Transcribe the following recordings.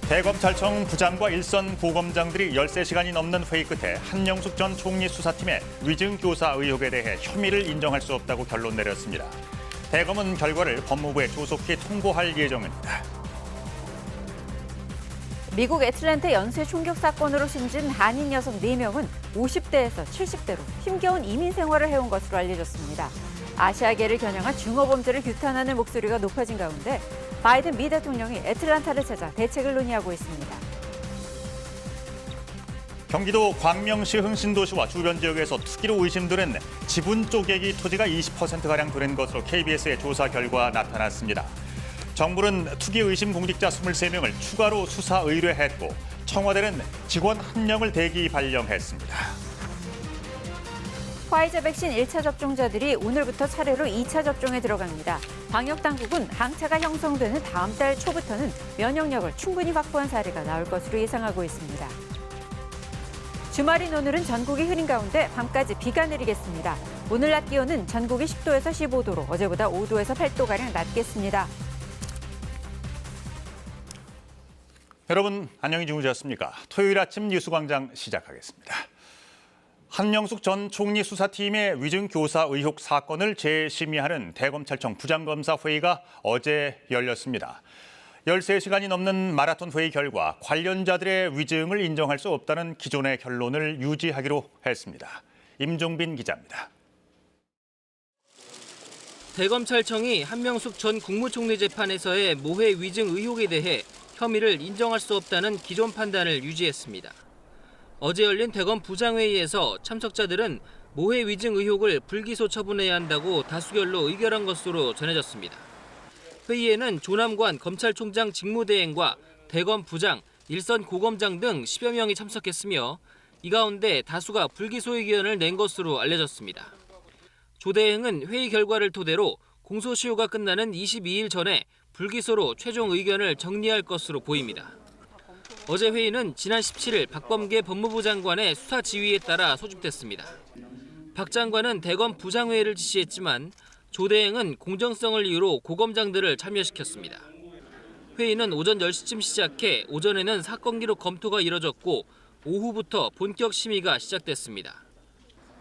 대검찰청 부장과 일선 고검장들이 13시간이 넘는 회의 끝에 한명숙 전 총리 수사팀의 위증 교사 의혹에 대해 혐의를 인정할 수 없다고 결론 내렸습니다. 대검은 결과를 법무부에 조속히 통보할 예정입니다. 미국 애틀랜타 연쇄 총격 사건으로 숨진 한인 여성 4명은 50대에서 70대로 힘겨운 이민 생활을 해온 것으로 알려졌습니다. 아시아계를 겨냥한 중어범죄를 규탄하는 목소리가 높아진 가운데 바이든 미 대통령이 애틀랜타를 찾아 대책을 논의하고 있습니다. 경기도 광명시 흥신도시와 주변 지역에서 투기로 의심되는 지분 쪼개기 토지가 20%가량 되는 것으로 KBS의 조사 결과 나타났습니다. 정부는 투기 의심 공직자 23명을 추가로 수사 의뢰했고 청와대는 직원 1명을 대기 발령했습니다. 화이자 백신 1차 접종자들이 오늘부터 차례로 2차 접종에 들어갑니다. 방역당국은 항체가 형성되는 다음 달 초부터는 면역력을 충분히 확보한 사례가 나올 것으로 예상하고 있습니다. 주말인 오늘은 전국이 흐린 가운데 밤까지 비가 내리겠습니다. 오늘 낮 기온은 전국이 10도에서 15도로 어제보다 5도에서 8도가량 낮겠습니다. 여러분 안녕히 주무셨습니까? 토요일 아침 뉴스광장 시작하겠습니다. 한명숙 전 총리 수사팀의 위증 교사 의혹 사건을 재심의하는 대검찰청 부장검사 회의가 어제 열렸습니다. 13시간이 넘는 마라톤 회의 결과 관련자들의 위증을 인정할 수 없다는 기존의 결론을 유지하기로 했습니다. 임종빈 기자입니다. 대검찰청이 한명숙 전 국무총리 재판에서의 모해 위증 의혹에 대해 혐의를 인정할 수 없다는 기존 판단을 유지했습니다. 어제 열린 대검 부장회의에서 참석자들은 모해 위증 의혹을 불기소 처분해야 한다고 다수결로 의결한 것으로 전해졌습니다. 회의에는 조남관 검찰총장 직무대행과 대검 부장, 일선 고검장 등 10여 명이 참석했으며 이 가운데 다수가 불기소 의견을 낸 것으로 알려졌습니다. 조 대행은 회의 결과를 토대로 공소시효가 끝나는 22일 전에 불기소로 최종 의견을 정리할 것으로 보입니다. 어제 회의는 지난 17일 박범계 법무부 장관의 수사 지휘에 따라 소집됐습니다. 박 장관은 대검 부장회의를 지시했지만 조 대행은 공정성을 이유로 고검장들을 참여시켰습니다. 회의는 오전 10시쯤 시작해 오전에는 사건 기록 검토가 이뤄졌고 오후부터 본격 심의가 시작됐습니다.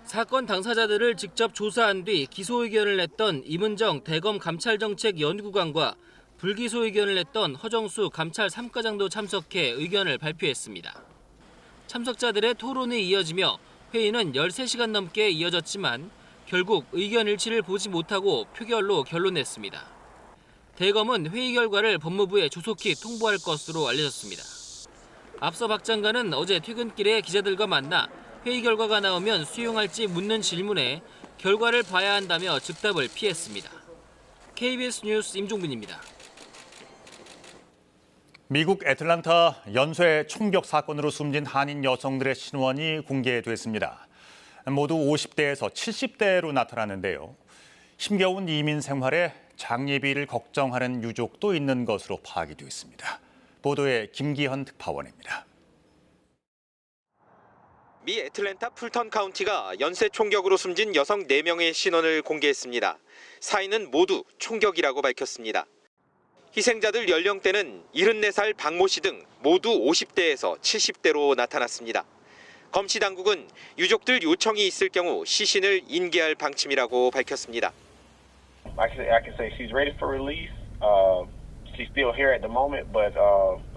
사건 당사자들을 직접 조사한 뒤 기소 의견을 냈던 임은정 대검 감찰정책연구관과 불기소 의견을 냈던 허정수 감찰 3과장도 참석해 의견을 발표했습니다. 참석자들의 토론이 이어지며 회의는 13시간 넘게 이어졌지만 결국 의견 일치를 보지 못하고 표결로 결론냈습니다. 대검은 회의 결과를 법무부에 조속히 통보할 것으로 알려졌습니다. 앞서 박 장관은 어제 퇴근길에 기자들과 만나 회의 결과가 나오면 수용할지 묻는 질문에 결과를 봐야 한다며 즉답을 피했습니다. KBS 뉴스 임종빈입니다. 미국 애틀랜타 연쇄 총격 사건으로 숨진 한인 여성들의 신원이 공개됐습니다. 모두 50대에서 70대로 나타났는데요. 힘겨운 이민 생활에 장례비를 걱정하는 유족도 있는 것으로 파악이 됐습니다. 보도에 김기현 특파원입니다. 미 애틀랜타 풀턴 카운티가 연쇄 총격으로 숨진 여성 4명의 신원을 공개했습니다. 사인은 모두 총격이라고 밝혔습니다. 희생자들 연령대는 74살 박모 씨 등 모두 50대에서 70대로 나타났습니다. 검시 당국은 유족들 요청이 있을 경우 시신을 인계할 방침이라고 밝혔습니다. I can say she's ready for release. She's still here at the moment, but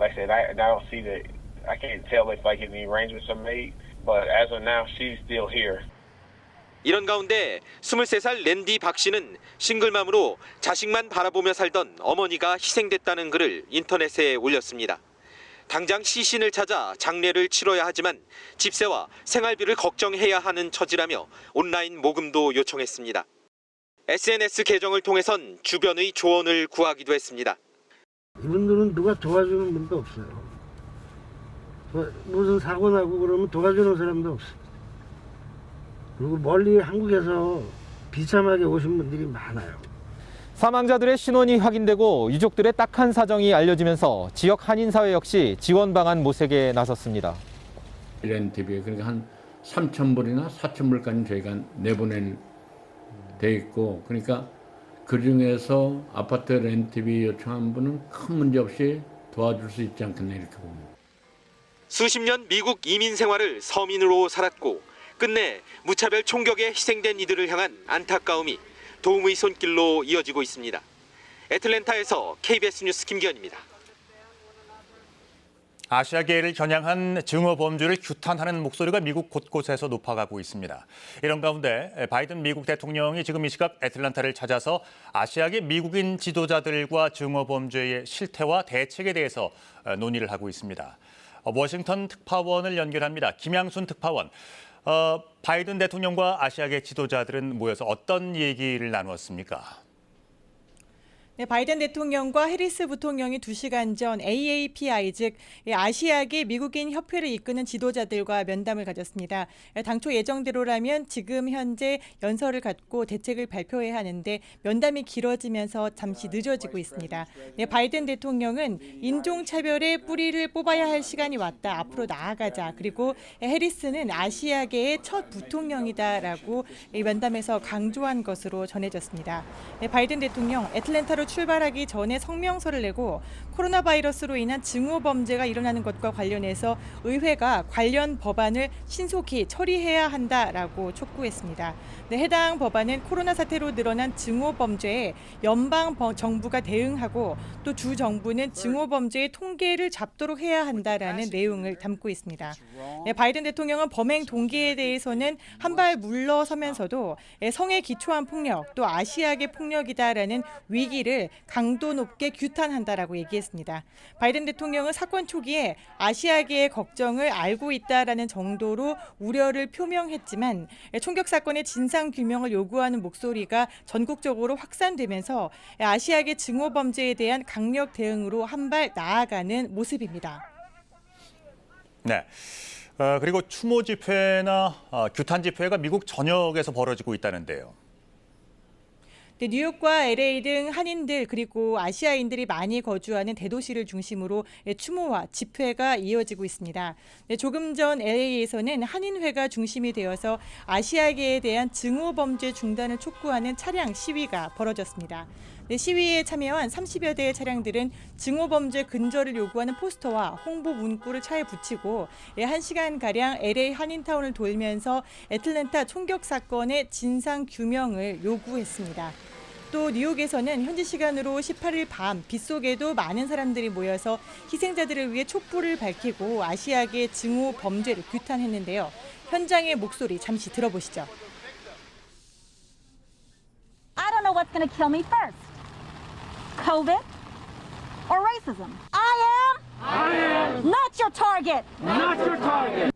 like I said, I don't see that. I can't tell if like any arrangements are made, but as of now, she's still here. 이런 가운데 23살 랜디 박 씨는 싱글맘으로 자식만 바라보며 살던 어머니가 희생됐다는 글을 인터넷에 올렸습니다. 당장 시신을 찾아 장례를 치러야 하지만 집세와 생활비를 걱정해야 하는 처지라며 온라인 모금도 요청했습니다. SNS 계정을 통해선 주변의 조언을 구하기도 했습니다. 이분들은 누가 도와주는 분도 없어요. 무슨 사고 나고 그러면 도와주는 사람도 없어요. 그리고 멀리 한국에서 비참하게 오신 분들이 많아요. 사망자들의 신원이 확인되고 유족들의 딱한 사정이 알려지면서 지역 한인사회 역시 지원 방안 모색에 나섰습니다. 렌트비에 그러니까 한 3,000불이나 4,000불까지 저희가 내보낼 돼 있고, 그러니까 그중에서 아파트 렌트비 요청한 분은 큰 문제 없이 도와줄 수 있지 않겠나 이렇게 봅니다. 수십 년 미국 이민 생활을 서민으로 살았고 끝내 무차별 총격에 희생된 이들을 향한 안타까움이 도움의 손길로 이어지고 있습니다. 애틀랜타에서 KBS 뉴스 김기현입니다. 아시아계를 겨냥한 증오 범죄를 규탄하는 목소리가 미국 곳곳에서 높아가고 있습니다. 이런 가운데 바이든 미국 대통령이 지금 이 시각 애틀랜타를 찾아서 아시아계 미국인 지도자들과 증오 범죄의 실태와 대책에 대해서 논의를 하고 있습니다. 워싱턴 특파원을 연결합니다. 김양순 특파원. 바이든 대통령과 아시아계 지도자들은 모여서 어떤 얘기를 나누었습니까? 네, 바이든 대통령과 해리스 부통령이 2시간 전 AAPI, 즉 아시아계 미국인 협회를 이끄는 지도자들과 면담을 가졌습니다. 당초 예정대로라면 지금 현재 연설을 갖고 대책을 발표해야 하는데 면담이 길어지면서 잠시 늦어지고 있습니다. 네, 바이든 대통령은 인종차별의 뿌리를 뽑아야 할 시간이 왔다. 앞으로 나아가자. 그리고 해리스는 아시아계의 첫 부통령이다라고 이 면담에서 강조한 것으로 전해졌습니다. 네, 바이든 대통령 애틀랜타로 출발하기 전에 성명서를 내고 코로나 바이러스로 인한 증오 범죄가 일어나는 것과 관련해서 의회가 관련 법안을 신속히 처리해야 한다라고 촉구했습니다. 네, 해당 법안은 코로나 사태로 늘어난 증오 범죄에 연방 정부가 대응하고 또 주 정부는 증오 범죄의 통계를 잡도록 해야 한다라는 내용을 담고 있습니다. 네, 바이든 대통령은 범행 동기에 대해서는 한 발 물러서면서도 성에 기초한 폭력 또 아시아계 폭력이다라는 위기를 강도 높게 규탄한다라고 얘기했습니다. 바이든 대통령은 사건 초기에 아시아계의 걱정을 알고 있다라는 정도로 우려를 표명했지만 총격 사건의 진상 규명을 요구하는 목소리가 전국적으로 확산되면서 아시아계 증오 범죄에 대한 강력 대응으로 한 발 나아가는 모습입니다. 네. 그리고 추모 집회나 규탄 집회가 미국 전역에서 벌어지고 있다는데요. 네, 뉴욕과 LA 등 한인들 그리고 아시아인들이 많이 거주하는 대도시를 중심으로 추모와 집회가 이어지고 있습니다. 네, 조금 전 LA에서는 한인회가 중심이 되어서 아시아계에 대한 증오 범죄 중단을 촉구하는 차량 시위가 벌어졌습니다. 네, 시위에 참여한 30여 대의 차량들은 증오 범죄 근절을 요구하는 포스터와 홍보 문구를 차에 붙이고 1시간가량 LA 한인타운을 돌면서 애틀랜타 총격 사건의 진상 규명을 요구했습니다. 또 뉴욕에서는 현지 시간으로 18일 밤 빗속에도 많은 사람들이 모여서 희생자들을 위해 촛불을 밝히고 아시아계 증오 범죄를 규탄했는데요. 현장의 목소리 잠시 들어보시죠. I don't know what's going to kill me first. COVID or racism? I am not your target. Not your target.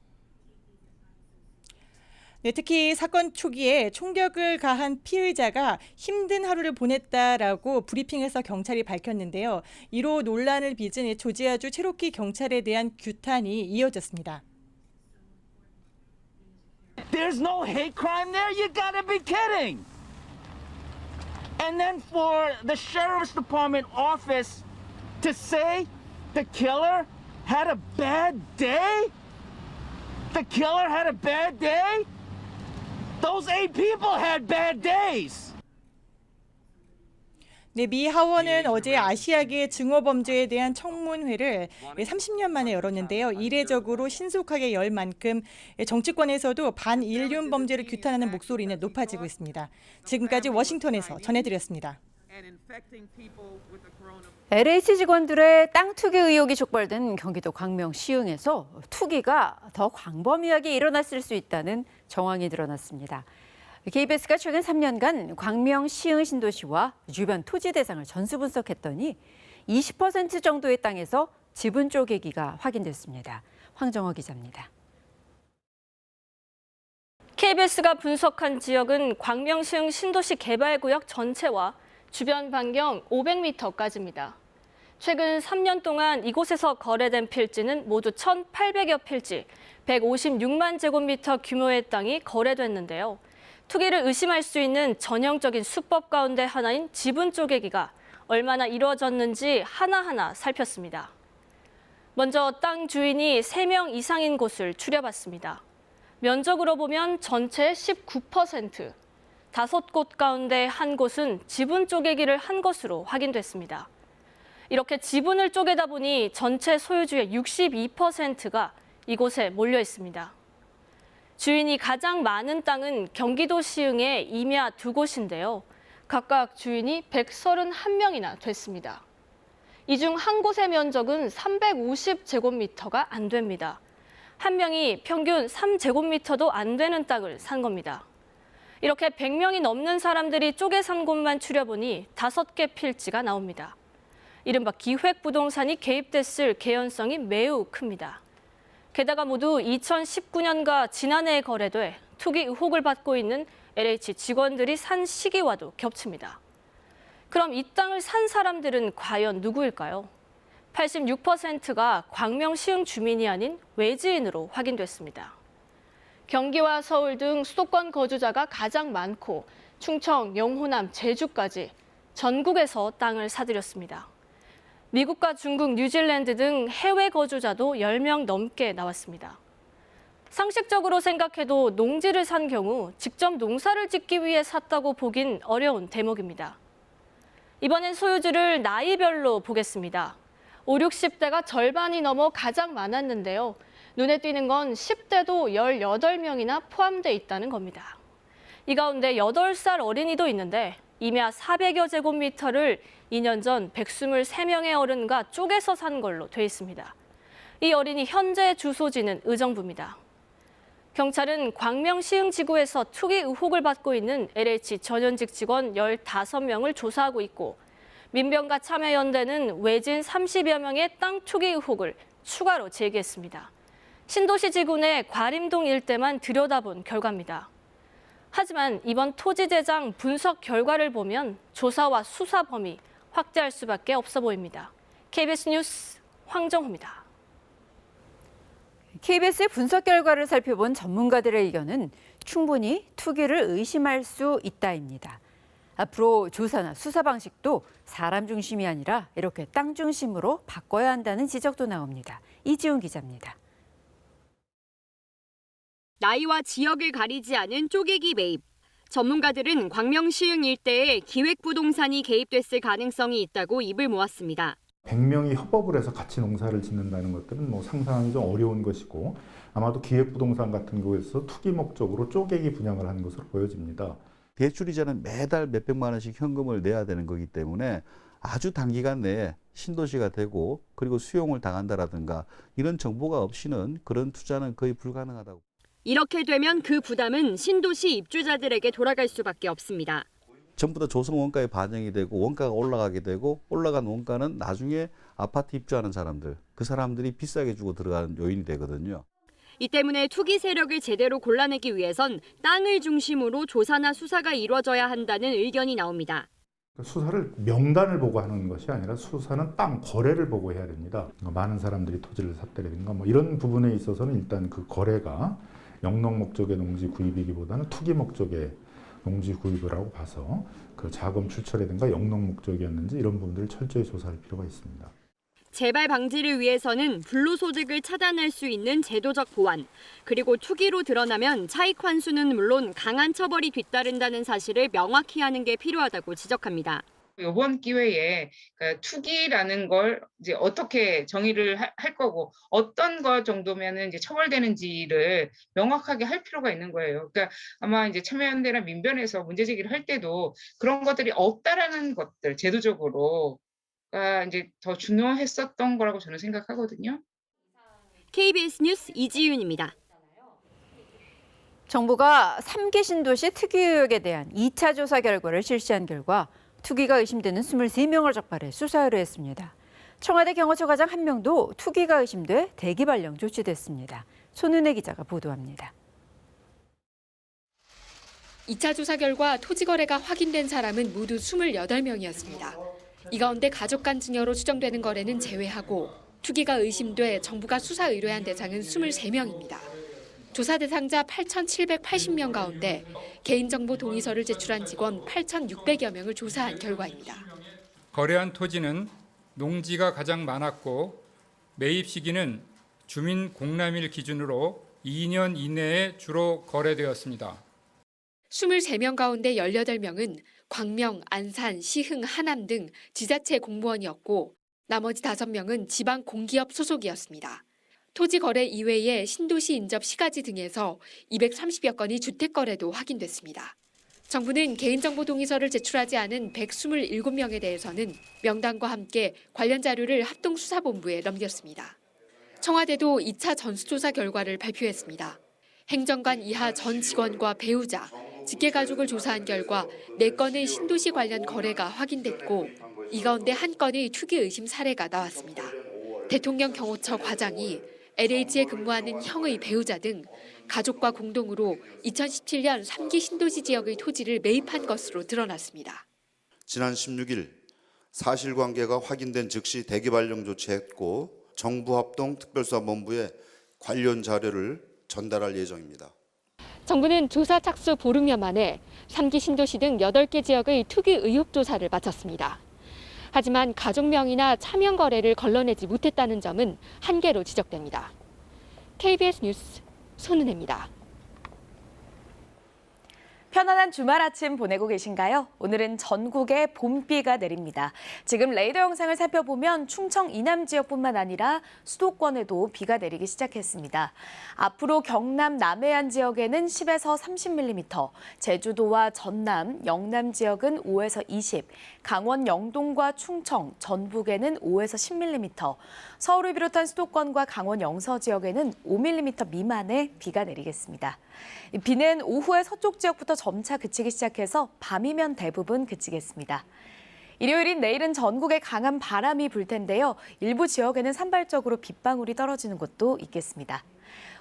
네, 특히 사건 초기에 총격을 가한 피의자가 힘든 하루를 보냈다라고 브리핑에서 경찰이 밝혔는데요. 이로 논란을 빚은 조지아주 체로키 경찰에 대한 규탄이 이어졌습니다. There's no hate crime there? You gotta be kidding! And then for the sheriff's department office to say the killer had a bad day? The killer had a bad day? Those 8 people had bad days. 네, 미 하원은 어제 아시아계 증오 범죄에 대한 청문회를 30년 만에 열었는데요. 이례적으로 신속하게 열 만큼 정치권에서도 반인륜 범죄를 규탄하는 목소리는 높아지고 있습니다. 지금까지 워싱턴에서 전해드렸습니다. LH 직원들의 땅 투기 의혹이 촉발된 경기도 광명 시흥에서 투기가 더 광범위하게 일어났을 수 있다는 정황이 드러났습니다. KBS가 최근 3년간 광명 시흥 신도시와 주변 토지 대상을 전수 분석했더니 20% 정도의 땅에서 지분 쪼개기가 확인됐습니다. 황정호 기자입니다. KBS가 분석한 지역은 광명 시흥 신도시 개발구역 전체와 주변 반경 500m까지입니다. 최근 3년 동안 이곳에서 거래된 필지는 모두 1,800여 필지, 156만 제곱미터 규모의 땅이 거래됐는데요. 투기를 의심할 수 있는 전형적인 수법 가운데 하나인 지분 쪼개기가 얼마나 이루어졌는지 하나하나 살폈습니다. 먼저 땅 주인이 3명 이상인 곳을 추려봤습니다. 면적으로 보면 전체의 19%, 5곳 가운데 한 곳은 지분 쪼개기를 한 것으로 확인됐습니다. 이렇게 지분을 쪼개다 보니 전체 소유주의 62%가 이곳에 몰려 있습니다. 주인이 가장 많은 땅은 경기도 시흥의 임야 2곳인데요. 각각 주인이 131명이나 됐습니다. 이 중 한 곳의 면적은 350제곱미터가 안 됩니다. 한 명이 평균 3제곱미터도 안 되는 땅을 산 겁니다. 이렇게 100명이 넘는 사람들이 쪼개 산 곳만 추려보니 5개 필지가 나옵니다. 이른바 기획부동산이 개입됐을 개연성이 매우 큽니다. 게다가 모두 2019년과 지난해에 거래돼 투기 의혹을 받고 있는 LH 직원들이 산 시기와도 겹칩니다. 그럼 이 땅을 산 사람들은 과연 누구일까요? 86%가 광명 시흥 주민이 아닌 외지인으로 확인됐습니다. 경기와 서울 등 수도권 거주자가 가장 많고 충청, 영호남, 제주까지 전국에서 땅을 사들였습니다. 미국과 중국, 뉴질랜드 등 해외 거주자도 10명 넘게 나왔습니다. 상식적으로 생각해도 농지를 산 경우 직접 농사를 짓기 위해 샀다고 보긴 어려운 대목입니다. 이번엔 소유주를 나이별로 보겠습니다. 5, 60대가 절반이 넘어 가장 많았는데요. 눈에 띄는 건 10대도 18명이나 포함돼 있다는 겁니다. 이 가운데 8살 어린이도 있는데 임야 400여 제곱미터를 2년 전 123명의 어른과 쪼개서 산 걸로 돼 있습니다. 이 어린이 현재 주소지는 의정부입니다. 경찰은 광명 시흥지구에서 투기 의혹을 받고 있는 LH 전현직 직원 15명을 조사하고 있고 민병가 참여연대는 외진 30여 명의 땅 투기 의혹을 추가로 제기했습니다. 신도시 지구 내 과림동 일대만 들여다본 결과입니다. 하지만 이번 토지대장 분석 결과를 보면 조사와 수사 범위 확대할 수밖에 없어 보입니다. KBS 뉴스 황정호입니다. KBS의 분석 결과를 살펴본 전문가들의 의견은 충분히 투기를 의심할 수 있다입니다. 앞으로 조사나 수사 방식도 사람 중심이 아니라 이렇게 땅 중심으로 바꿔야 한다는 지적도 나옵니다. 이지훈 기자입니다. 나이와 지역을 가리지 않은 쪼개기 매입. 전문가들은 광명 시흥 일대에 기획부동산이 개입됐을 가능성이 있다고 입을 모았습니다. 100명이 협업을 해서 같이 농사를 짓는다는 것들은 뭐 상상하기 좀 어려운 것이고 아마도 기획부동산 같은 곳에서 투기 목적으로 쪼개기 분양을 한 것으로 보여집니다. 대출이자는 매달 몇백만 원씩 현금을 내야 되는 거기 때문에 아주 단기간 내에 신도시가 되고 그리고 수용을 당한다라든가 이런 정보가 없이는 그런 투자는 거의 불가능하다고. 이렇게 되면 그 부담은 신도시 입주자들에게 돌아갈 수밖에 없습니다. 전부 다 조성 원가에 반영이 되고 원가가 올라가게 되고 올라간 원가는 나중에 아파트 입주하는 사람들, 그 사람들이 비싸게 주고 들어가는 요인이 되거든요. 이 때문에 투기 세력을 제대로 골라내기 위해선 땅을 중심으로 조사나 수사가 이루어져야 한다는 의견이 나옵니다. 수사를 명단을 보고 하는 것이 아니라 수사는 땅 거래를 보고 해야 됩니다. 많은 사람들이 토지를 샀다든가 뭐 이런 부분에 있어서는 일단 그 거래가 영농 목적의 농지 구입이기보다는 투기 목적의 농지 구입을 하고 봐서 그 자금 출처라든가 영농 목적이었는지 이런 부분들을 철저히 조사할 필요가 있습니다. 재발 방지를 위해서는 불로소득을 차단할 수 있는 제도적 보완, 그리고 투기로 드러나면 차익 환수는 물론 강한 처벌이 뒤따른다는 사실을 명확히 하는 게 필요하다고 지적합니다. 이번 기회에 투기라는 걸 이제 어떻게 정의를 할 거고 어떤 것 정도면은 이제 처벌되는지를 명확하게 할 필요가 있는 거예요. 그러니까 아마 이제 참여연대나 민변에서 문제 제기를 할 때도 그런 것들이 없다라는 것들 제도적으로 이제 더 중요했었던 거라고 저는 생각하거든요. KBS 뉴스 이지윤입니다. 정부가 3기 신도시 투기 의혹에 대한 2차 조사 결과를 실시한 결과 투기가 의심되는 23명을 적발해 수사 의뢰했습니다. 청와대 경호처과장 1명도 투기가 의심돼 대기 발령 조치됐습니다. 손은혜 기자가 보도합니다. 2차 조사 결과 토지 거래가 확인된 사람은 모두 28명이었습니다. 이 가운데 가족 간 증여로 추정되는 거래는 제외하고 투기가 의심돼 정부가 수사 의뢰한 대상은 23명입니다. 조사 대상자 8,780명 가운데 개인정보 동의서를 제출한 직원 8,600여 명을 조사한 결과입니다. 거래한 토지는 농지가 가장 많았고 매입 시기는 주민 공람일 기준으로 2년 이내에 주로 거래되었습니다. 23명 가운데 18명은 광명, 안산, 시흥, 하남 등 지자체 공무원이었고 나머지 5명은 지방 공기업 소속이었습니다. 토지거래 이외에 신도시 인접 시가지 등에서 230여 건의 주택거래도 확인됐습니다. 정부는 개인정보 동의서를 제출하지 않은 127명에 대해서는 명단과 함께 관련 자료를 합동수사본부에 넘겼습니다. 청와대도 2차 전수조사 결과를 발표했습니다. 행정관 이하 전 직원과 배우자, 직계가족을 조사한 결과 4건의 신도시 관련 거래가 확인됐고 이 가운데 1건의 투기 의심 사례가 나왔습니다. 대통령 경호처 과장이 LH에 근무하는 형의 배우자 등 가족과 공동으로 2017년 3기 신도시 지역의 토지를 매입한 것으로 드러났습니다. 지난 16일 사실관계가 확인된 즉시 대기발령 조치했고 정부합동특별수사본부에 관련 자료를 전달할 예정입니다. 정부는 조사 착수 보름여 만에 3기 신도시 등 8개 지역의 투기 의혹 조사를 마쳤습니다. 하지만 가족명의나 차명 거래를 걸러내지 못했다는 점은 한계로 지적됩니다. KBS 뉴스 손은혜입니다. 편안한 주말 아침 보내고 계신가요? 오늘은 전국에 봄비가 내립니다. 지금 레이더 영상을 살펴보면 충청 이남 지역뿐만 아니라 수도권에도 비가 내리기 시작했습니다. 앞으로 경남 남해안 지역에는 10에서 30mm, 제주도와 전남, 영남 지역은 5에서 20, 강원 영동과 충청, 전북에는 5에서 10mm, 서울을 비롯한 수도권과 강원 영서 지역에는 5mm 미만의 비가 내리겠습니다. 비는 오후에 서쪽 지역부터 점차 그치기 시작해서 밤이면 대부분 그치겠습니다. 일요일인 내일은 전국에 강한 바람이 불 텐데요. 일부 지역에는 산발적으로 빗방울이 떨어지는 곳도 있겠습니다.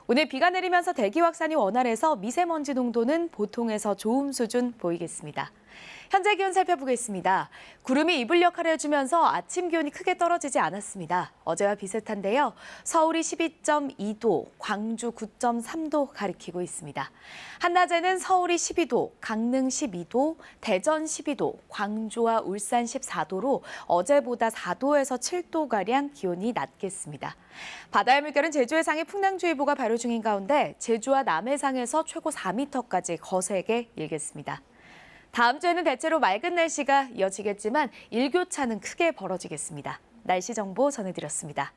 오늘 비가 내리면서 대기 확산이 원활해서 미세먼지 농도는 보통에서 좋음 수준 보이겠습니다. 현재 기온 살펴보겠습니다. 구름이 이불 역할을 해주면서 아침 기온이 크게 떨어지지 않았습니다. 어제와 비슷한데요. 서울이 12.2도, 광주 9.3도 가리키고 있습니다. 한낮에는 서울이 12도, 강릉 12도, 대전 12도, 광주와 울산 14도로 어제보다 4도에서 7도가량 기온이 낮겠습니다. 바다의 물결은 제주 해상에 풍랑주의보가 발효 중인 가운데 제주와 남해상에서 최고 4m까지 거세게 일겠습니다. 다음 주에는 대체로 맑은 날씨가 이어지겠지만 일교차는 크게 벌어지겠습니다. 날씨 정보 전해드렸습니다.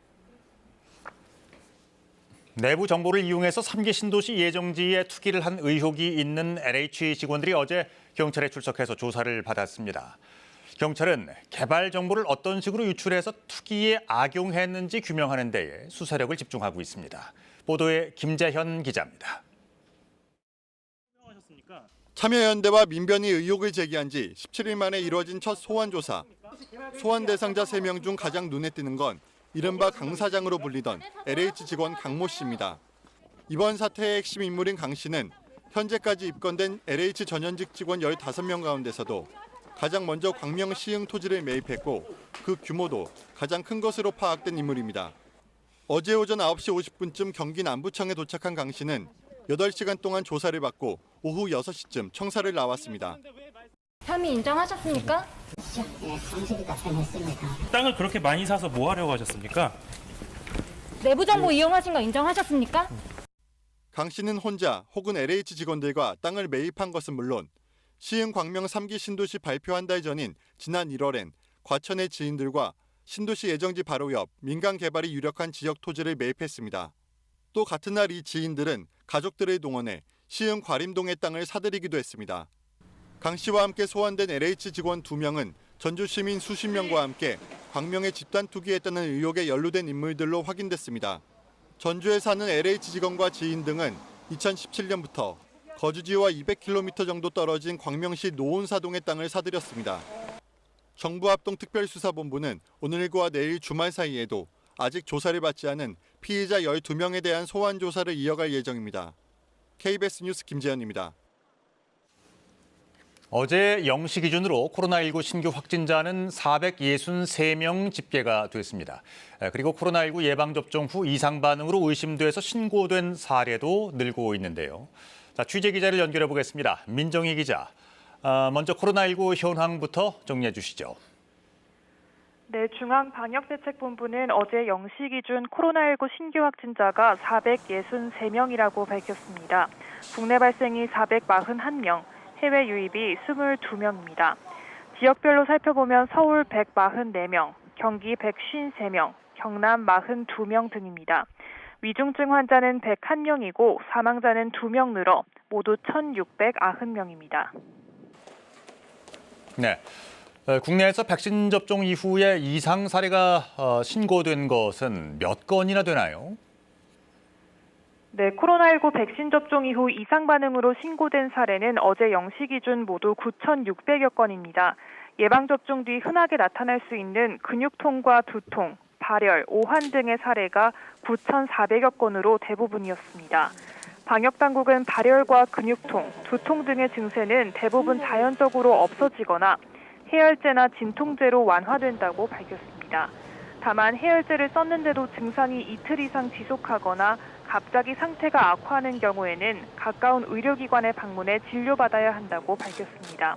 내부 정보를 이용해서 3기 신도시 예정지에 투기를 한 의혹이 있는 LH 직원들이 어제 경찰에 출석해서 조사를 받았습니다. 경찰은 개발 정보를 어떤 식으로 유출해서 투기에 악용했는지 규명하는 데에 수사력을 집중하고 있습니다. 보도에 김재현 기자입니다. 참여연대와 민변이 의혹을 제기한 지 17일 만에 이루어진 첫 소환 조사. 소환 대상자 3명 중 가장 눈에 띄는 건 이른바 강 사장으로 불리던 LH 직원 강모 씨입니다. 이번 사태의 핵심 인물인 강 씨는 현재까지 입건된 LH 전현직 직원 15명 가운데서도 가장 먼저 광명 시흥 토지를 매입했고 그 규모도 가장 큰 것으로 파악된 인물입니다. 어제 오전 9시 50분쯤 경기 남부청에 도착한 강 씨는 8시간 동안 조사를 받고 오후 6시쯤 청사를 나왔습니다. 혐의 인정하셨습니까? 네, 상식이 답변했습니다. 땅을 그렇게 많이 사서 뭐 하려고 하셨습니까? 내부 정보 이용하신 거 인정하셨습니까? 강 씨는 혼자 혹은 LH 직원들과 땅을 매입한 것은 물론 시흥 광명 3기 신도시 발표 한 달 전인 지난 1월엔 과천의 지인들과 신도시 예정지 바로 옆 민간 개발이 유력한 지역 토지를 매입했습니다. 또 같은 날 이 지인들은 가족들을 동원해 시흥 과림동의 땅을 사들이기도 했습니다. 강 씨와 함께 소환된 LH 직원 2명은 전주 시민 수십 명과 함께 광명에 집단 투기했다는 의혹에 연루된 인물들로 확인됐습니다. 전주에 사는 LH 직원과 지인 등은 2017년부터 거주지와 200km 정도 떨어진 광명시 노온사동의 땅을 사들였습니다. 정부합동특별수사본부는 오늘과 내일 주말 사이에도 아직 조사를 받지 않은 피의자 12명에 대한 소환 조사를 이어갈 예정입니다. KBS 뉴스 김재현입니다. 어제 0시 기준으로 코로나19 신규 확진자는 463명 집계가 됐습니다. 그리고 코로나19 예방접종 후 이상 반응으로 의심돼서 신고된 사례도 늘고 있는데요. 자, 취재 기자를 연결해 보겠습니다. 민정희 기자, 먼저 코로나19 현황부터 정리해 주시죠. 네, 중앙방역대책본부는 어제 0시 기준 코로나19 신규 확진자가 463명이라고 밝혔습니다. 국내 발생이 441명, 해외 유입이 22명입니다. 지역별로 살펴보면 서울 144명, 경기 153명, 경남 42명 등입니다. 위중증 환자는 101명이고 사망자는 2명 늘어 모두 1,690명입니다. 네. 국내에서 백신 접종 이후에 이상 사례가 신고된 것은 몇 건이나 되나요? 네, 코로나19 백신 접종 이후 이상 반응으로 신고된 사례는 어제 0시 기준 모두 9,600여 건입니다. 예방접종 뒤 흔하게 나타날 수 있는 근육통과 두통, 발열, 오한 등의 사례가 9,400여 건으로 대부분이었습니다. 방역당국은 발열과 근육통, 두통 등의 증세는 대부분 자연적으로 없어지거나 해열제나 진통제로 완화된다고 밝혔습니다. 다만 해열제를 썼는데도 증상이 이틀 이상 지속하거나 갑자기 상태가 악화하는 경우에는 가까운 의료기관에 방문해 진료받아야 한다고 밝혔습니다.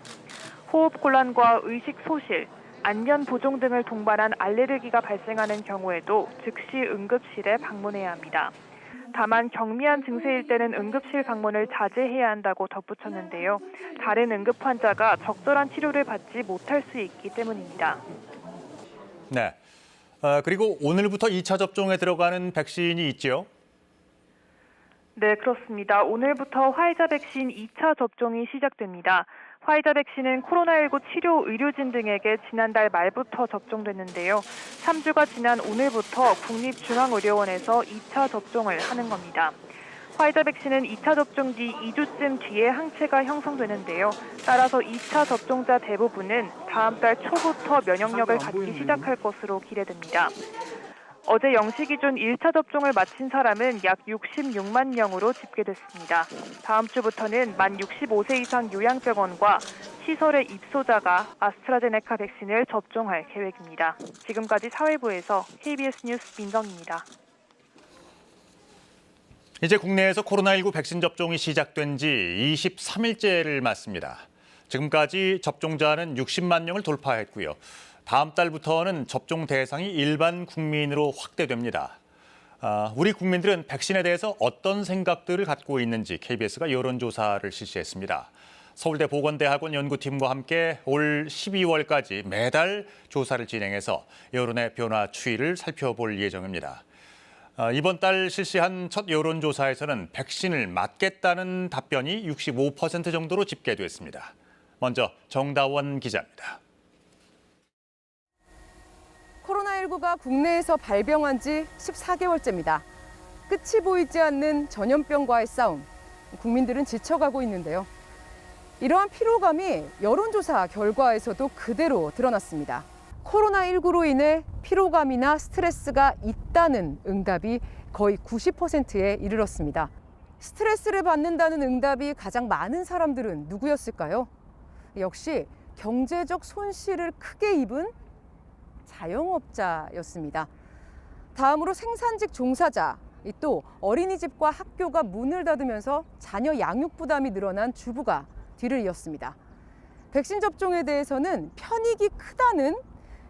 호흡곤란과 의식 소실, 안면 부종 등을 동반한 알레르기가 발생하는 경우에도 즉시 응급실에 방문해야 합니다. 다만 경미한 증세일 때는 응급실 방문을 자제해야 한다고 덧붙였는데요. 다른 응급 환자가 적절한 치료를 받지 못할 수 있기 때문입니다. 네. 그리고 오늘부터 2차 접종에 들어가는 백신이 있죠? 네, 그렇습니다. 오늘부터 화이자 백신 2차 접종이 시작됩니다. 화이자 백신은 코로나19 치료 의료진 등에게 지난달 말부터 접종됐는데요. 3주가 지난 오늘부터 국립중앙의료원에서 2차 접종을 하는 겁니다. 화이자 백신은 2차 접종 뒤 2주쯤 뒤에 항체가 형성되는데요. 따라서 2차 접종자 대부분은 다음 달 초부터 면역력을 갖기 시작할 것으로 기대됩니다. 어제 0시 기준 1차 접종을 마친 사람은 약 66만 명으로 집계됐습니다. 다음 주부터는 만 65세 이상 요양병원과 시설의 입소자가 아스트라제네카 백신을 접종할 계획입니다. 지금까지 사회부에서 KBS 뉴스 민정입니다. 이제 국내에서 코로나19 백신 접종이 시작된 지 23일째를 맞습니다. 지금까지 접종자는 60만 명을 돌파했고요. 다음 달부터는 접종 대상이 일반 국민으로 확대됩니다. 우리 국민들은 백신에 대해서 어떤 생각들을 갖고 있는지 KBS가 여론조사를 실시했습니다. 서울대 보건대학원 연구팀과 함께 올 12월까지 매달 조사를 진행해서 여론의 변화 추이를 살펴볼 예정입니다. 이번 달 실시한 첫 여론조사에서는 백신을 맞겠다는 답변이 65% 정도로 집계됐습니다. 먼저 정다원 기자입니다. 코로나19가 국내에서 발병한 지 14개월째입니다. 끝이 보이지 않는 전염병과의 싸움. 국민들은 지쳐가고 있는데요. 이러한 피로감이 여론조사 결과에서도 그대로 드러났습니다. 코로나19로 인해 피로감이나 스트레스가 있다는 응답이 거의 90%에 이르렀습니다. 스트레스를 받는다는 응답이 가장 많은 사람들은 누구였을까요? 역시 경제적 손실을 크게 입은 자영업자였습니다. 다음으로 생산직 종사자, 또 어린이집과 학교가 문을 닫으면서 자녀 양육 부담이 늘어난 주부가 뒤를 이었습니다. 백신 접종에 대해서는 편익이 크다는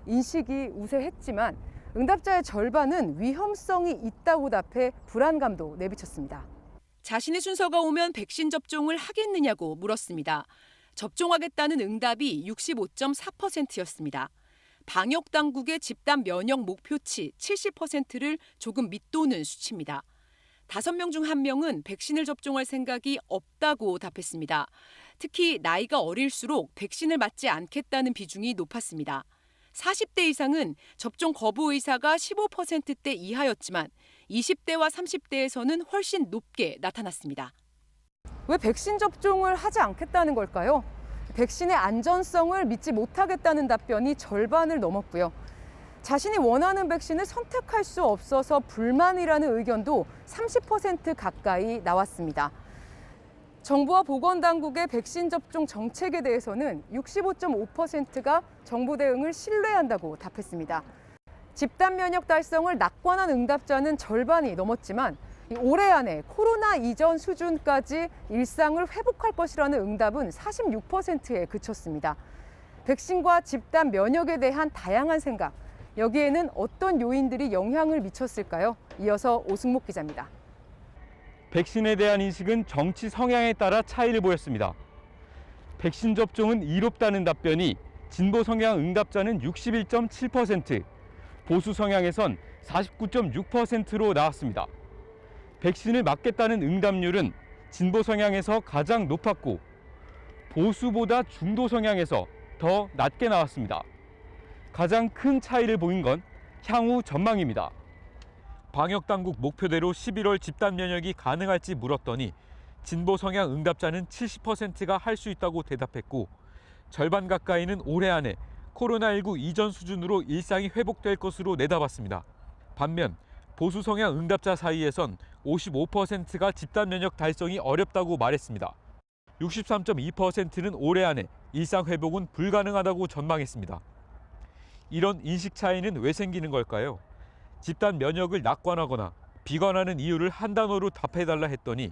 인식이 우세했지만 응답자의 절반은 위험성이 있다고 답해 불안감도 내비쳤습니다. 자신의 순서가 오면 백신 접종을 하겠느냐고 물었습니다. 접종하겠다는 응답이 65.4%였습니다. 방역 당국의 집단 면역 목표치 70%를 조금 밑도는 수치입니다. 5명 중 1명은 백신을 접종할 생각이 없다고 답했습니다. 특히 나이가 어릴수록 백신을 맞지 않겠다는 비중이 높았습니다. 40대 이상은 접종 거부 의사가 15%대 이하였지만 20대와 30대에서는 훨씬 높게 나타났습니다. 왜 백신 접종을 하지 않겠다는 걸까요? 백신의 안전성을 믿지 못하겠다는 답변이 절반을 넘었고요. 자신이 원하는 백신을 선택할 수 없어서 불만이라는 의견도 30% 가까이 나왔습니다. 정부와 보건당국의 백신 접종 정책에 대해서는 65.5%가 정부 대응을 신뢰한다고 답했습니다. 집단 면역 달성을 낙관한 응답자는 절반이 넘었지만 올해 안에 코로나 이전 수준까지 일상을 회복할 것이라는 응답은 46%에 그쳤습니다. 백신과 집단 면역에 대한 다양한 생각, 여기에는 어떤 요인들이 영향을 미쳤을까요? 이어서 오승목 기자입니다. 백신에 대한 인식은 정치 성향에 따라 차이를 보였습니다. 백신 접종은 이롭다는 답변이 진보 성향 응답자는 61.7%, 보수 성향에선 49.6%로 나왔습니다. 백신을 맞겠다는 응답률은 진보 성향에서 가장 높았고 보수보다 중도 성향에서 더 낮게 나왔습니다. 가장 큰 차이를 보인 건 향후 전망입니다. 방역당국 목표대로 11월 집단 면역이 가능할지 물었더니 진보 성향 응답자는 70%가 할 수 있다고 대답했고 절반 가까이는 올해 안에 코로나19 이전 수준으로 일상이 회복될 것으로 내다봤습니다. 반면 보수 성향 응답자 사이에선 55%가 집단 면역 달성이 어렵다고 말했습니다. 63.2%는 올해 안에 일상 회복은 불가능하다고 전망했습니다. 이런 인식 차이는 왜 생기는 걸까요? 집단 면역을 낙관하거나 비관하는 이유를 한 단어로 답해달라 했더니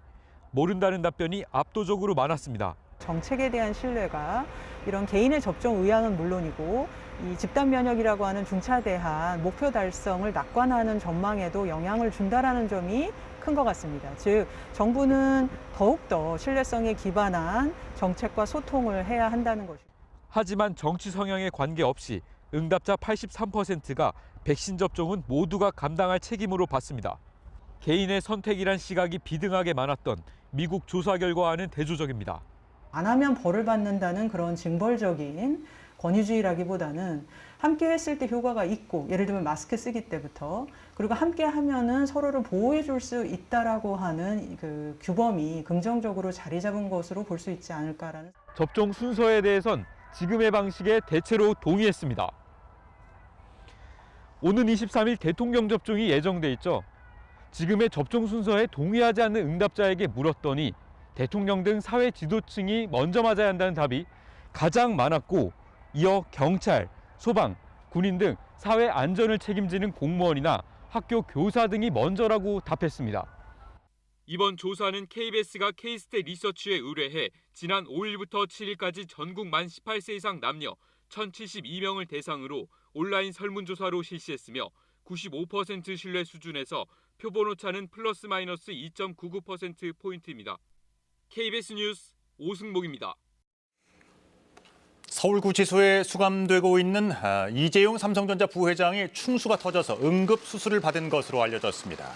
모른다는 답변이 압도적으로 많았습니다. 정책에 대한 신뢰가 이런 개인의 접종 의향은 물론이고 이 집단 면역이라고 하는 중차대한 목표 달성을 낙관하는 전망에도 영향을 준다라는 점이 큰 것 같습니다. 즉 정부는 더욱더 신뢰성에 기반한 정책과 소통을 해야 한다는 것입니다. 하지만 정치 성향에 관계없이 응답자 83%가 백신 접종은 모두가 감당할 책임으로 봤습니다. 개인의 선택이란 시각이 비등하게 많았던 미국 조사 결과와는 대조적입니다. 안 하면 벌을 받는다는 그런 징벌적인 권위주의라기보다는 함께 했을 때 효과가 있고, 예를 들면 마스크 쓰기 때부터, 그리고 함께 하면은 서로를 보호해 줄 수 있다라고 하는 그 규범이 긍정적으로 자리 잡은 것으로 볼 수 있지 않을까라는. 접종 순서에 대해선 지금의 방식에 대체로 동의했습니다. 오는 23일 대통령 접종이 예정돼 있죠. 지금의 접종 순서에 동의하지 않는 응답자에게 물었더니 대통령 등 사회 지도층이 먼저 맞아야 한다는 답이 가장 많았고, 이어 경찰, 소방, 군인 등 사회 안전을 책임지는 공무원이나 학교 교사 등이 먼저라고 답했습니다. 이번 조사는 KBS가 K스탯 리서치에 의뢰해 지난 5일부터 7일까지 전국 만 18세 이상 남녀 1,072명을 대상으로 온라인 설문조사로 실시했으며 95% 신뢰 수준에서 표본 오차는 플러스 마이너스 2.99%포인트입니다. KBS 뉴스 오승목입니다. 서울구치소에 수감되고 있는 이재용 삼성전자 부회장의 충수가 터져서 응급수술을 받은 것으로 알려졌습니다.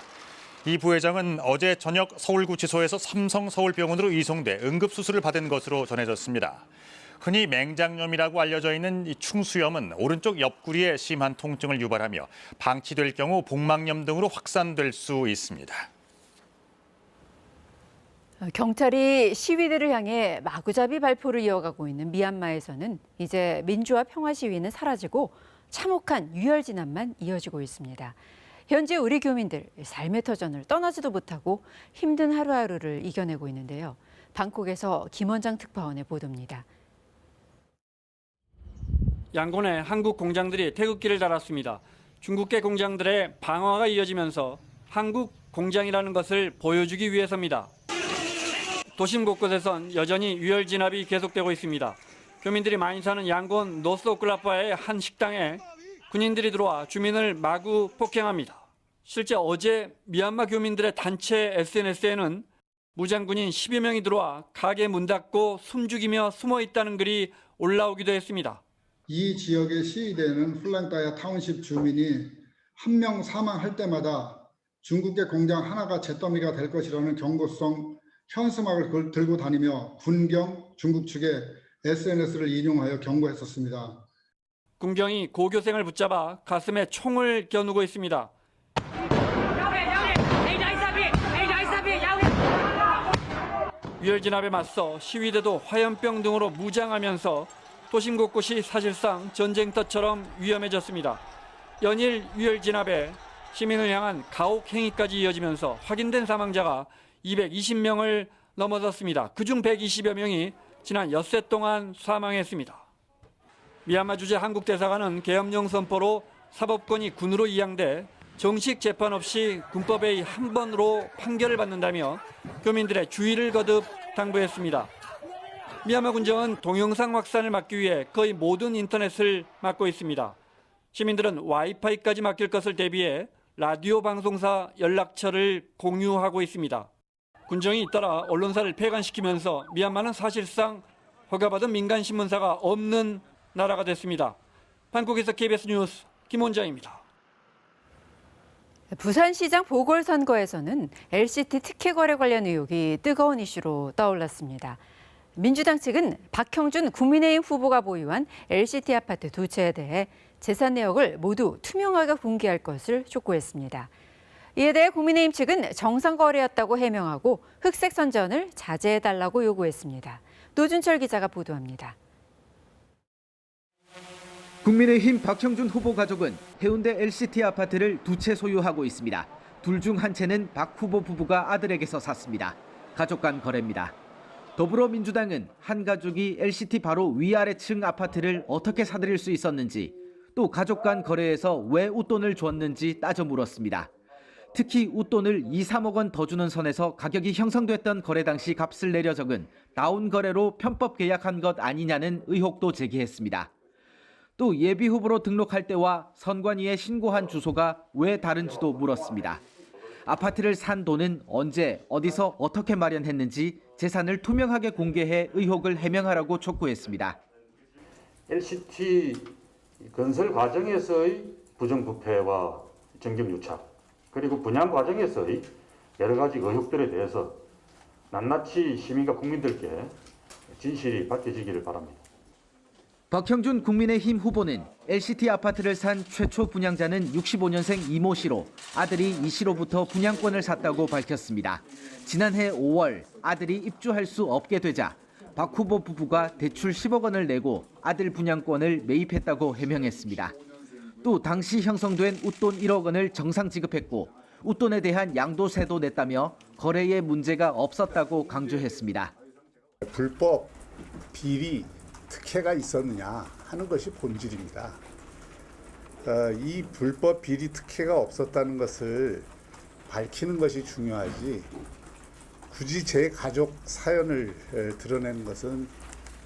이 부회장은 어제 저녁 서울구치소에서 삼성서울병원으로 이송돼 응급수술을 받은 것으로 전해졌습니다. 흔히 맹장염이라고 알려져 있는 이 충수염은 오른쪽 옆구리에 심한 통증을 유발하며 방치될 경우 복막염 등으로 확산될 수 있습니다. 경찰이 시위대를 향해 마구잡이 발포를 이어가고 있는 미얀마에서는 이제 민주화 평화 시위는 사라지고 참혹한 유혈 진압만 이어지고 있습니다. 현재 우리 교민들 삶의 터전을 떠나지도 못하고 힘든 하루하루를 이겨내고 있는데요. 방콕에서 김원장 특파원의 보도입니다. 양곤의 한국 공장들이 태극기를 달았습니다. 중국계 공장들의 방어가 이어지면서 한국 공장이라는 것을 보여주기 위해서입니다. 도심 곳곳에선 여전히 유혈 진압이 계속되고 있습니다. 교민들이 많이 사는 양곤 노스오클라파의 한 식당에 군인들이 들어와 주민을 마구 폭행합니다. 실제 어제 미얀마 교민들의 단체 SNS에는 무장군인 10여 명이 들어와 가게 문 닫고 숨죽이며 숨어 있다는 글이 올라오기도 했습니다. 이 지역의 시위대는 플랑타야 타운십 주민이 한 명 사망할 때마다 중국계 공장 하나가 잿더미가 될 것이라는 경고성 현수막을 들고 다니며 군경 중국 측의 SNS를 인용하여 경고했었습니다. 군경이 고교생을 붙잡아 가슴에 총을 겨누고 있습니다. 유혈 진압에 맞서 시위대도 화염병 등으로 무장하면서 도심 곳곳이 사실상 전쟁터처럼 위험해졌습니다. 연일 유혈 진압에 시민을 향한 가혹 행위까지 이어지면서 확인된 사망자가 220명을 넘어섰습니다. 그중 120여 명이 지난 엿새 동안 사망했습니다. 미얀마 주재 한국 대사관은 계엄령 선포로 사법권이 군으로 이양돼 정식 재판 없이 군법의 한 번으로 판결을 받는다며 교민들의 주의를 거듭 당부했습니다. 미얀마 군정은 동영상 확산을 막기 위해 거의 모든 인터넷을 막고 있습니다. 시민들은 와이파이까지 막힐 것을 대비해 라디오 방송사 연락처를 공유하고 있습니다. 군정이 잇따라 언론사를 폐간시키면서 미얀마는 사실상 허가받은 민간신문사가 없는 나라가 됐습니다. 방콕에서 KBS 뉴스 김원장입니다. 부산시장 보궐선거에서는 LCT 특혜 거래 관련 의혹이 뜨거운 이슈로 떠올랐습니다. 민주당 측은 박형준 국민의힘 후보가 보유한 LCT 아파트 2채에 대해 재산 내역을 모두 투명하게 공개할 것을 촉구했습니다. 이에 대해 국민의힘 측은 정상 거래였다고 해명하고 흑색 선전을 자제해달라고 요구했습니다. 노준철 기자가 보도합니다. 국민의힘 박형준 후보 가족은 해운대 LCT 아파트를 2채 소유하고 있습니다. 둘 중 한 채는 박 후보 부부가 아들에게서 샀습니다. 가족 간 거래입니다. 더불어민주당은 한 가족이 LCT 바로 위아래층 아파트를 어떻게 사들일 수 있었는지, 또 가족 간 거래에서 왜 웃돈을 줬는지 따져 물었습니다. 특히 웃돈을 2, 3억 원 더 주는 선에서 가격이 형성됐던 거래 당시 값을 내려 적은 다운 거래로 편법 계약한 것 아니냐는 의혹도 제기했습니다. 또 예비 후보로 등록할 때와 선관위에 신고한 주소가 왜 다른지도 물었습니다. 아파트를 산 돈은 언제, 어디서 어떻게 마련했는지 재산을 투명하게 공개해 의혹을 해명하라고 촉구했습니다. LCT 건설 과정에서의 부정부패와 정경유착, 그리고 분양 과정에서의 여러 가지 의혹들에 대해서 낱낱이 시민과 국민들께 진실이 밝혀지기를 바랍니다. 박형준 국민의힘 후보는 LCT 아파트를 산 최초 분양자는 65년생 이모 씨로 아들이 이 씨로부터 분양권을 샀다고 밝혔습니다. 지난해 5월 아들이 입주할 수 없게 되자 박 후보 부부가 대출 10억 원을 내고 아들 분양권을 매입했다고 해명했습니다. 또 당시 형성된 웃돈 1억 원을 정상 지급했고 웃돈에 대한 양도세도 냈다며 거래에 문제가 없었다고 강조했습니다. 불법, 비리, 특혜가 있었느냐 하는 것이 본질입니다. 이 불법, 비리, 특혜가 없었다는 것을 밝히는 것이 중요하지 굳이 제 가족 사연을 드러내는 것은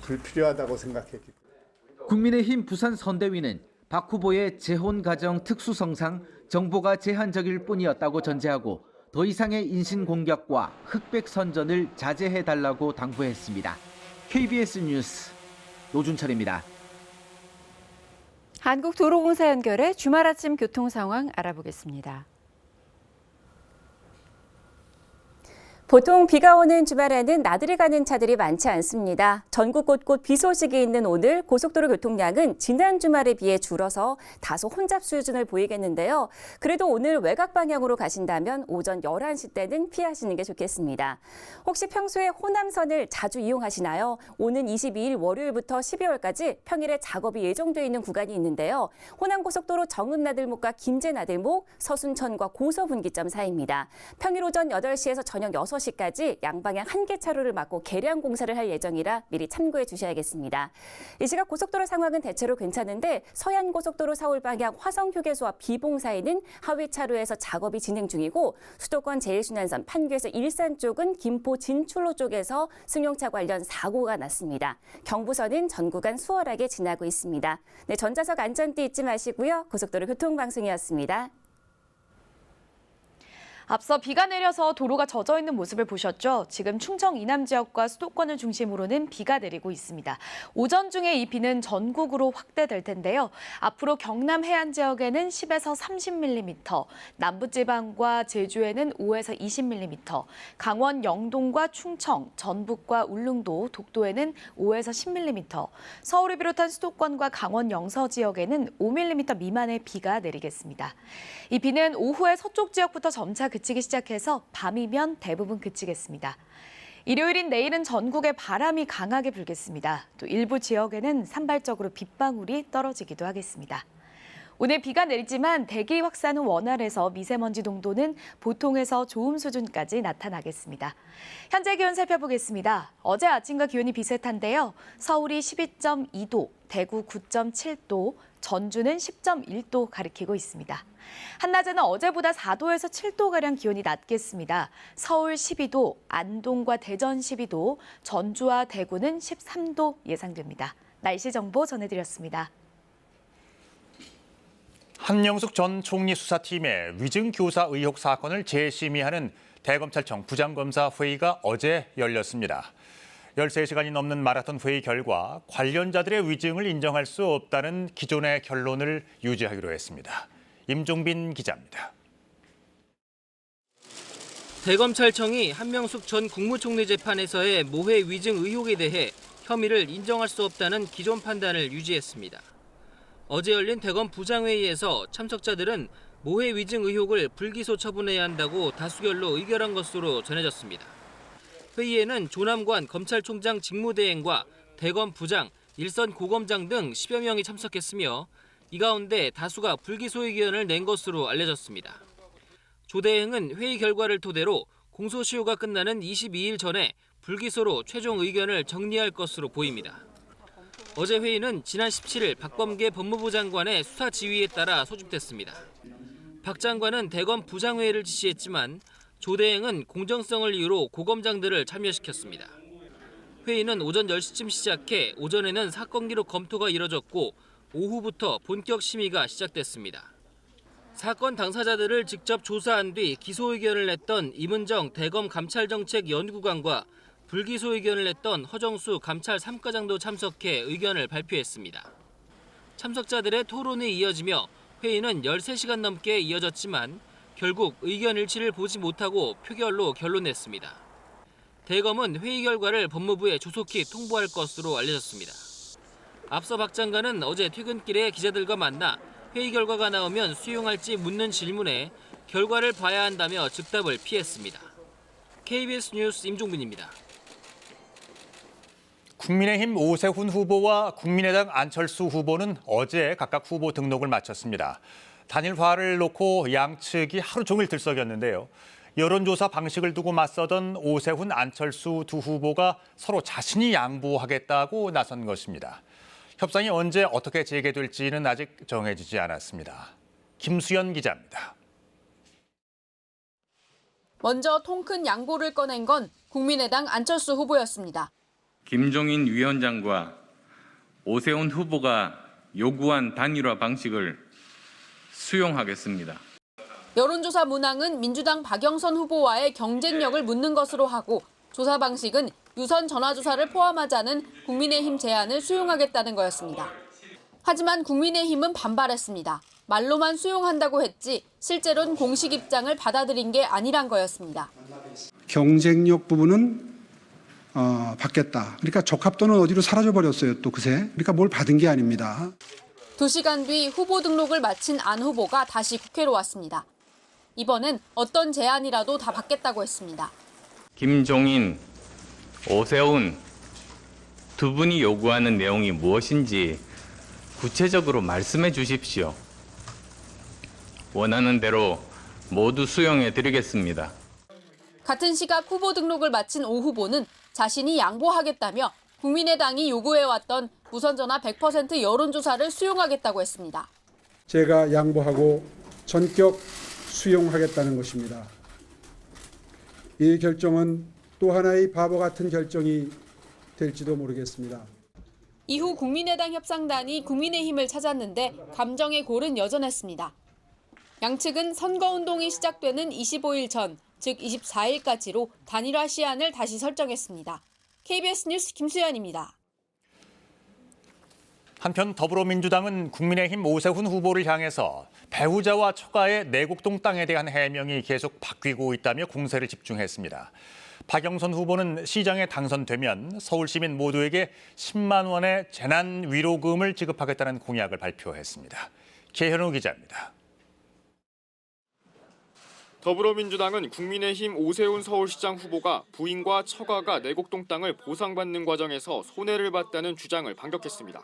불필요하다고 생각했기 때문에. 국민의힘 부산 선대위는 박 후보의 재혼 가정 특수성상 정보가 제한적일 뿐이었다고 전제하고 더 이상의 인신 공격과 흑백 선전을 자제해달라고 당부했습니다. KBS 뉴스 노준철입니다. 한국도로공사 연결해 주말 아침 교통 상황 알아보겠습니다. 보통 비가 오는 주말에는 나들이 가는 차들이 많지 않습니다. 전국 곳곳 비 소식이 있는 오늘 고속도로 교통량은 지난 주말에 비해 줄어서 다소 혼잡 수준을 보이겠는데요. 그래도 오늘 외곽 방향으로 가신다면 오전 11시 때는 피하시는 게 좋겠습니다. 혹시 평소에 호남선을 자주 이용하시나요? 오는 22일 월요일부터 12월까지 평일에 작업이 예정돼 있는 구간이 있는데요. 호남고속도로 정읍나들목과 김제나들목, 서순천과 고서분기점 사이입니다. 평일 오전 8시에서 저녁 6시까지 양방향 한 개 차로를 막고 개량 공사를 할 예정이라 미리 참고해 주셔야겠습니다. 이 시각 고속도로 상황은 대체로 괜찮은데 서해안고속도로 서울 방향 화성휴게소와 비봉 사이는 하위 차로에서 작업이 진행 중이고 수도권 제1순환선 판교에서 일산 쪽은 김포 진출로 쪽에서 승용차 관련 사고가 났습니다. 경부선은 전 구간 수월하게 지나고 있습니다. 네, 전좌석 안전띠 잊지 마시고요. 고속도로 교통방송이었습니다. 앞서 비가 내려서 도로가 젖어 있는 모습을 보셨죠? 지금 충청 이남 지역과 수도권을 중심으로는 비가 내리고 있습니다. 오전 중에 이 비는 전국으로 확대될 텐데요. 앞으로 경남 해안 지역에는 10에서 30mm, 남부지방과 제주에는 5에서 20mm, 강원 영동과 충청, 전북과 울릉도, 독도에는 5에서 10mm, 서울을 비롯한 수도권과 강원 영서 지역에는 5mm 미만의 비가 내리겠습니다. 이 비는 오후에 서쪽 지역부터 점차 그치기 시작해서 밤이면 대부분 그치겠습니다. 일요일인 내일은 전국에 바람이 강하게 불겠습니다. 또 일부 지역에는 산발적으로 빗방울이 떨어지기도 하겠습니다. 오늘 비가 내리지만 대기 확산은 원활해서 미세먼지 농도는 보통에서 좋음 수준까지 나타나겠습니다. 현재 기온 살펴보겠습니다. 어제 아침과 기온이 비슷한데요. 서울이 12.2도, 대구 9.7도, 전주는 10.1도 가리키고 있습니다. 한낮에는 어제보다 4도에서 7도가량 기온이 낮겠습니다. 서울 12도, 안동과 대전 12도, 전주와 대구는 13도 예상됩니다. 날씨 정보 전해드렸습니다. 한명숙 전 총리 수사팀의 위증 교사 의혹 사건을 재심의하는 대검찰청 부장검사 회의가 어제 열렸습니다. 13시간이 넘는 마라톤 회의 결과 관련자들의 위증을 인정할 수 없다는 기존의 결론을 유지하기로 했습니다. 임종빈 기자입니다. 대검찰청이 한명숙 전 국무총리 재판에서의 모해 위증 의혹에 대해 혐의를 인정할 수 없다는 기존 판단을 유지했습니다. 어제 열린 대검 부장회의에서 참석자들은 모해 위증 의혹을 불기소 처분해야 한다고 다수결로 의결한 것으로 전해졌습니다. 회의에는 조남관 검찰총장 직무대행과 대검 부장, 일선 고검장 등 10여 명이 참석했으며 이 가운데 다수가 불기소 의견을 낸 것으로 알려졌습니다. 조 대행은 회의 결과를 토대로 공소시효가 끝나는 22일 전에 불기소로 최종 의견을 정리할 것으로 보입니다. 어제 회의는 지난 17일 박범계 법무부 장관의 수사 지휘에 따라 소집됐습니다. 박 장관은 대검 부장회의를 지시했지만 조 대행은 공정성을 이유로 고검장들을 참여시켰습니다. 회의는 오전 10시쯤 시작해 오전에는 사건 기록 검토가 이뤄졌고 오후부터 본격 심의가 시작됐습니다. 사건 당사자들을 직접 조사한 뒤 기소 의견을 냈던 임은정 대검 감찰정책연구관과 불기소 의견을 냈던 허정수 감찰 3과장도 참석해 의견을 발표했습니다. 참석자들의 토론이 이어지며 회의는 13시간 넘게 이어졌지만 결국 의견 일치를 보지 못하고 표결로 결론냈습니다. 대검은 회의 결과를 법무부에 조속히 통보할 것으로 알려졌습니다. 앞서 박 장관은 어제 퇴근길에 기자들과 만나 회의 결과가 나오면 수용할지 묻는 질문에 결과를 봐야 한다며 즉답을 피했습니다. KBS 뉴스 임종근입니다. 국민의힘 오세훈 후보와 국민의당 안철수 후보는 어제 각각 후보 등록을 마쳤습니다. 단일화를 놓고 양측이 하루 종일 들썩였는데요. 여론조사 방식을 두고 맞서던 오세훈, 안철수 두 후보가 서로 자신이 양보하겠다고 나선 것입니다. 협상이 언제 어떻게 재개될지는 아직 정해지지 않았습니다. 김수연 기자입니다. 먼저 통 큰 양보를 꺼낸 건 국민의당 안철수 후보였습니다. 김종인 위원장과 오세훈 후보가 요구한 단일화 방식을 수용하겠습니다. 여론조사 문항은 민주당 박영선 후보와의 경쟁력을 묻는 것으로 하고 조사 방식은 유선 전화조사를 포함하자는 국민의힘 제안을 수용하겠다는 거였습니다. 하지만 국민의힘은 반발했습니다. 말로만 수용한다고 했지 실제로는 공식 입장을 받아들인 게 아니란 거였습니다. 경쟁력 부분은 받겠다. 그러니까 적합도는 어디로 사라져버렸어요 또 그새. 그러니까 뭘 받은 게 아닙니다. 2시간 뒤 후보 등록을 마친 안 후보가 다시 국회로 왔습니다. 이번엔 어떤 제안이라도 다 받겠다고 했습니다. 김종인, 오세훈 두 분이 요구하는 내용이 무엇인지 구체적으로 말씀해 주십시오. 원하는 대로 모두 수용해 드리겠습니다. 같은 시각 후보 등록을 마친 오 후보는 자신이 양보하겠다며 국민의당이 요구해왔던 무선전화 100% 여론조사를 수용하겠다고 했습니다. 제가 양보하고 전격 수용하겠다는 것입니다. 이 결정은 또 하나의 바보 같은 결정이 될지도 모르겠습니다. 이후 국민의당 협상단이 국민의힘을 찾았는데 감정의 골은 여전했습니다. 양측은 선거운동이 시작되는 25일 전, 즉 24일까지로 단일화 시한을 다시 설정했습니다. KBS 뉴스 김수연입니다. 한편 더불어민주당은 국민의힘 오세훈 후보를 향해서 배우자와 처가의 내곡동 땅에 대한 해명이 계속 바뀌고 있다며 공세를 집중했습니다. 박영선 후보는 시장에 당선되면 서울 시민 모두에게 10만 원의 재난 위로금을 지급하겠다는 공약을 발표했습니다. 계현우 기자입니다. 더불어민주당은 국민의힘 오세훈 서울시장 후보가 부인과 처가가 내곡동 땅을 보상받는 과정에서 손해를 봤다는 주장을 반격했습니다.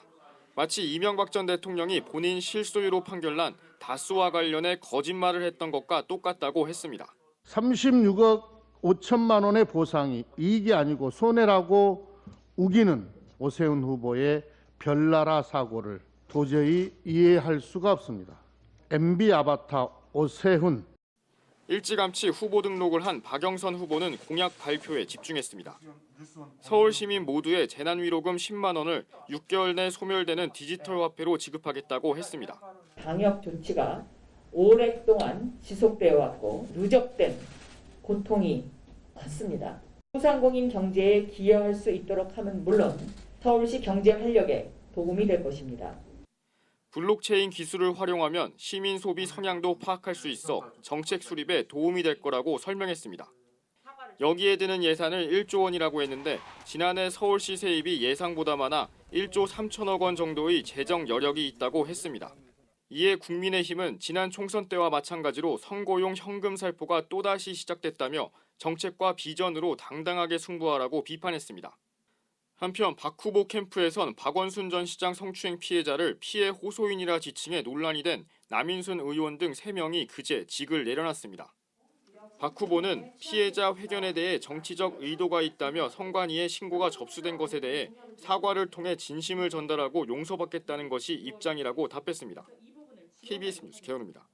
마치 이명박 전 대통령이 본인 실소유로 판결난 다스와 관련해 거짓말을 했던 것과 똑같다고 했습니다. 36억 5천만 원의 보상이 이익이 아니고 손해라고 우기는 오세훈 후보의 별나라 사고를 도저히 이해할 수가 없습니다. MB 아바타 오세훈. 일찌감치 후보 등록을 한 박영선 후보는 공약 발표에 집중했습니다. 서울 시민 모두의 재난위로금 10만 원을 6개월 내 소멸되는 디지털 화폐로 지급하겠다고 했습니다. 방역 조치가 오랫동안 지속되어 왔고 누적된 고통이 컸습니다. 소상공인 경제에 기여할 수 있도록 하면 물론 서울시 경제 활력에 도움이 될 것입니다. 블록체인 기술을 활용하면 시민 소비 성향도 파악할 수 있어 정책 수립에 도움이 될 거라고 설명했습니다. 여기에 드는 예산을 1조 원이라고 했는데 지난해 서울시 세입이 예상보다 많아 1조 3천억 원 정도의 재정 여력이 있다고 했습니다. 이에 국민의힘은 지난 총선 때와 마찬가지로 선거용 현금 살포가 또다시 시작됐다며 정책과 비전으로 당당하게 승부하라고 비판했습니다. 한편 박 후보 캠프에선 박원순 전 시장 성추행 피해자를 피해 호소인이라 지칭해 논란이 된 남인순 의원 등 3명이 그제 직을 내려놨습니다. 박 후보는 피해자 회견에 대해 정치적 의도가 있다며 선관위에 신고가 접수된 것에 대해 사과를 통해 진심을 전달하고 용서받겠다는 것이 입장이라고 답했습니다. KBS 뉴스 개헌우입니다.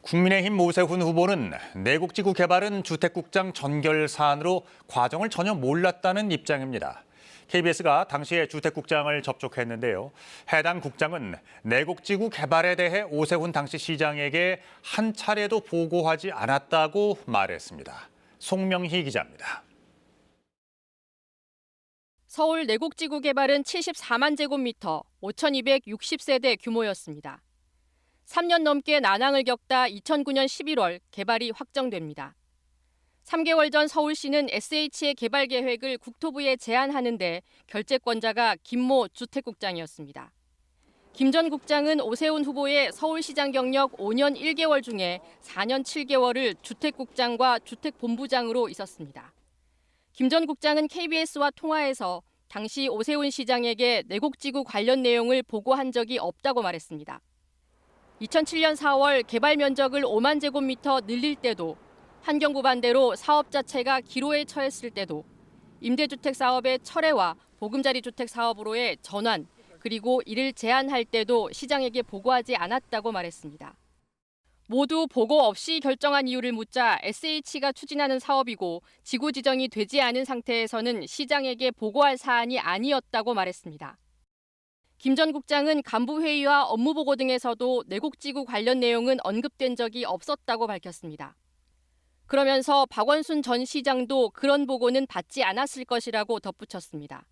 국민의힘 오세훈 후보는 내곡지구 개발은 주택국장 전결 사안으로 과정을 전혀 몰랐다는 입장입니다. KBS가 당시에 주택국장을 접촉했는데요. 해당 국장은 내곡지구 개발에 대해 오세훈 당시 시장에게 한 차례도 보고하지 않았다고 말했습니다. 송명희 기자입니다. 서울 내곡지구 개발은 74만 제곱미터, 5,260세대 규모였습니다. 3년 넘게 난항을 겪다 2009년 11월 개발이 확정됩니다. 3개월 전 서울시는 SH의 개발 계획을 국토부에 제안하는데 결재권자가 김모 주택국장이었습니다. 김 전 국장은 오세훈 후보의 서울시장 경력 5년 1개월 중에 4년 7개월을 주택국장과 주택본부장으로 있었습니다. 김 전 국장은 KBS와 통화에서 당시 오세훈 시장에게 내곡지구 관련 내용을 보고한 적이 없다고 말했습니다. 2007년 4월 개발 면적을 5만 제곱미터 늘릴 때도, 환경부 반대로 사업 자체가 기로에 처했을 때도, 임대주택 사업의 철회와 보금자리 주택 사업으로의 전환, 그리고 이를 제한할 때도 시장에게 보고하지 않았다고 말했습니다. 모두 보고 없이 결정한 이유를 묻자 SH가 추진하는 사업이고 지구 지정이 되지 않은 상태에서는 시장에게 보고할 사안이 아니었다고 말했습니다. 김 전 국장은 간부회의와 업무보고 등에서도 내곡지구 관련 내용은 언급된 적이 없었다고 밝혔습니다. 그러면서 박원순 전 시장도 그런 보고는 받지 않았을 것이라고 덧붙였습니다.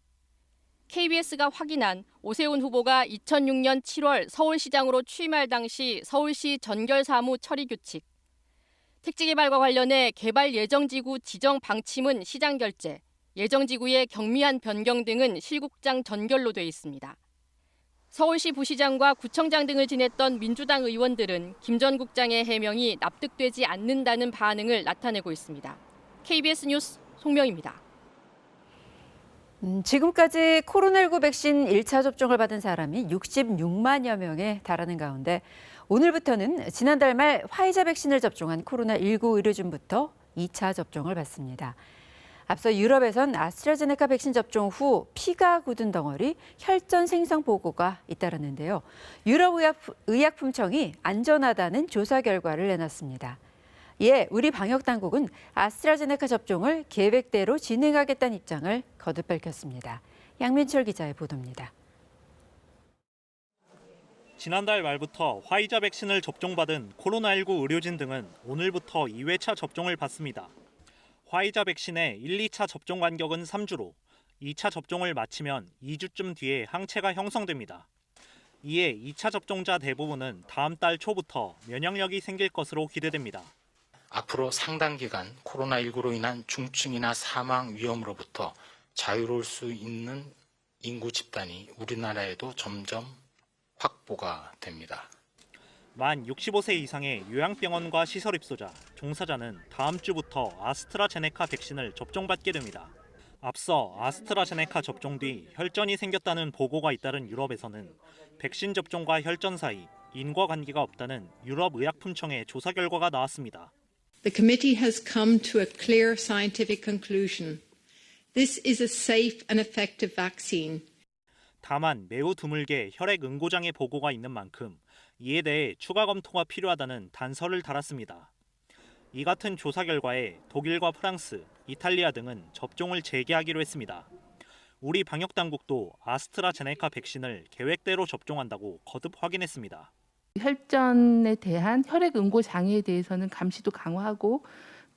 KBS가 확인한 오세훈 후보가 2006년 7월 서울시장으로 취임할 당시 서울시 전결사무 처리규칙, 택지개발과 관련해 개발 예정지구 지정 방침은 시장 결재, 예정지구의 경미한 변경 등은 실국장 전결로 돼 있습니다. 서울시 부시장과 구청장 등을 지냈던 민주당 의원들은 김 전 국장의 해명이 납득되지 않는다는 반응을 나타내고 있습니다. KBS 뉴스 송명입니다. 지금까지 코로나19 백신 1차 접종을 받은 사람이 66만여 명에 달하는 가운데 오늘부터는 지난달 말 화이자 백신을 접종한 코로나19 의료진부터 2차 접종을 받습니다. 앞서 유럽에선 아스트라제네카 백신 접종 후 피가 굳은 덩어리, 혈전 생성 보고가 잇따랐는데요. 유럽의약품청이 안전하다는 조사 결과를 내놨습니다. 이에 우리 방역당국은 아스트라제네카 접종을 계획대로 진행하겠다는 입장을 거듭 밝혔습니다. 양민철 기자의 보도입니다. 지난달 말부터 화이자 백신을 접종받은 코로나19 의료진 등은 오늘부터 2회차 접종을 받습니다. 화이자 백신의 1, 2차 접종 간격은 3주로 2차 접종을 마치면 2주쯤 뒤에 항체가 형성됩니다. 이에 2차 접종자 대부분은 다음 달 초부터 면역력이 생길 것으로 기대됩니다. 앞으로 상당 기간 코로나19로 인한 중증이나 사망 위험으로부터 자유로울 수 있는 인구 집단이 우리나라에도 점점 확보가 됩니다. 만 65세 이상의 요양병원과 시설 입소자, 종사자는 다음 주부터 아스트라제네카 백신을 접종받게 됩니다. 앞서 아스트라제네카 접종 뒤 혈전이 생겼다는 보고가 잇따른 유럽에서는 백신 접종과 혈전 사이 인과관계가 없다는 유럽의약품청의 조사 결과가 나왔습니다. The committee has come to a clear scientific conclusion. This is a safe and effective vaccine. 다만 매우 드물게 혈액 응고장애 보고가 있는 만큼 이에 대해 추가 검토가 필요하다는 단서를 달았습니다. 이 같은 조사 결과에 독일과 프랑스, 이탈리아 등은 접종을 재개하기로 했습니다. 우리 방역당국도 아스트라제네카 백신을 계획대로 접종한다고 거듭 확인했습니다. 혈전에 대한 혈액 응고 장애에 대해서는 감시도 강화하고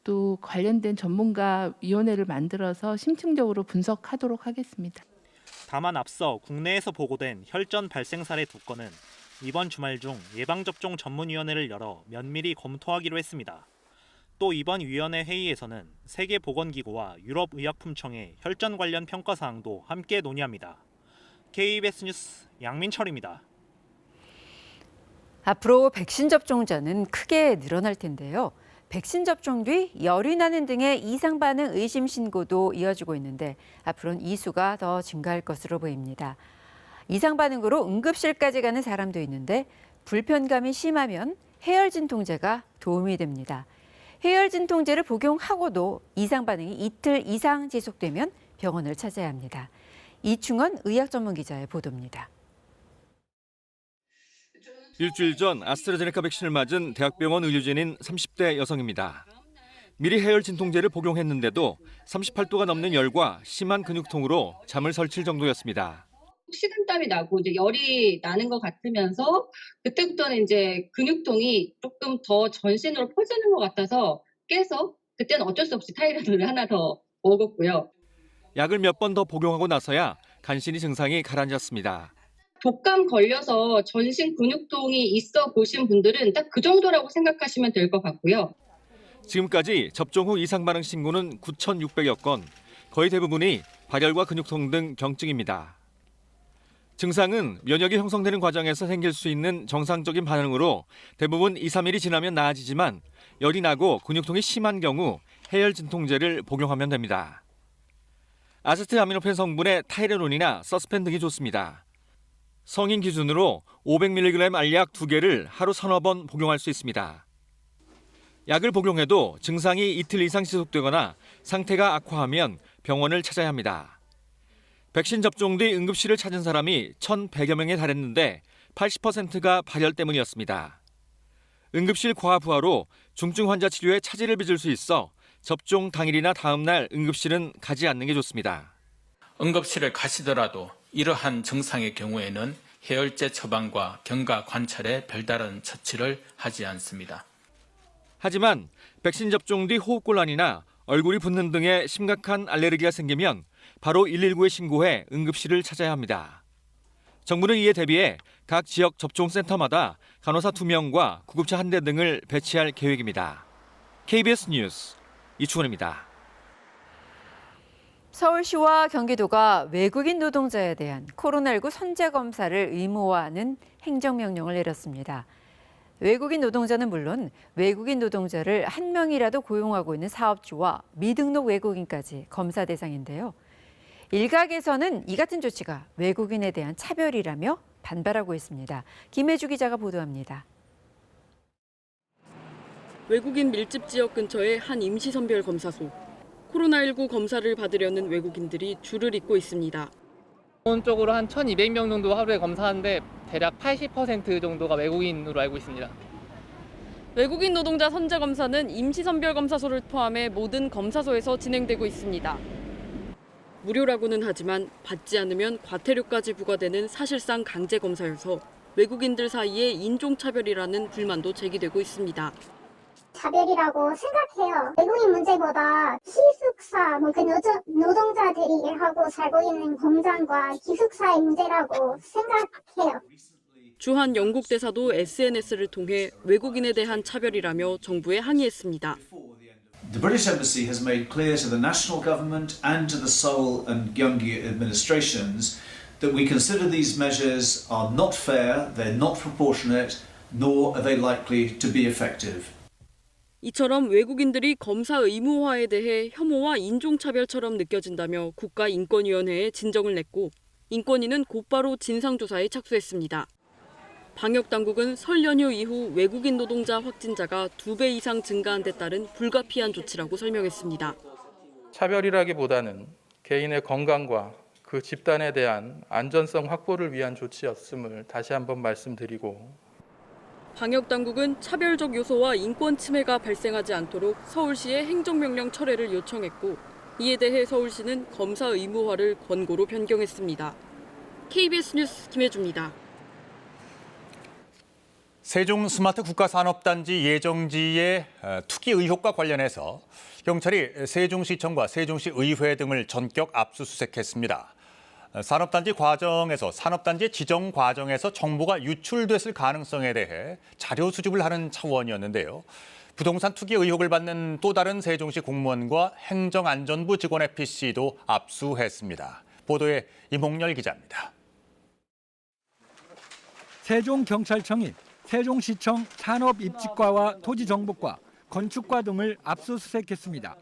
또 관련된 전문가 위원회를 만들어서 심층적으로 분석하도록 하겠습니다. 다만 앞서 국내에서 보고된 혈전 발생 사례 2건은 이번 주말 중 예방접종 전문위원회를 열어 면밀히 검토하기로 했습니다. 또 이번 위원회 회의에서는 세계보건기구와 유럽의약품청의 혈전 관련 평가 사항도 함께 논의합니다. KBS 뉴스 양민철입니다. 앞으로 백신 접종자는 크게 늘어날 텐데요. 백신 접종 뒤 열이 나는 등의 이상 반응 의심 신고도 이어지고 있는데 앞으로는 이 수가 더 증가할 것으로 보입니다. 이상 반응으로 응급실까지 가는 사람도 있는데 불편감이 심하면 해열 진통제가 도움이 됩니다. 해열 진통제를 복용하고도 이상 반응이 이틀 이상 지속되면 병원을 찾아야 합니다. 이충원 의학 전문 기자의 보도입니다. 일주일 전 아스트라제네카 백신을 맞은 대학병원 의료진인 30대 여성입니다. 미리 해열 진통제를 복용했는데도 38도가 넘는 열과 심한 근육통으로 잠을 설칠 정도였습니다. 식은땀이 나고 이제 열이 나는 것 같으면서 그때부터는 이제 근육통이 조금 더 전신으로 퍼지는 것 같아서 깨서 그때는 어쩔 수 없이 타이레놀을 하나 더 먹었고요. 약을 몇 번 더 복용하고 나서야 간신히 증상이 가라앉았습니다. 독감 걸려서 전신 근육통이 있어 보신 분들은 딱 그 정도라고 생각하시면 될 것 같고요. 지금까지 접종 후 이상 반응 신고는 9,600여 건, 거의 대부분이 발열과 근육통 등 경증입니다. 증상은 면역이 형성되는 과정에서 생길 수 있는 정상적인 반응으로 대부분 2, 3일이 지나면 나아지지만 열이 나고 근육통이 심한 경우 해열 진통제를 복용하면 됩니다. 아세트아미노펜 성분의 타이레놀이나 서스펜 등이 좋습니다. 성인 기준으로 500mg 알약 2개를 하루 서너 번 복용할 수 있습니다. 약을 복용해도 증상이 이틀 이상 지속되거나 상태가 악화하면 병원을 찾아야 합니다. 백신 접종 뒤 응급실을 찾은 사람이 1,100여 명에 달했는데 80%가 발열 때문이었습니다. 응급실 과부하로 중증 환자 치료에 차질을 빚을 수 있어 접종 당일이나 다음 날 응급실은 가지 않는 게 좋습니다. 응급실에 가시더라도 이러한 증상의 경우에는 해열제 처방과 경과 관찰에 별다른 처치를 하지 않습니다. 하지만 백신 접종 뒤 호흡곤란이나 얼굴이 붓는 등의 심각한 알레르기가 생기면 바로 119에 신고해 응급실을 찾아야 합니다. 정부는 이에 대비해 각 지역 접종센터마다 간호사 2명과 구급차 1대 등을 배치할 계획입니다. KBS 뉴스 이충원입니다. 서울시와 경기도가 외국인 노동자에 대한 코로나19 선제 검사를 의무화하는 행정명령을 내렸습니다. 외국인 노동자는 물론 외국인 노동자를 한 명이라도 고용하고 있는 사업주와 미등록 외국인까지 검사 대상인데요. 일각에서는 이 같은 조치가 외국인에 대한 차별이라며 반발하고 있습니다. 김혜주 기자가 보도합니다. 외국인 밀집 지역 근처의 한 임시선별검사소. 코로나19 검사를 받으려는 외국인들이 줄을 잇고 있습니다. 기본적으로 한 1,200명 정도 하루에 검사하는데 대략 80% 정도가 외국인으로 알고 있습니다. 외국인 노동자 선제 검사는 임시선별검사소를 포함해 모든 검사소에서 진행되고 있습니다. 무료라고는 하지만 받지 않으면 과태료까지 부과되는 사실상 강제 검사여서 외국인들 사이에 인종차별이라는 불만도 제기되고 있습니다. 차별이라고 생각해요. 외국인 문제보다 기숙사, 그 노동자들이 일하고 살고 있는 공장과 기숙사의 문제라고 생각해요. 주한 영국 대사도 SNS를 통해 외국인에 대한 차별이라며 정부에 항의했습니다. The British Embassy has made clear to the national government and to the Seoul and Gyeonggi administrations that we consider these measures are not fair, they're not proportionate, nor are they likely to be effective. 이처럼 외국인들이 검사 의무화에 대해 혐오와 인종차별처럼 느껴진다며 국가인권위원회에 진정을 냈고 인권위는 곧바로 진상조사에 착수했습니다. 방역당국은 설 연휴 이후 외국인 노동자 확진자가 2배 이상 증가한 데 따른 불가피한 조치라고 설명했습니다. 차별이라기보다는 개인의 건강과 그 집단에 대한 안전성 확보를 위한 조치였음을 다시 한번 말씀드리고 방역당국은 차별적 요소와 인권 침해가 발생하지 않도록 서울시에 행정명령 철회를 요청했고 이에 대해 서울시는 검사 의무화를 권고로 변경했습니다. KBS 뉴스 김혜주입니다. 세종 스마트 국가산업단지 예정지의 투기 의혹과 관련해서 경찰이 세종시청과 세종시 의회 등을 전격 압수수색했습니다. 산업단지 지정 과정에서 정보가 유출됐을 가능성에 대해 자료 수집을 하는 차원이었는데요. 부동산 투기 의혹을 받는 또 다른 세종시 공무원과 행정안전부 직원의 PC도 압수했습니다. 보도에 임홍열 기자입니다. 세종경찰청이 세종시청 산업입지과와 토지정보과, 건축과 등을 압수수색했습니다.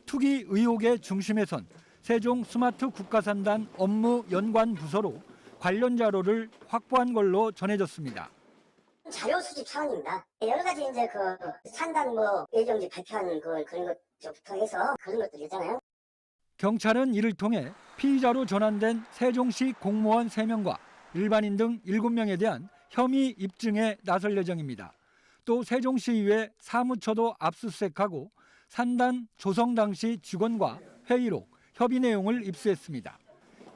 투기 의혹의 중심에선 세종 스마트 국가산단 업무 연관 부서로 관련 자료를 확보한 걸로 전해졌습니다. 자료 수집 차원입니다. 여러 가지 이제 그 산단 예정지 발표하는 그런 것부터 해서 그런 것들 있잖아요. 경찰은 이를 통해 피의자로 전환된 세종시 공무원 3명과 일반인 등 7명에 대한 혐의 입증에 나설 예정입니다. 또 세종시의회 사무처도 압수수색하고 산단 조성 당시 직원과 회의록, 협의 내용을 입수했습니다.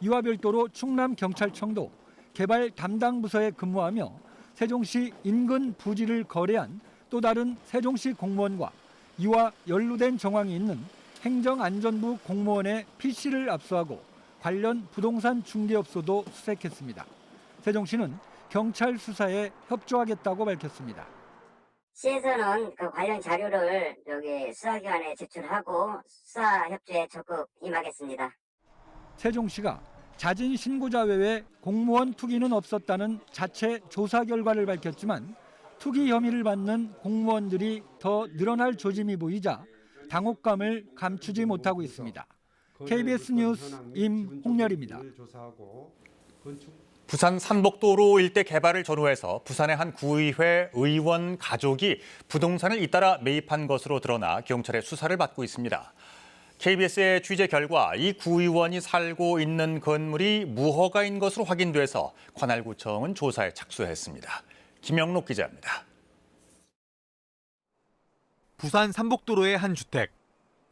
이와 별도로 충남경찰청도 개발 담당 부서에 근무하며 세종시 인근 부지를 거래한 또 다른 세종시 공무원과 이와 연루된 정황이 있는 행정안전부 공무원의 PC를 압수하고 관련 부동산 중개업소도 수색했습니다. 세종시는 경찰 수사에 협조하겠다고 밝혔습니다. 시에서는 그 관련 자료를 수사기관에 제출하고 수사 협조에 적극 임하겠습니다. 세종시가 자진 신고자 외에 공무원 투기는 없었다는 자체 조사 결과를 밝혔지만 투기 혐의를 받는 공무원들이 더 늘어날 조짐이 보이자 당혹감을 감추지 못하고 있습니다. KBS 뉴스 임홍열입니다. 부산 산복도로 일대 개발을 전후해서 부산의 한 구의회 의원 가족이 부동산을 잇따라 매입한 것으로 드러나 경찰의 수사를 받고 있습니다. KBS의 취재 결과 이 구의원이 살고 있는 건물이 무허가인 것으로 확인돼서 관할구청은 조사에 착수했습니다. 김영록 기자입니다. 부산 산복도로의 한 주택.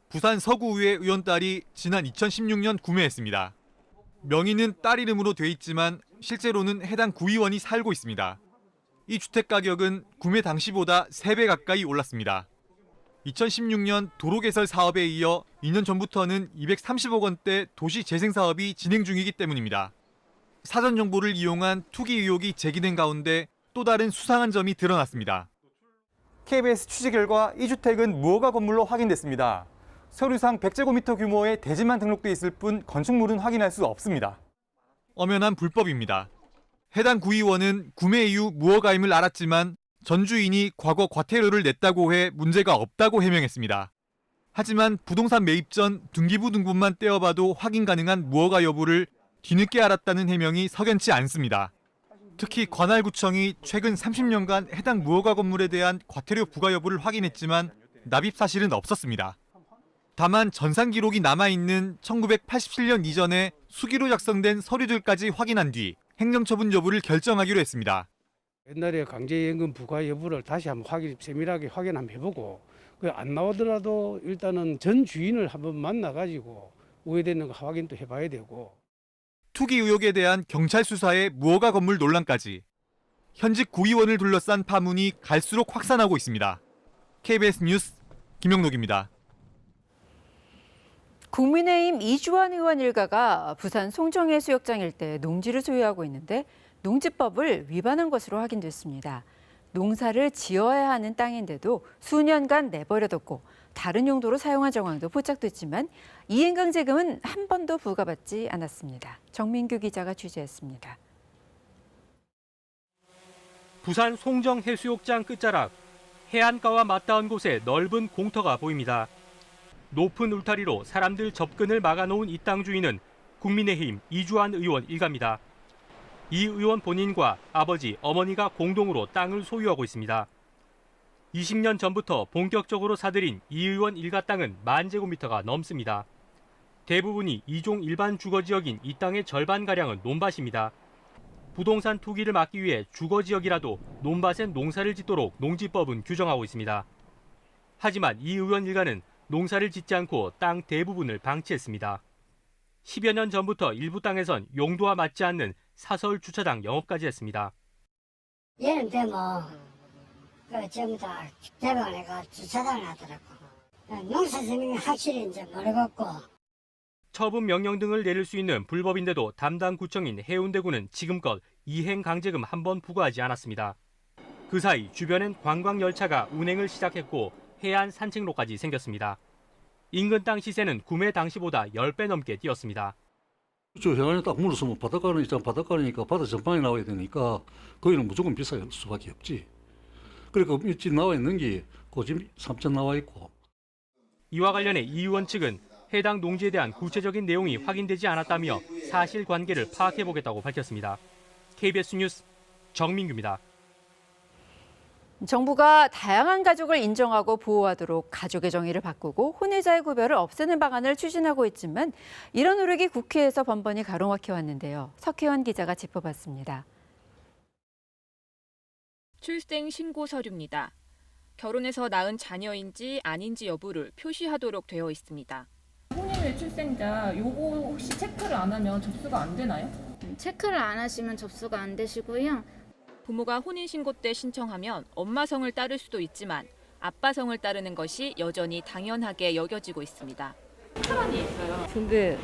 부산 서구의회 의원 딸이 지난 2016년 구매했습니다. 명의는 딸 이름으로 돼 있지만 실제로는 해당 구의원이 살고 있습니다. 이 주택 가격은 구매 당시보다 3배 가까이 올랐습니다. 2016년 도로 개설 사업에 이어 2년 전부터는 230억 원대 도시 재생 사업이 진행 중이기 때문입니다. 사전 정보를 이용한 투기 의혹이 제기된 가운데 또 다른 수상한 점이 드러났습니다. KBS 취재 결과 이 주택은 무허가 건물로 확인됐습니다. 서류상 100제곱미터 규모의 대지만 등록돼 있을 뿐 건축물은 확인할 수 없습니다. 엄연한 불법입니다. 해당 구의원은 구매 이후 무허가임을 알았지만 전 주인이 과거 과태료를 냈다고 해 문제가 없다고 해명했습니다. 하지만 부동산 매입 전 등기부 등본만 떼어봐도 확인 가능한 무허가 여부를 뒤늦게 알았다는 해명이 석연치 않습니다. 특히 관할구청이 최근 30년간 해당 무허가 건물에 대한 과태료 부과 여부를 확인했지만 납입 사실은 없었습니다. 다만 전산 기록이 남아있는 1987년 이전에 수기로 작성된 서류들까지 확인한 뒤 행정처분 여부를 결정하기로 했습니다. 옛날에 강제연금 부과 여부를 다시 한번 세밀하게 확인 한번 해보고 안 나오더라도 일단은 전 주인을 한번 만나가지고 오해되는 거 확인도 해봐야 되고. 투기 의혹에 대한 경찰 수사에 무허가 건물 논란까지 현직 구의원을 둘러싼 파문이 갈수록 확산하고 있습니다. KBS 뉴스 김영록입니다. 국민의힘 이주환 의원 일가가 부산 송정해수욕장 일대 농지를 소유하고 있는데 농지법을 위반한 것으로 확인됐습니다. 농사를 지어야 하는 땅인데도 수년간 내버려뒀고 다른 용도로 사용한 정황도 포착됐지만 이행강제금은 한 번도 부과받지 않았습니다. 정민규 기자가 취재했습니다. 부산 송정해수욕장 끝자락, 해안가와 맞닿은 곳에 넓은 공터가 보입니다. 높은 울타리로 사람들 접근을 막아놓은 이 땅 주인은 국민의힘 이주환 의원 일가입니다. 이 의원 본인과 아버지, 어머니가 공동으로 땅을 소유하고 있습니다. 20년 전부터 본격적으로 사들인 이 의원 일가 땅은 10,000제곱미터가 넘습니다. 대부분이 2종 일반 주거지역인 이 땅의 절반가량은 논밭입니다. 부동산 투기를 막기 위해 주거지역이라도 논밭엔 농사를 짓도록 농지법은 규정하고 있습니다. 하지만 이 의원 일가는 농사를 짓지 않고 땅 대부분을 방치했습니다. 10여 년 전부터 일부 땅에선 용도와 맞지 않는 사설 주차장 영업까지 했습니다. 얘는 전부 다 개방을 해가 주차장을 하더라고. 농사짓는 게 확실히 이제 모르겠고. 처분 명령 등을 내릴 수 있는 불법인데도 담당 구청인 해운대구는 지금껏 이행 강제금 한 번 부과하지 않았습니다. 그 사이 주변엔 관광열차가 운행을 시작했고 해안 산책로까지 생겼습니다. 인근 땅 시세는 구매 당시보다 10배 넘게 뛰었습니다. 저 해안에 딱 물었으면 바닷가는 있잖아. 바닷가니까 바다 전방에 나와야 되니까 거기는 무조건 비쌀 수밖에 없지. 그러니까 집 나와 있는 게 그 집 3천 나와 있고. 이와 관련해 이 의원 측은 해당 농지에 대한 구체적인 내용이 확인되지 않았다며 사실관계를 파악해보겠다고 밝혔습니다. KBS 뉴스 정민규입니다. 정부가 다양한 가족을 인정하고 보호하도록 가족의 정의를 바꾸고 혼외자의 구별을 없애는 방안을 추진하고 있지만 이런 노력이 국회에서 번번이 가로막혀 왔는데요. 석혜원 기자가 짚어봤습니다. 출생 신고 서류입니다. 결혼해서 낳은 자녀인지 아닌지 여부를 표시하도록 되어 있습니다. 혼인의 출생자 요거 혹시 체크를 안 하면 접수가 안 되나요? 체크를 안 하시면 접수가 안 되시고요. 부모가 혼인신고 때 신청하면 엄마 성을 따를 수도 있지만 아빠 성을 따르는 것이 여전히 당연하게 여겨지고 있습니다. 차란이 있어요. 근데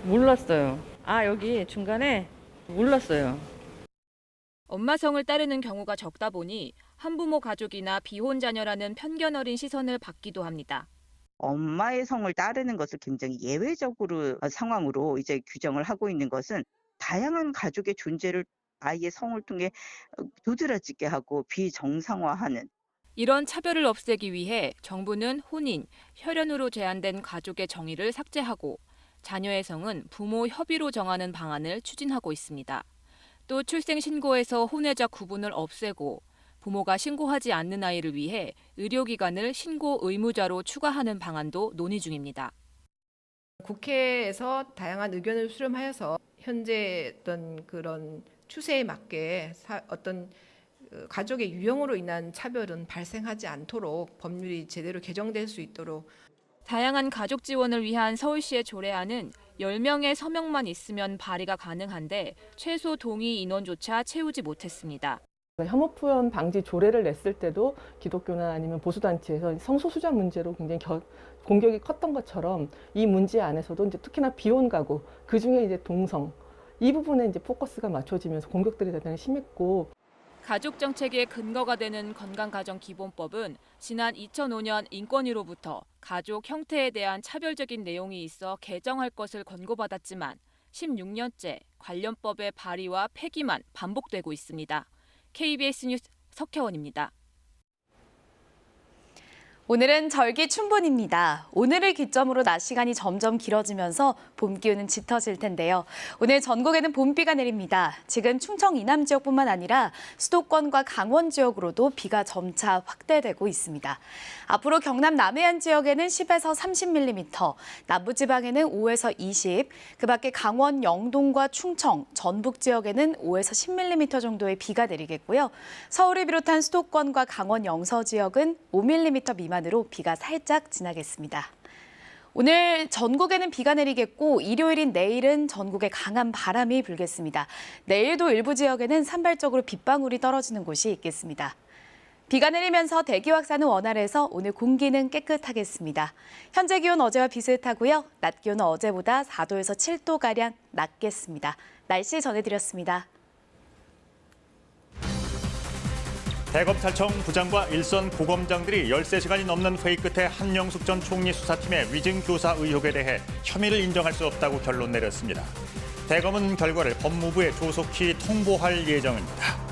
몰랐어요. 여기 중간에 몰랐어요. 엄마 성을 따르는 경우가 적다 보니 한부모 가족이나 비혼 자녀라는 편견 어린 시선을 받기도 합니다. 엄마의 성을 따르는 것을 굉장히 예외적으로 상황으로 이제 규정을 하고 있는 것은 다양한 가족의 존재를 아이의 성을 통해 도드라지게 하고 비정상화하는 이런 차별을 없애기 위해 정부는 혼인, 혈연으로 제한된 가족의 정의를 삭제하고 자녀의 성은 부모 협의로 정하는 방안을 추진하고 있습니다. 또 출생 신고에서 혼외자 구분을 없애고 부모가 신고하지 않는 아이를 위해 의료기관을 신고 의무자로 추가하는 방안도 논의 중입니다. 국회에서 다양한 의견을 수렴하여서 현재 어떤 그런 추세에 맞게 어떤 가족의 유형으로 인한 차별은 발생하지 않도록 법률이 제대로 개정될 수 있도록 다양한 가족 지원을 위한 서울시의 조례안은 10명의 서명만 있으면 발의가 가능한데 최소 동의 인원조차 채우지 못했습니다. 혐오 표현 방지 조례를 냈을 때도 기독교나 아니면 보수단체에서 성소수자 문제로 굉장히 공격이 컸던 것처럼 이 문제 안에서도 이제 특히나 비혼 가구, 그 중에 이제 동성 이 부분에 이제 포커스가 맞춰지면서 공격들이 대단히 심했고. 가족 정책의 근거가 되는 건강가정기본법은 지난 2005년 인권위로부터 가족 형태에 대한 차별적인 내용이 있어 개정할 것을 권고받았지만 16년째 관련 법의 발의와 폐기만 반복되고 있습니다. KBS 뉴스 석혜원입니다. 오늘은 절기춘분입니다. 오늘을 기점으로 낮 시간이 점점 길어지면서 봄 기운은 짙어질 텐데요. 오늘 전국에는 봄비가 내립니다. 지금 충청 이남 지역뿐만 아니라 수도권과 강원 지역으로도 비가 점차 확대되고 있습니다. 앞으로 경남 남해안 지역에는 10에서 30mm, 남부지방에는 5에서 20, 그 밖에 강원 영동과 충청, 전북 지역에는 5에서 10mm 정도의 비가 내리겠고요. 서울을 비롯한 수도권과 강원 영서 지역은 5mm 미만 으로 비가 살짝 지나겠습니다. 오늘 전국에는 비가 내리겠고 일요일인 내일은 전국에 강한 바람이 불겠습니다. 내일도 일부 지역에는 산발적으로 빗방울이 떨어지는 곳이 있겠습니다. 비가 내리면서 대기 확산은 원활해서 오늘 공기는 깨끗하겠습니다. 현재 기온 어제와 비슷하고요. 낮 기온은 어제보다 4도에서 7도가량 낮겠습니다. 날씨 전해드렸습니다. 대검찰청 부장과 일선 고검장들이 13시간이 넘는 회의 끝에 한영숙 전 총리 수사팀의 위증 교사 의혹에 대해 혐의를 인정할 수 없다고 결론 내렸습니다. 대검은 결과를 법무부에 조속히 통보할 예정입니다.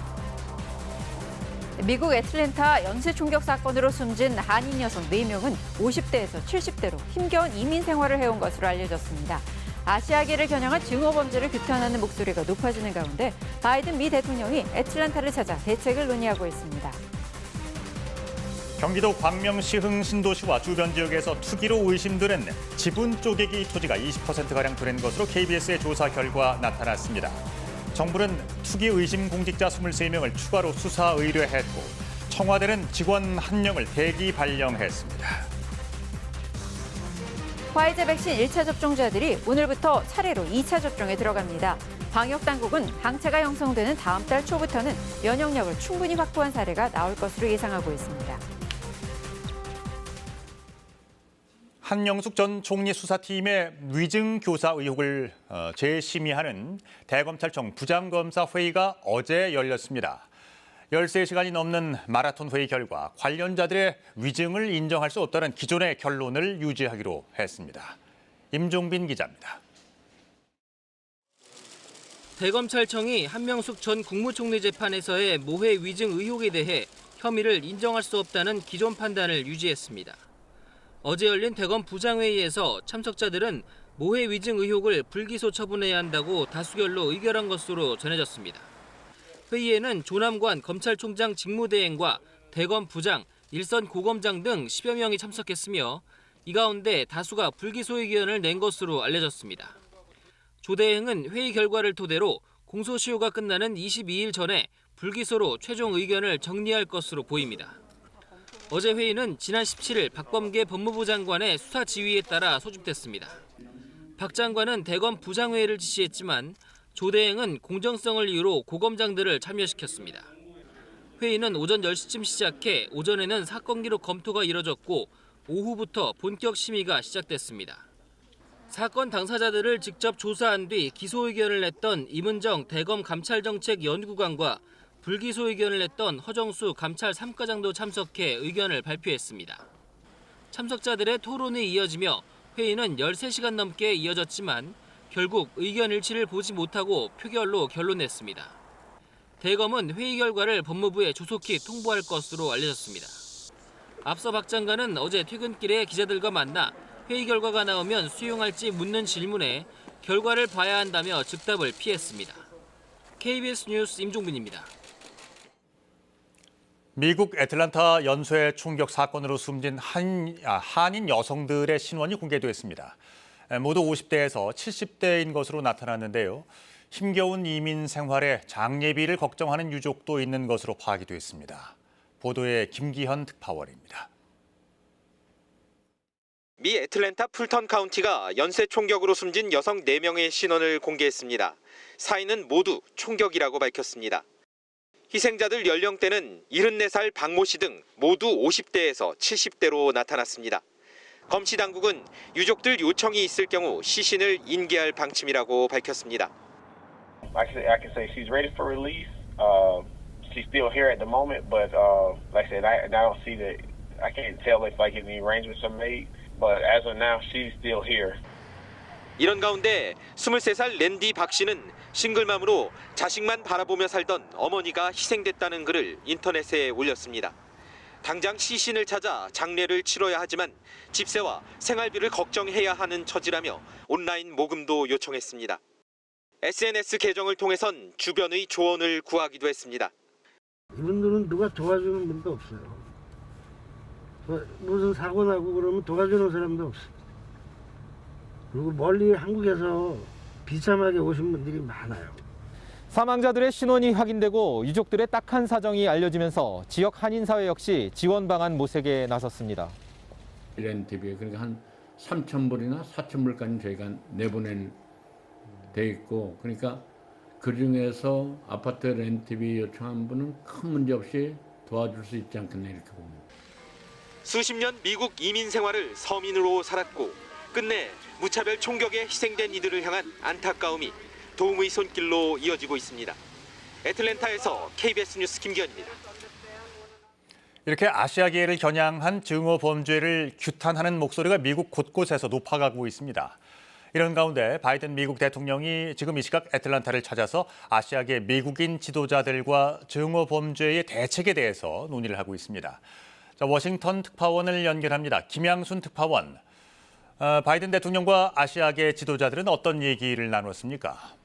미국 애틀랜타 연쇄 총격 사건으로 숨진 한인 여성 4명은 50대에서 70대로 힘겨운 이민 생활을 해온 것으로 알려졌습니다. 아시아계를 겨냥한 증오 범죄를 규탄하는 목소리가 높아지는 가운데 바이든 미 대통령이 애틀랜타를 찾아 대책을 논의하고 있습니다. 경기도 광명시 흥신도시와 주변 지역에서 투기로 의심되는 지분 쪼개기 토지가 20%가량 되는 것으로 KBS의 조사 결과 나타났습니다. 정부는 투기 의심 공직자 23명을 추가로 수사 의뢰했고 청와대는 직원 1명을 대기 발령했습니다. 화이자 백신 1차 접종자들이 오늘부터 차례로 2차 접종에 들어갑니다. 방역당국은 항체가 형성되는 다음 달 초부터는 면역력을 충분히 확보한 사례가 나올 것으로 예상하고 있습니다. 한영숙 전 총리 수사팀의 위증 교사 의혹을 재심의하는 대검찰청 부장검사 회의가 어제 열렸습니다. 13시간이 넘는 마라톤 회의 결과 관련자들의 위증을 인정할 수 없다는 기존의 결론을 유지하기로 했습니다. 임종빈 기자입니다. 대검찰청이 한명숙 전 국무총리 재판에서의 모해 위증 의혹에 대해 혐의를 인정할 수 없다는 기존 판단을 유지했습니다. 어제 열린 대검 부장회의에서 참석자들은 모해 위증 의혹을 불기소 처분해야 한다고 다수결로 의결한 것으로 전해졌습니다. 회의에는 조남관 검찰총장 직무대행과 대검 부장, 일선 고검장 등 10여 명이 참석했으며 이 가운데 다수가 불기소 의견을 낸 것으로 알려졌습니다. 조 대행은 회의 결과를 토대로 공소시효가 끝나는 22일 전에 불기소로 최종 의견을 정리할 것으로 보입니다. 어제 회의는 지난 17일 박범계 법무부 장관의 수사 지휘에 따라 소집됐습니다. 박 장관은 대검 부장회의를 지시했지만 조 대행은 공정성을 이유로 고검장들을 참여시켰습니다. 회의는 오전 10시쯤 시작해 오전에는 사건 기록 검토가 이뤄졌고 오후부터 본격 심의가 시작됐습니다. 사건 당사자들을 직접 조사한 뒤 기소 의견을 냈던 임은정 대검 감찰정책연구관과 불기소 의견을 냈던 허정수 감찰 3과장도 참석해 의견을 발표했습니다. 참석자들의 토론이 이어지며 회의는 13시간 넘게 이어졌지만 결국 의견 일치를 보지 못하고 표결로 결론냈습니다. 대검은 회의 결과를 법무부에 조속히 통보할 것으로 알려졌습니다. 앞서 박 장관은 어제 퇴근길에 기자들과 만나 회의 결과가 나오면 수용할지 묻는 질문에 결과를 봐야 한다며 즉답을 피했습니다. KBS 뉴스 임종빈입니다. 미국 애틀랜타 연쇄 충격 사건으로 숨진 한인 여성들의 신원이 공개됐습니다. 모두 50대에서 70대인 것으로 나타났는데요. 힘겨운 이민 생활에 장례비를 걱정하는 유족도 있는 것으로 파악이 됐습니다. 보도에 김기현 특파원입니다. 미 애틀랜타 풀턴 카운티가 연쇄 총격으로 숨진 여성 4명의 신원을 공개했습니다. 사인은 모두 총격이라고 밝혔습니다. 희생자들 연령대는 74살 박모 씨 등 모두 50대에서 70대로 나타났습니다. 검시 당국은 유족들 요청이 있을 경우 시신을 인계할 방침이라고 밝혔습니다. I can say she's ready for release. She's still here at the moment, but like I said, I don't see that. I can't tell if like any arrangements are made, but as of now, she's still here. 이런 가운데 23살 랜디 박 씨는 싱글맘으로 자식만 바라보며 살던 어머니가 희생됐다는 글을 인터넷에 올렸습니다. 당장 시신을 찾아 장례를 치러야 하지만 집세와 생활비를 걱정해야 하는 처지라며 온라인 모금도 요청했습니다. SNS 계정을 통해선 주변의 조언을 구하기도 했습니다. 이분들은 누가 도와주는 분도 없어요. 무슨 사고 나고 그러면 도와주는 사람도 없어요. 그리고 멀리 한국에서 비참하게 오신 분들이 많아요. 사망자들의 신원이 확인되고 유족들의 딱한 사정이 알려지면서 지역 한인사회 역시 지원 방안 모색에 나섰습니다. 렌트비 그러니까 한 3,000불이나 4,000불까지 저희가 내보낼 돼 있고 그러니까 그중에서 아파트 렌트비 요청한 분은 큰 문제 없이 도와줄 수 있지 않겠나 이렇게 봅니다. 수십 년 미국 이민 생활을 서민으로 살았고 끝내 무차별 총격에 희생된 이들을 향한 안타까움이 도움의 손길로 이어지고 있습니다. 애틀랜타에서 KBS 뉴스 김기현입니다. 이렇게 아시아계를 겨냥한 증오 범죄를 규탄하는 목소리가 미국 곳곳에서 높아가고 있습니다. 이런 가운데 바이든 미국 대통령이 지금 이 시각 애틀랜타를 찾아서 아시아계 미국인 지도자들과 증오 범죄의 대책에 대해서 논의를 하고 있습니다. 자, 워싱턴 특파원을 연결합니다. 김양순 특파원. 바이든 대통령과 아시아계 지도자들은 어떤 얘기를 나눴습니까?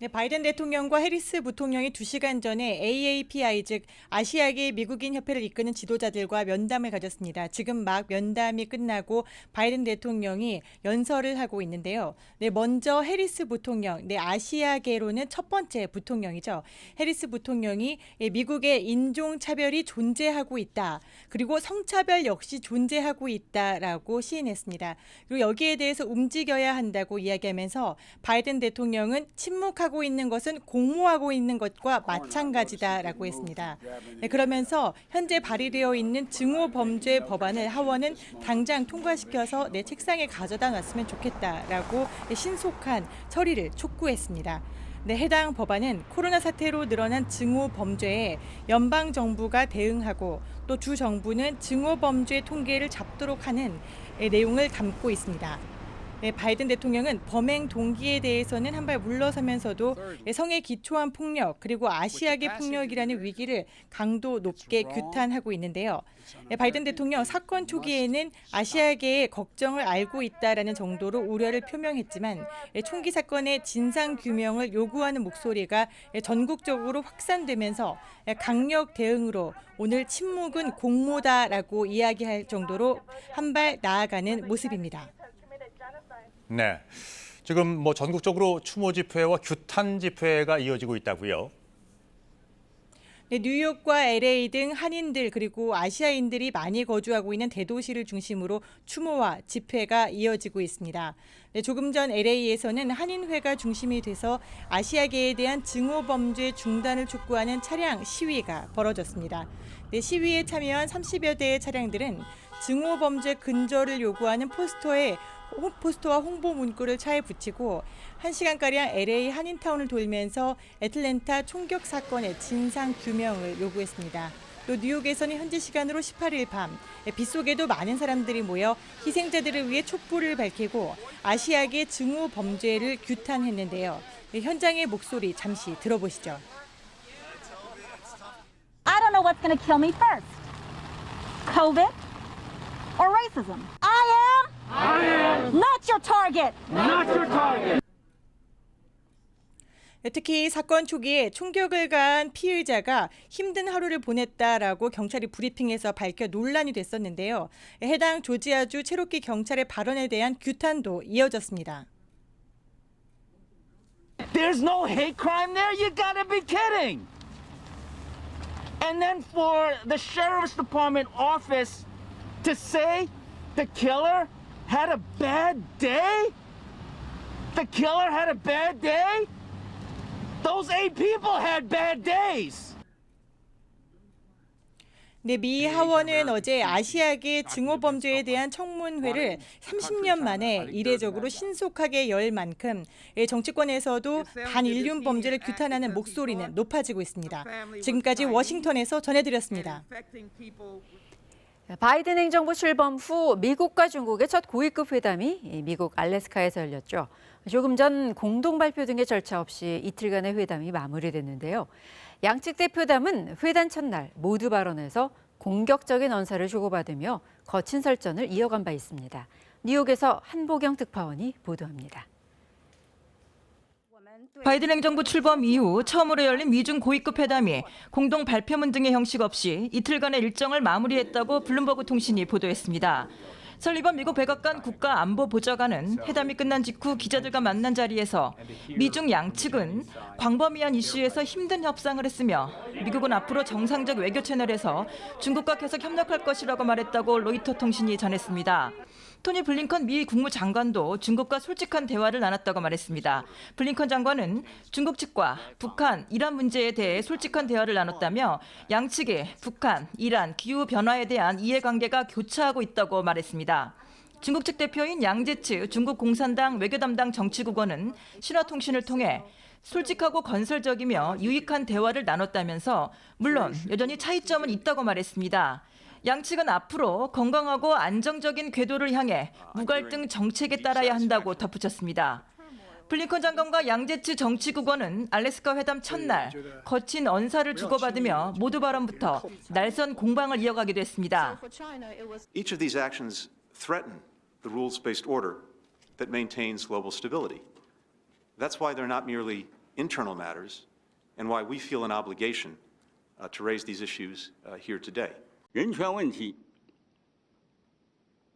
네, 바이든 대통령과 해리스 부통령이 2시간 전에 AAPI 즉 아시아계 미국인 협회를 이끄는 지도자들과 면담을 가졌습니다. 지금 막 면담이 끝나고 바이든 대통령이 연설을 하고 있는데요. 네, 먼저 해리스 부통령, 아시아계로는 첫 번째 부통령이죠. 해리스 부통령이 미국의 인종차별이 존재하고 있다. 그리고 성차별 역시 존재하고 있다라고 시인했습니다. 그리고 여기에 대해서 움직여야 한다고 이야기하면서 바이든 대통령은 침묵하고 있는 것은 공모하고 있는 것과 마찬가지다라고 했습니다. 네, 그러면서 현재 발의되어 있는 증오범죄 법안을 하원은 당장 통과시켜서 내 책상에 가져다 놨으면 좋겠다라고 신속한 처리를 촉구했습니다. 해당 법안은 코로나 사태로 늘어난 증오 범죄에 연방 정부가 대응하고 또 주 정부는 증오 범죄 통계를 잡도록 하는 내용을 담고 있습니다. 바이든 대통령은 범행 동기에 대해서는 한 발 물러서면서도 성에 기초한 폭력 그리고 아시아계 폭력이라는 위기를 강도 높게 규탄하고 있는데요. 바이든 대통령 사건 초기에는 아시아계의 걱정을 알고 있다라는 정도로 우려를 표명했지만 총기 사건의 진상 규명을 요구하는 목소리가 전국적으로 확산되면서 강력 대응으로 오늘 침묵은 공모다라고 이야기할 정도로 한 발 나아가는 모습입니다. 네, 지금 뭐 전국적으로 추모 집회와 규탄 집회가 이어지고 있다고요? 네, 뉴욕과 LA 등 한인들 그리고 아시아인들이 많이 거주하고 있는 대도시를 중심으로 추모와 집회가 이어지고 있습니다. 네, 조금 전 LA에서는 한인회가 중심이 돼서 아시아계에 대한 증오 범죄 중단을 촉구하는 차량 시위가 벌어졌습니다. 네, 시위에 참여한 30여 대의 차량들은 증오 범죄 근절을 요구하는 포스터와 홍보 문구를 차에 붙이고 1시간가량 LA 한인타운을 돌면서 애틀랜타 총격 사건의 진상 규명을 요구했습니다. 또 뉴욕에서는 현지 시간으로 18일 밤 빗속에도 많은 사람들이 모여 희생자들을 위해 촛불을 밝히고 아시아계 증오 범죄를 규탄했는데요. 현장의 목소리 잠시 들어보시죠. I don't know what's going to kill me first. COVID or racism? I am not your target. Not your target. 특히 사건 초기에 총격을 가한 피의자가 힘든 하루를 보냈다라고 경찰이 브리핑에서 밝혀 논란이 됐었는데요. 해당 조지아주 체로키 경찰의 발언에 대한 규탄도 이어졌습니다. There's no hate crime there? You gotta be kidding. And then for the sheriff's department office to say the killer had a bad day? The killer had a bad day? Those 8 people had bad days. 네, 미 하원은 어제 아시아계 증오 범죄에 대한 청문회를 30년 만에 이례적으로 신속하게 열 만큼 정치권에서도 반인륜 범죄를 규탄하는 목소리는 높아지고 있습니다. 지금까지 워싱턴에서 전해드렸습니다. 바이든 행정부 출범 후 미국과 중국의 첫 고위급 회담이 미국 알래스카에서 열렸죠. 조금 전 공동 발표 등의 절차 없이 이틀간의 회담이 마무리됐는데요. 양측 대표단은 회담 첫날 모두 발언해서 공격적인 언사를 주고받으며 거친 설전을 이어간 바 있습니다. 뉴욕에서 한보경 특파원이 보도합니다. 바이든 행정부 출범 이후 처음으로 열린 미중 고위급 회담이 공동 발표문 등의 형식 없이 이틀간의 일정을 마무리했다고 블룸버그 통신이 보도했습니다. 설리번 미국 백악관 국가안보보좌관은 회담이 끝난 직후 기자들과 만난 자리에서 미중 양측은 광범위한 이슈에서 힘든 협상을 했으며 미국은 앞으로 정상적 외교 채널에서 중국과 계속 협력할 것이라고 말했다고 로이터 통신이 전했습니다. 토니 블링컨 미 국무장관도 중국과 솔직한 대화를 나눴다고 말했습니다. 블링컨 장관은 중국 측과 북한, 이란 문제에 대해 솔직한 대화를 나눴다며 양측이 북한, 이란, 기후 변화에 대한 이해관계가 교차하고 있다고 말했습니다. 중국 측 대표인 양제츠 중국 공산당 외교 담당 정치국원은 신화통신을 통해 솔직하고 건설적이며 유익한 대화를 나눴다면서 물론 여전히 차이점은 있다고 말했습니다. 양측은 앞으로 건강하고 안정적인 궤도를 향해 무갈등 정책에 따라야 한다고 덧붙였습니다. 블링컨 장관과 양제츠 정치국원은 알래스카 회담 첫날 거친 언사를 주고받으며 모두 발언부터 날선 공방을 이어가기도 했습니다. Each of these actions threaten the rules-based order that maintains global stability. That's why they're not merely internal matters and why we feel an obligation to raise these issues here today. 人权问题，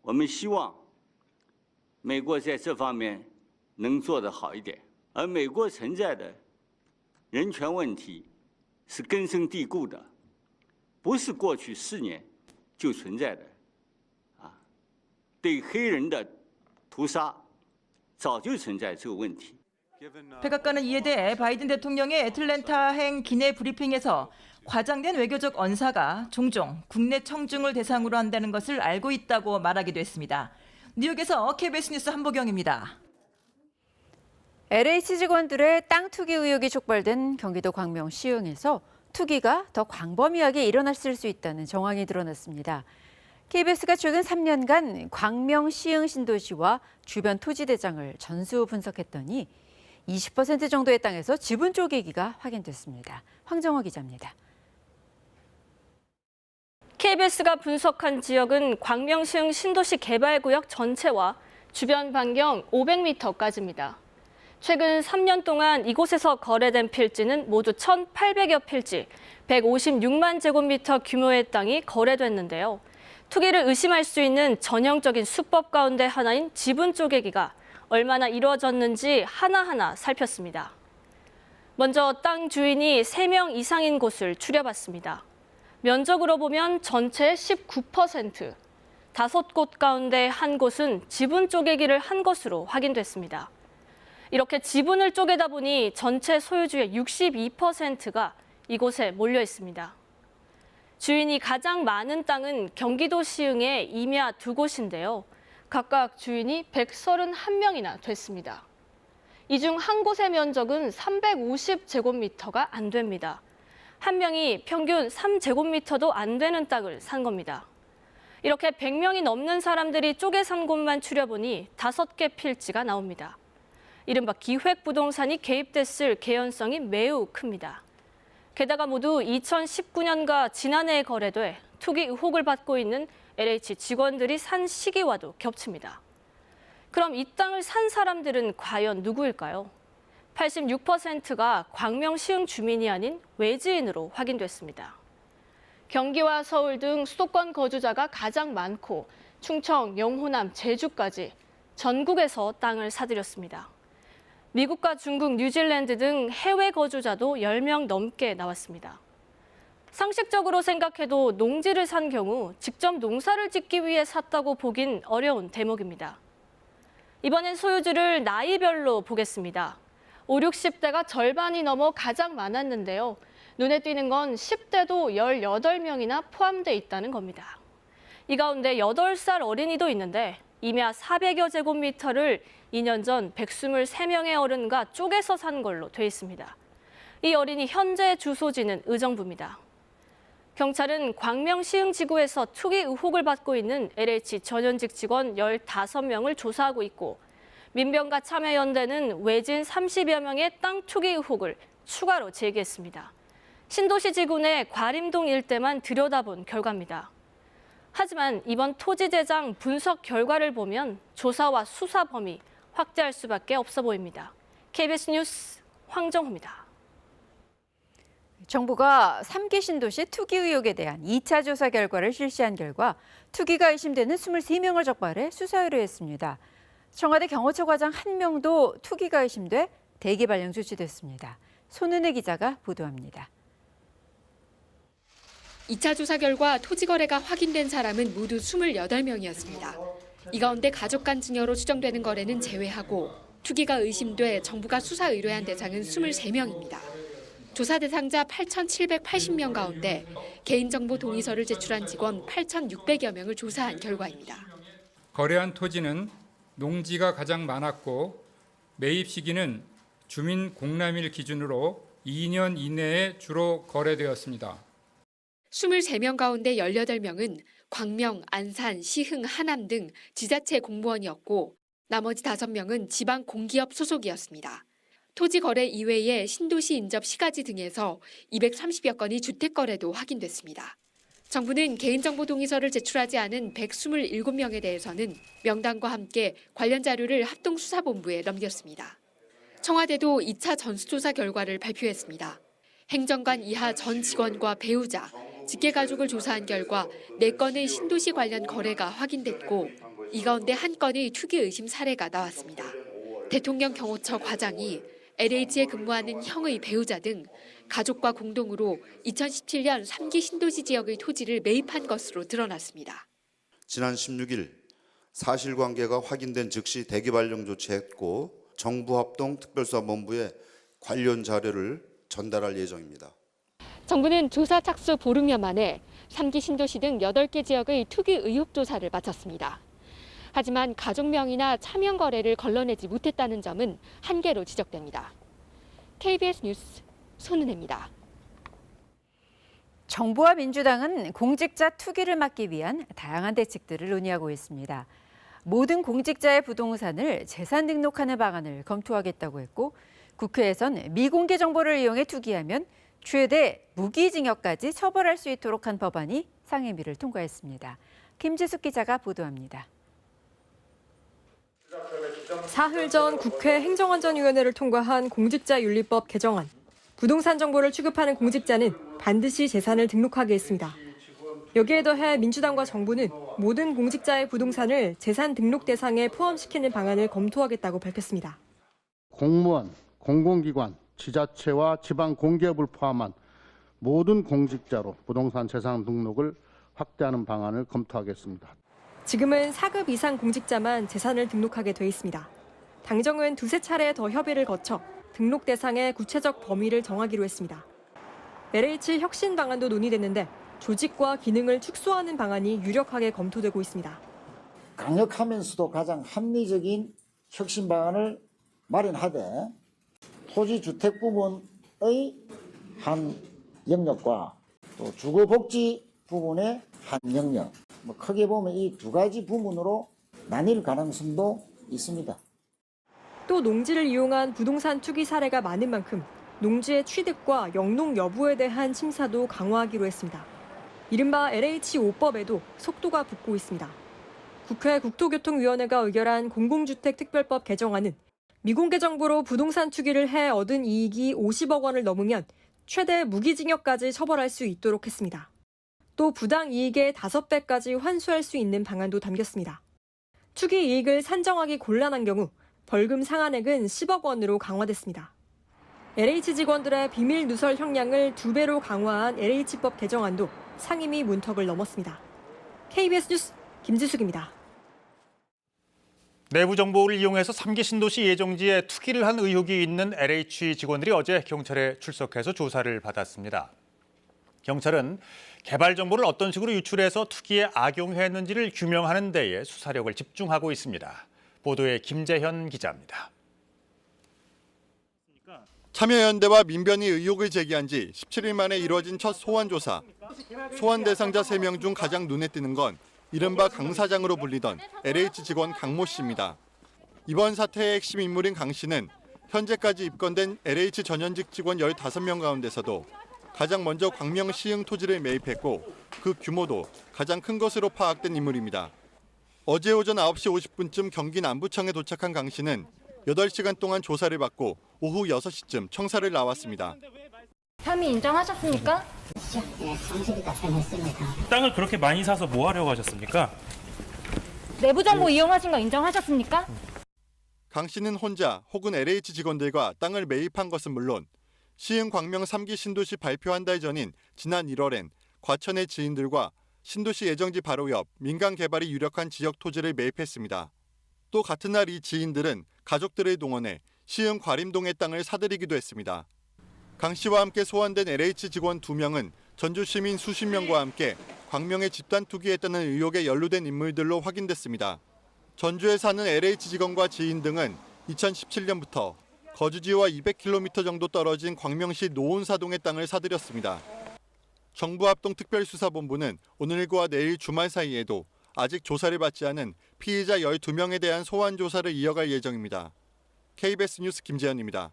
我们希望美国在这方面能做得好一点。而美国存在的人权问题是根深蒂固的，不是过去4年就存在的。对黑人的屠杀早就存在这个问题。 백악관은 이에 대해 바이든 대통령의 애틀랜타행 기내 브리핑에서 과장된 외교적 언사가 종종 국내 청중을 대상으로 한다는 것을 알고 있다고 말하기도 했습니다. 뉴욕에서 KBS 뉴스 한보경입니다. LH 직원들의 땅 투기 의혹이 촉발된 경기도 광명 시흥에서 투기가 더 광범위하게 일어났을 수 있다는 정황이 드러났습니다. KBS가 최근 3년간 광명 시흥 신도시와 주변 토지 대장을 전수 분석했더니 20% 정도의 땅에서 지분 쪼개기가 확인됐습니다. 황정호 기자입니다. KBS가 분석한 지역은 광명 시흥 신도시 개발구역 전체와 주변 반경 500m까지입니다. 최근 3년 동안 이곳에서 거래된 필지는 모두 1,800여 필지, 156만 제곱미터 규모의 땅이 거래됐는데요. 투기를 의심할 수 있는 전형적인 수법 가운데 하나인 지분 쪼개기가 얼마나 이루어졌는지 하나하나 살폈습니다. 먼저 땅 주인이 3명 이상인 곳을 추려봤습니다. 면적으로 보면 전체의 19%, 5곳 가운데 한 곳은 지분 쪼개기를 한 것으로 확인됐습니다. 이렇게 지분을 쪼개다 보니 전체 소유주의 62%가 이곳에 몰려 있습니다. 주인이 가장 많은 땅은 경기도 시흥의 임야 2곳인데요. 각각 주인이 131명이나 됐습니다. 이 중 한 곳의 면적은 350제곱미터가 안 됩니다. 한 명이 평균 3제곱미터도 안 되는 땅을 산 겁니다. 이렇게 100명이 넘는 사람들이 쪼개 산 곳만 추려보니 5개 필지가 나옵니다. 이른바 기획부동산이 개입됐을 개연성이 매우 큽니다. 게다가 모두 2019년과 지난해에 거래돼 투기 의혹을 받고 있는 LH 직원들이 산 시기와도 겹칩니다. 그럼 이 땅을 산 사람들은 과연 누구일까요? 86%가 광명 시흥 주민이 아닌 외지인으로 확인됐습니다. 경기와 서울 등 수도권 거주자가 가장 많고 충청, 영호남, 제주까지 전국에서 땅을 사들였습니다. 미국과 중국, 뉴질랜드 등 해외 거주자도 10명 넘게 나왔습니다. 상식적으로 생각해도 농지를 산 경우 직접 농사를 짓기 위해 샀다고 보긴 어려운 대목입니다. 이번엔 소유주를 나이별로 보겠습니다. 5, 60대가 절반이 넘어 가장 많았는데요. 눈에 띄는 건 10대도 18명이나 포함돼 있다는 겁니다. 이 가운데 8살 어린이도 있는데 임야 400여 제곱미터를 2년 전 123명의 어른과 쪼개서 산 걸로 돼 있습니다. 이 어린이 현재 주소지는 의정부입니다. 경찰은 광명 시흥 지구에서 투기 의혹을 받고 있는 LH 전현직 직원 15명을 조사하고 있고 민병가 참여연대는 외진 30여 명의 땅 투기 의혹을 추가로 제기했습니다. 신도시 지구 내 과림동 일대만 들여다본 결과입니다. 하지만 이번 토지 대장 분석 결과를 보면 조사와 수사 범위 확대할 수밖에 없어 보입니다. KBS 뉴스 황정호입니다. 정부가 3기 신도시 투기 의혹에 대한 2차 조사 결과를 실시한 결과 투기가 의심되는 23명을 적발해 수사 의뢰했습니다. 청와대 경호처 과장 1명도 투기가 의심돼 대기발령 조치됐습니다. 손은혜 기자가 보도합니다. 2차 조사 결과 토지 거래가 확인된 사람은 모두 28명이었습니다. 이 가운데 가족 간 증여로 추정되는 거래는 제외하고 투기가 의심돼 정부가 수사 의뢰한 대상은 23명입니다. 조사 대상자 8,780명 가운데 개인정보 동의서를 제출한 직원 8,600여 명을 조사한 결과입니다. 거래한 토지는 농지가 가장 많았고 매입 시기는 주민 공람일 기준으로 2년 이내에 주로 거래되었습니다. 23명 가운데 18명은 광명, 안산, 시흥, 하남 등 지자체 공무원이었고 나머지 5명은 지방 공기업 소속이었습니다. 토지 거래 이외에 신도시 인접 시가지 등에서 230여 건의 주택 거래도 확인됐습니다. 정부는 개인정보 동의서를 제출하지 않은 127명에 대해서는 명단과 함께 관련 자료를 합동수사본부에 넘겼습니다. 청와대도 2차 전수조사 결과를 발표했습니다. 행정관 이하 전 직원과 배우자, 직계가족을 조사한 결과 4건의 신도시 관련 거래가 확인됐고 이 가운데 1건의 투기 의심 사례가 나왔습니다. 대통령 경호처 과장이 LH에 근무하는 형의 배우자 등 가족과 공동으로 2017년 3기 신도시 지역의 토지를 매입한 것으로 드러났습니다. 지난 16일 사실관계가 확인된 즉시 대기발령 조치했고 정부합동특별수사본부에 관련 자료를 전달할 예정입니다. 정부는 조사 착수 보름여 만에 3기 신도시 등 8개 지역의 투기 의혹 조사를 마쳤습니다. 하지만 가족명이나 차명 거래를 걸러내지 못했다는 점은 한계로 지적됩니다. KBS 뉴스 손은혜입니다. 정부와 민주당은 공직자 투기를 막기 위한 다양한 대책들을 논의하고 있습니다. 모든 공직자의 부동산을 재산 등록하는 방안을 검토하겠다고 했고, 국회에선 미공개 정보를 이용해 투기하면 최대 무기징역까지 처벌할 수 있도록 한 법안이 상임위를 통과했습니다. 김지숙 기자가 보도합니다. 사흘 전 국회 행정안전위원회를 통과한 공직자윤리법 개정안. 부동산 정보를 취급하는 공직자는 반드시 재산을 등록하게 했습니다. 여기에 더해 민주당과 정부는 모든 공직자의 부동산을 재산 등록 대상에 포함시키는 방안을 검토하겠다고 밝혔습니다. 공무원, 공공기관, 지자체와 지방공기업을 포함한 모든 공직자로 부동산 재산 등록을 확대하는 방안을 검토하겠습니다. 지금은 4급 이상 공직자만 재산을 등록하게 돼 있습니다. 당정은 두세 차례 더 협의를 거쳐 등록 대상의 구체적 범위를 정하기로 했습니다. LH 혁신 방안도 논의됐는데 조직과 기능을 축소하는 방안이 유력하게 검토되고 있습니다. 강력하면서도 가장 합리적인 혁신 방안을 마련하되 토지 주택 부분의 한 영역과 또 주거복지 부분의 한 영역, 크게 보면 이 두 가지 부분으로 나뉠 가능성도 있습니다. 또 농지를 이용한 부동산 투기 사례가 많은 만큼 농지의 취득과 영농 여부에 대한 심사도 강화하기로 했습니다. 이른바 LH5법에도 속도가 붙고 있습니다. 국회 국토교통위원회가 의결한 공공주택특별법 개정안은 미공개 정보로 부동산 투기를 해 얻은 이익이 50억 원을 넘으면 최대 무기징역까지 처벌할 수 있도록 했습니다. 또 부당 이익의 5배까지 환수할 수 있는 방안도 담겼습니다. 투기 이익을 산정하기 곤란한 경우 벌금 상한액은 10억 원으로 강화됐습니다. LH 직원들의 비밀 누설 형량을 2배로 강화한 LH법 개정안도 상임위 문턱을 넘었습니다. KBS 뉴스 김지숙입니다. 내부 정보를 이용해서 3기 신도시 예정지에 투기를 한 의혹이 있는 LH 직원들이 어제 경찰에 출석해서 조사를 받았습니다. 경찰은 개발 정보를 어떤 식으로 유출해서 투기에 악용했는지를 규명하는 데에 수사력을 집중하고 있습니다. 보도에 김재현 기자입니다. 참여연대와 민변이 의혹을 제기한 지 17일 만에 이루어진 첫 소환 조사. 소환 대상자 3명 중 가장 눈에 띄는 건 이른바 강 사장으로 불리던 LH 직원 강모 씨입니다. 이번 사태의 핵심 인물인 강 씨는 현재까지 입건된 LH 전현직 직원 15명 가운데서도 가장 먼저 광명 시흥 토지를 매입했고 그 규모도 가장 큰 것으로 파악된 인물입니다. 어제 오전 9시 50분쯤 경기 남부청에 도착한 강 씨는 8시간 동안 조사를 받고 오후 6시쯤 청사를 나왔습니다. 혐의 인정하셨습니까? 네, 상습이 답변했습니다. 땅을 그렇게 많이 사서 뭐 하려고 하셨습니까? 내부 정보 이용하신 거 인정하셨습니까? 강 씨는 혼자 혹은 LH 직원들과 땅을 매입한 것은 물론 시흥 광명 3기 신도시 발표 한 달 전인 지난 1월엔 과천의 지인들과 신도시 예정지 바로 옆 민간 개발이 유력한 지역 토지를 매입했습니다. 또 같은 날 이 지인들은 가족들을 동원해 시흥 과림동의 땅을 사들이기도 했습니다. 강 씨와 함께 소환된 LH 직원 2명은 전주 시민 수십 명과 함께 광명에 집단 투기했다는 의혹에 연루된 인물들로 확인됐습니다. 전주에 사는 LH 직원과 지인 등은 2017년부터 거주지와 200km 정도 떨어진 광명시 노온사동의 땅을 사들였습니다. 정부합동특별수사본부는 오늘과 내일 주말 사이에도 아직 조사를 받지 않은 피의자 12명에 대한 소환 조사를 이어갈 예정입니다. KBS 뉴스 김재현입니다.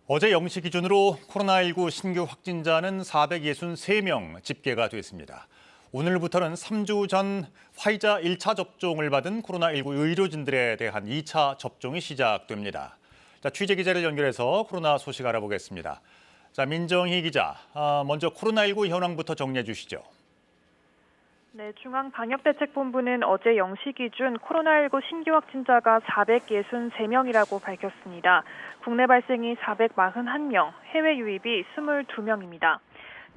어제 0시 기준으로 코로나19 신규 확진자는 463명 집계가 됐습니다. 오늘부터는 3주 전 화이자 1차 접종을 받은 코로나19 의료진들에 대한 2차 접종이 시작됩니다. 자, 취재 기자를 연결해서 코로나 소식 알아보겠습니다. 자, 민정희 기자, 먼저 코로나19 현황부터 정리해 주시죠. 네, 중앙방역대책본부는 어제 0시 기준 코로나19 신규 확진자가 463명이라고 밝혔습니다. 국내 발생이 441명, 해외 유입이 22명입니다.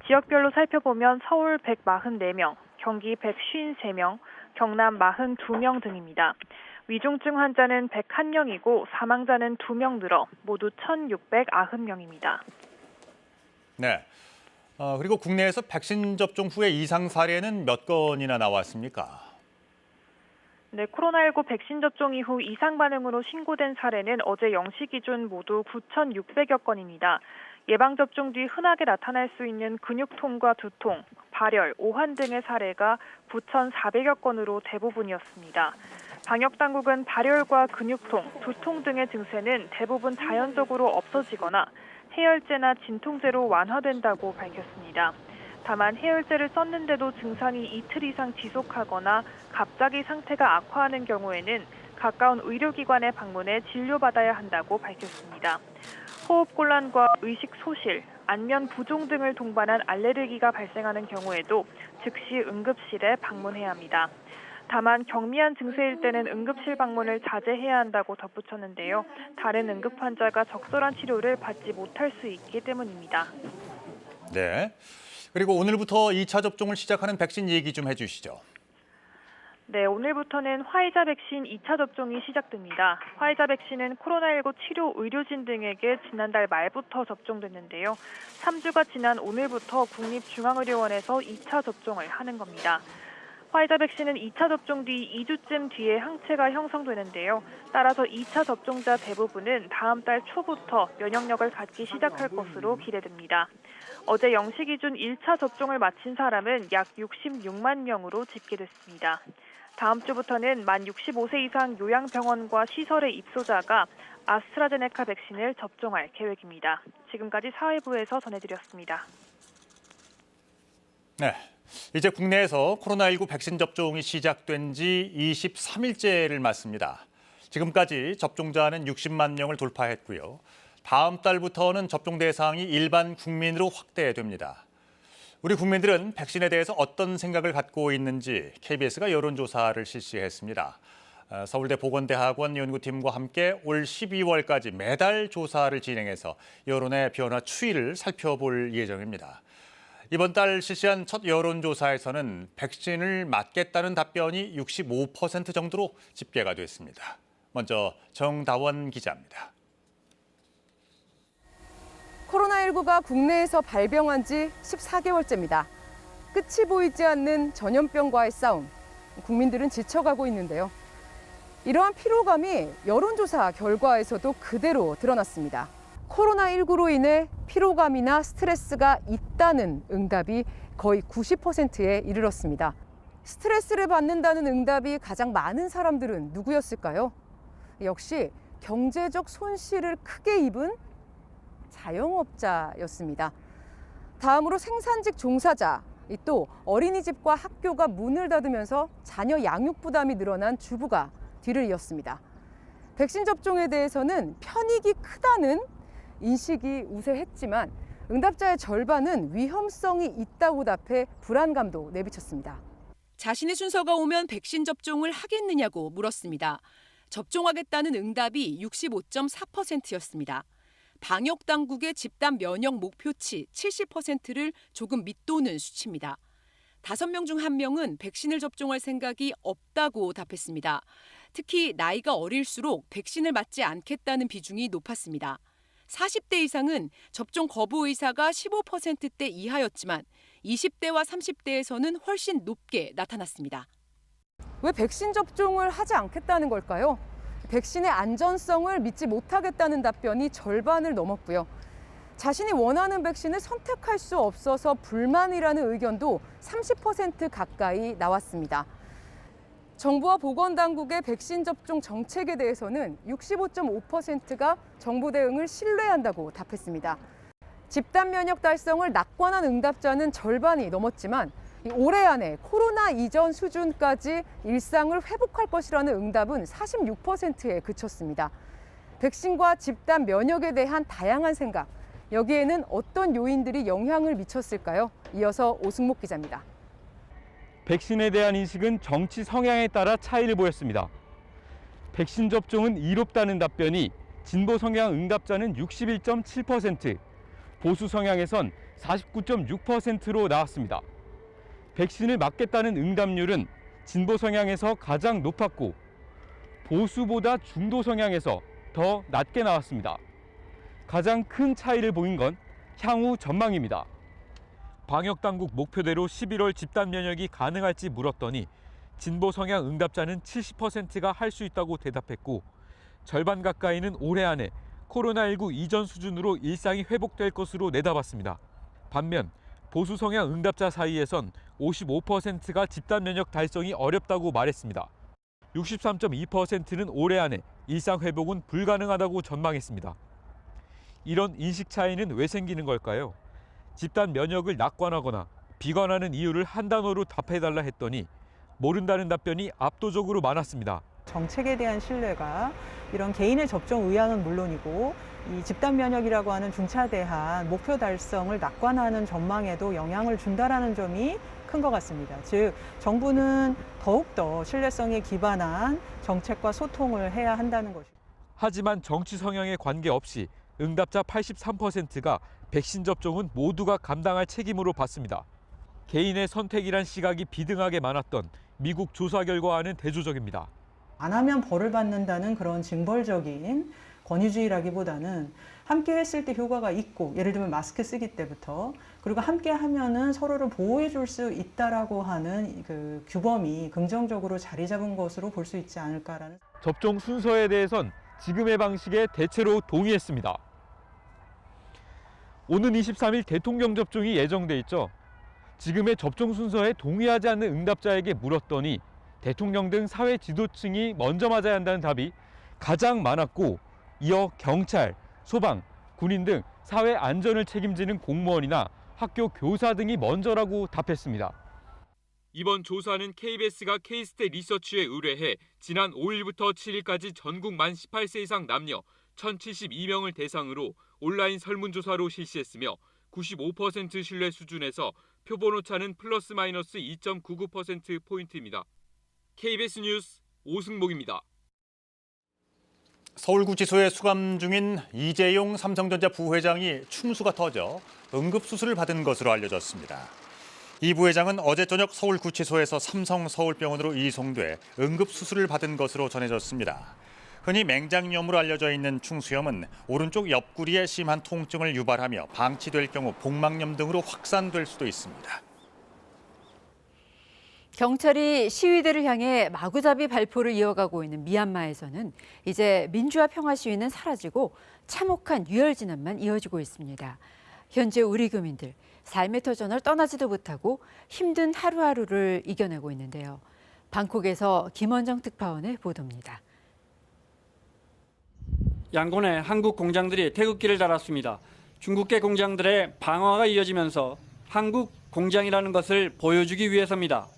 지역별로 살펴보면 서울 144명, 경기 153명, 경남 42명 등입니다. 위중증 환자는 101명이고 사망자는 2명 늘어 모두 1,690명입니다. 네. 그리고 국내에서 백신 접종 후에 이상 사례는 몇 건이나 나왔습니까? 네, 코로나19 백신 접종 이후 이상 반응으로 신고된 사례는 어제 0시 기준 모두 9,600여 건입니다. 예방접종 뒤 흔하게 나타날 수 있는 근육통과 두통, 발열, 오한 등의 사례가 9,400여 건으로 대부분이었습니다. 방역당국은 발열과 근육통, 두통 등의 증세는 대부분 자연적으로 없어지거나 해열제나 진통제로 완화된다고 밝혔습니다. 다만 해열제를 썼는데도 증상이 이틀 이상 지속하거나 갑자기 상태가 악화하는 경우에는 가까운 의료기관에 방문해 진료받아야 한다고 밝혔습니다. 호흡곤란과 의식 소실, 안면 부종 등을 동반한 알레르기가 발생하는 경우에도 즉시 응급실에 방문해야 합니다. 다만 경미한 증세일 때는 응급실 방문을 자제해야 한다고 덧붙였는데요. 다른 응급 환자가 적절한 치료를 받지 못할 수 있기 때문입니다. 네. 그리고 오늘부터 2차 접종을 시작하는 백신 얘기 좀 해주시죠. 네, 오늘부터는 화이자 백신 2차 접종이 시작됩니다. 화이자 백신은 코로나19 치료 의료진 등에게 지난달 말부터 접종됐는데요. 3주가 지난 오늘부터 국립중앙의료원에서 2차 접종을 하는 겁니다. 화이자 백신은 2차 접종 뒤 2주쯤 뒤에 항체가 형성되는데요. 따라서 2차 접종자 대부분은 다음 달 초부터 면역력을 갖기 시작할 것으로 기대됩니다. 어제 0시 기준 1차 접종을 마친 사람은 약 66만 명으로 집계됐습니다. 다음 주부터는 만 65세 이상 요양병원과 시설의 입소자가 아스트라제네카 백신을 접종할 계획입니다. 지금까지 사회부에서 전해드렸습니다. 네, 이제 국내에서 코로나19 백신 접종이 시작된 지 23일째를 맞습니다. 지금까지 접종자는 60만 명을 돌파했고요. 다음 달부터는 접종 대상이 일반 국민으로 확대됩니다. 우리 국민들은 백신에 대해서 어떤 생각을 갖고 있는지 KBS가 여론조사를 실시했습니다. 서울대 보건대학원 연구팀과 함께 올 12월까지 매달 조사를 진행해서 여론의 변화 추이를 살펴볼 예정입니다. 이번 달 실시한 첫 여론조사에서는 백신을 맞겠다는 답변이 65% 정도로 집계가 됐습니다. 먼저 정다원 기자입니다. 코로나19가 국내에서 발병한 지 14개월째입니다. 끝이 보이지 않는 전염병과의 싸움. 국민들은 지쳐가고 있는데요. 이러한 피로감이 여론조사 결과에서도 그대로 드러났습니다. 코로나19로 인해 피로감이나 스트레스가 있다는 응답이 거의 90%에 이르렀습니다. 스트레스를 받는다는 응답이 가장 많은 사람들은 누구였을까요? 역시 경제적 손실을 크게 입은 자영업자였습니다. 다음으로 생산직 종사자, 또 어린이집과 학교가 문을 닫으면서 자녀 양육 부담이 늘어난 주부가 뒤를 이었습니다. 백신 접종에 대해서는 편익이 크다는 인식이 우세했지만 응답자의 절반은 위험성이 있다고 답해 불안감도 내비쳤습니다. 자신의 순서가 오면 백신 접종을 하겠느냐고 물었습니다. 접종하겠다는 응답이 65.4%였습니다. 방역 당국의 집단 면역 목표치 70%를 조금 밑도는 수치입니다. 5명 중 1명은 백신을 접종할 생각이 없다고 답했습니다. 특히 나이가 어릴수록 백신을 맞지 않겠다는 비중이 높았습니다. 40대 이상은 접종 거부 의사가 15%대 이하였지만 20대와 30대에서는 훨씬 높게 나타났습니다. 왜 백신 접종을 하지 않겠다는 걸까요? 백신의 안전성을 믿지 못하겠다는 답변이 절반을 넘었고요. 자신이 원하는 백신을 선택할 수 없어서 불만이라는 의견도 30% 가까이 나왔습니다. 정부와 보건당국의 백신 접종 정책에 대해서는 65.5%가 정부 대응을 신뢰한다고 답했습니다. 집단 면역 달성을 낙관한 응답자는 절반이 넘었지만 올해 안에 코로나 이전 수준까지 일상을 회복할 것이라는 응답은 46%에 그쳤습니다. 백신과 집단 면역에 대한 다양한 생각, 여기에는 어떤 요인들이 영향을 미쳤을까요? 이어서 오승목 기자입니다. 백신에 대한 인식은 정치 성향에 따라 차이를 보였습니다. 백신 접종은 이롭다는 답변이 진보 성향 응답자는 61.7%, 보수 성향에선 49.6%로 나왔습니다. 백신을 맞겠다는 응답률은 진보 성향에서 가장 높았고 보수보다 중도 성향에서 더 낮게 나왔습니다. 가장 큰 차이를 보인 건 향후 전망입니다. 방역당국 목표대로 11월 집단 면역이 가능할지 물었더니 진보 성향 응답자는 70%가 할 수 있다고 대답했고 절반 가까이는 올해 안에 코로나19 이전 수준으로 일상이 회복될 것으로 내다봤습니다. 반면 보수 성향 응답자 사이에선 55%가 집단 면역 달성이 어렵다고 말했습니다. 63.2%는 올해 안에 일상 회복은 불가능하다고 전망했습니다. 이런 인식 차이는 왜 생기는 걸까요? 집단 면역을 낙관하거나 비관하는 이유를 한 단어로 답해달라 했더니 모른다는 답변이 압도적으로 많았습니다. 정책에 대한 신뢰가 이런 개인의 접종 의향은 물론이고 이 집단 면역이라고 하는 중차대한 목표 달성을 낙관하는 전망에도 영향을 준다라는 점이 큰 것 같습니다. 즉 정부는 더욱더 신뢰성에 기반한 정책과 소통을 해야 한다는 것입니다. 하지만 정치 성향에 관계없이 응답자 83%가 백신 접종은 모두가 감당할 책임으로 봤습니다. 개인의 선택이란 시각이 비등하게 많았던 미국 조사 결과와는 대조적입니다. 안 하면 벌을 받는다는 그런 징벌적인 권위주의라기보다는 함께 했을 때 효과가 있고, 예를 들면 마스크 쓰기 때부터, 그리고 함께 하면은 서로를 보호해 줄 수 있다라고 하는 그 규범이 긍정적으로 자리 잡은 것으로 볼 수 있지 않을까라는. 접종 순서에 대해선 지금의 방식에 대체로 동의했습니다. 오는 23일 대통령 접종이 예정돼 있죠. 지금의 접종 순서에 동의하지 않는 응답자에게 물었더니 대통령 등 사회 지도층이 먼저 맞아야 한다는 답이 가장 많았고, 이어 경찰, 소방, 군인 등 사회 안전을 책임지는 공무원이나 학교 교사 등이 먼저라고 답했습니다. 이번 조사는 KBS가 K스탯 리서치에 의뢰해 지난 5일부터 7일까지 전국 만 18세 이상 남녀 1,072명을 대상으로 온라인 설문조사로 실시했으며 95% 신뢰 수준에서 표본 오차는 플러스 마이너스 2.99%포인트입니다. KBS 뉴스 오승목입니다. 서울구치소에 수감 중인 이재용 삼성전자 부회장이 충수가 터져 응급수술을 받은 것으로 알려졌습니다. 이 부회장은 어제 저녁 서울구치소에서 삼성서울병원으로 이송돼 응급수술을 받은 것으로 전해졌습니다. 흔히 맹장염으로 알려져 있는 충수염은 오른쪽 옆구리에 심한 통증을 유발하며 방치될 경우 복막염 등으로 확산될 수도 있습니다. 경찰이 시위대를 향해 마구잡이 발포를 이어가고 있는 미얀마에서는 이제 민주화 평화 시위는 사라지고 참혹한 유혈 진압만 이어지고 있습니다. 현재 우리 교민들 삶의 터전을 떠나지도 못하고 힘든 하루하루를 이겨내고 있는데요. 방콕에서 김원정 특파원의 보도입니다. 양곤의 한국 공장들이 태극기를 달았습니다. 중국계 공장들의 방어가 이어지면서 한국 공장이라는 것을 보여주기 위해서입니다.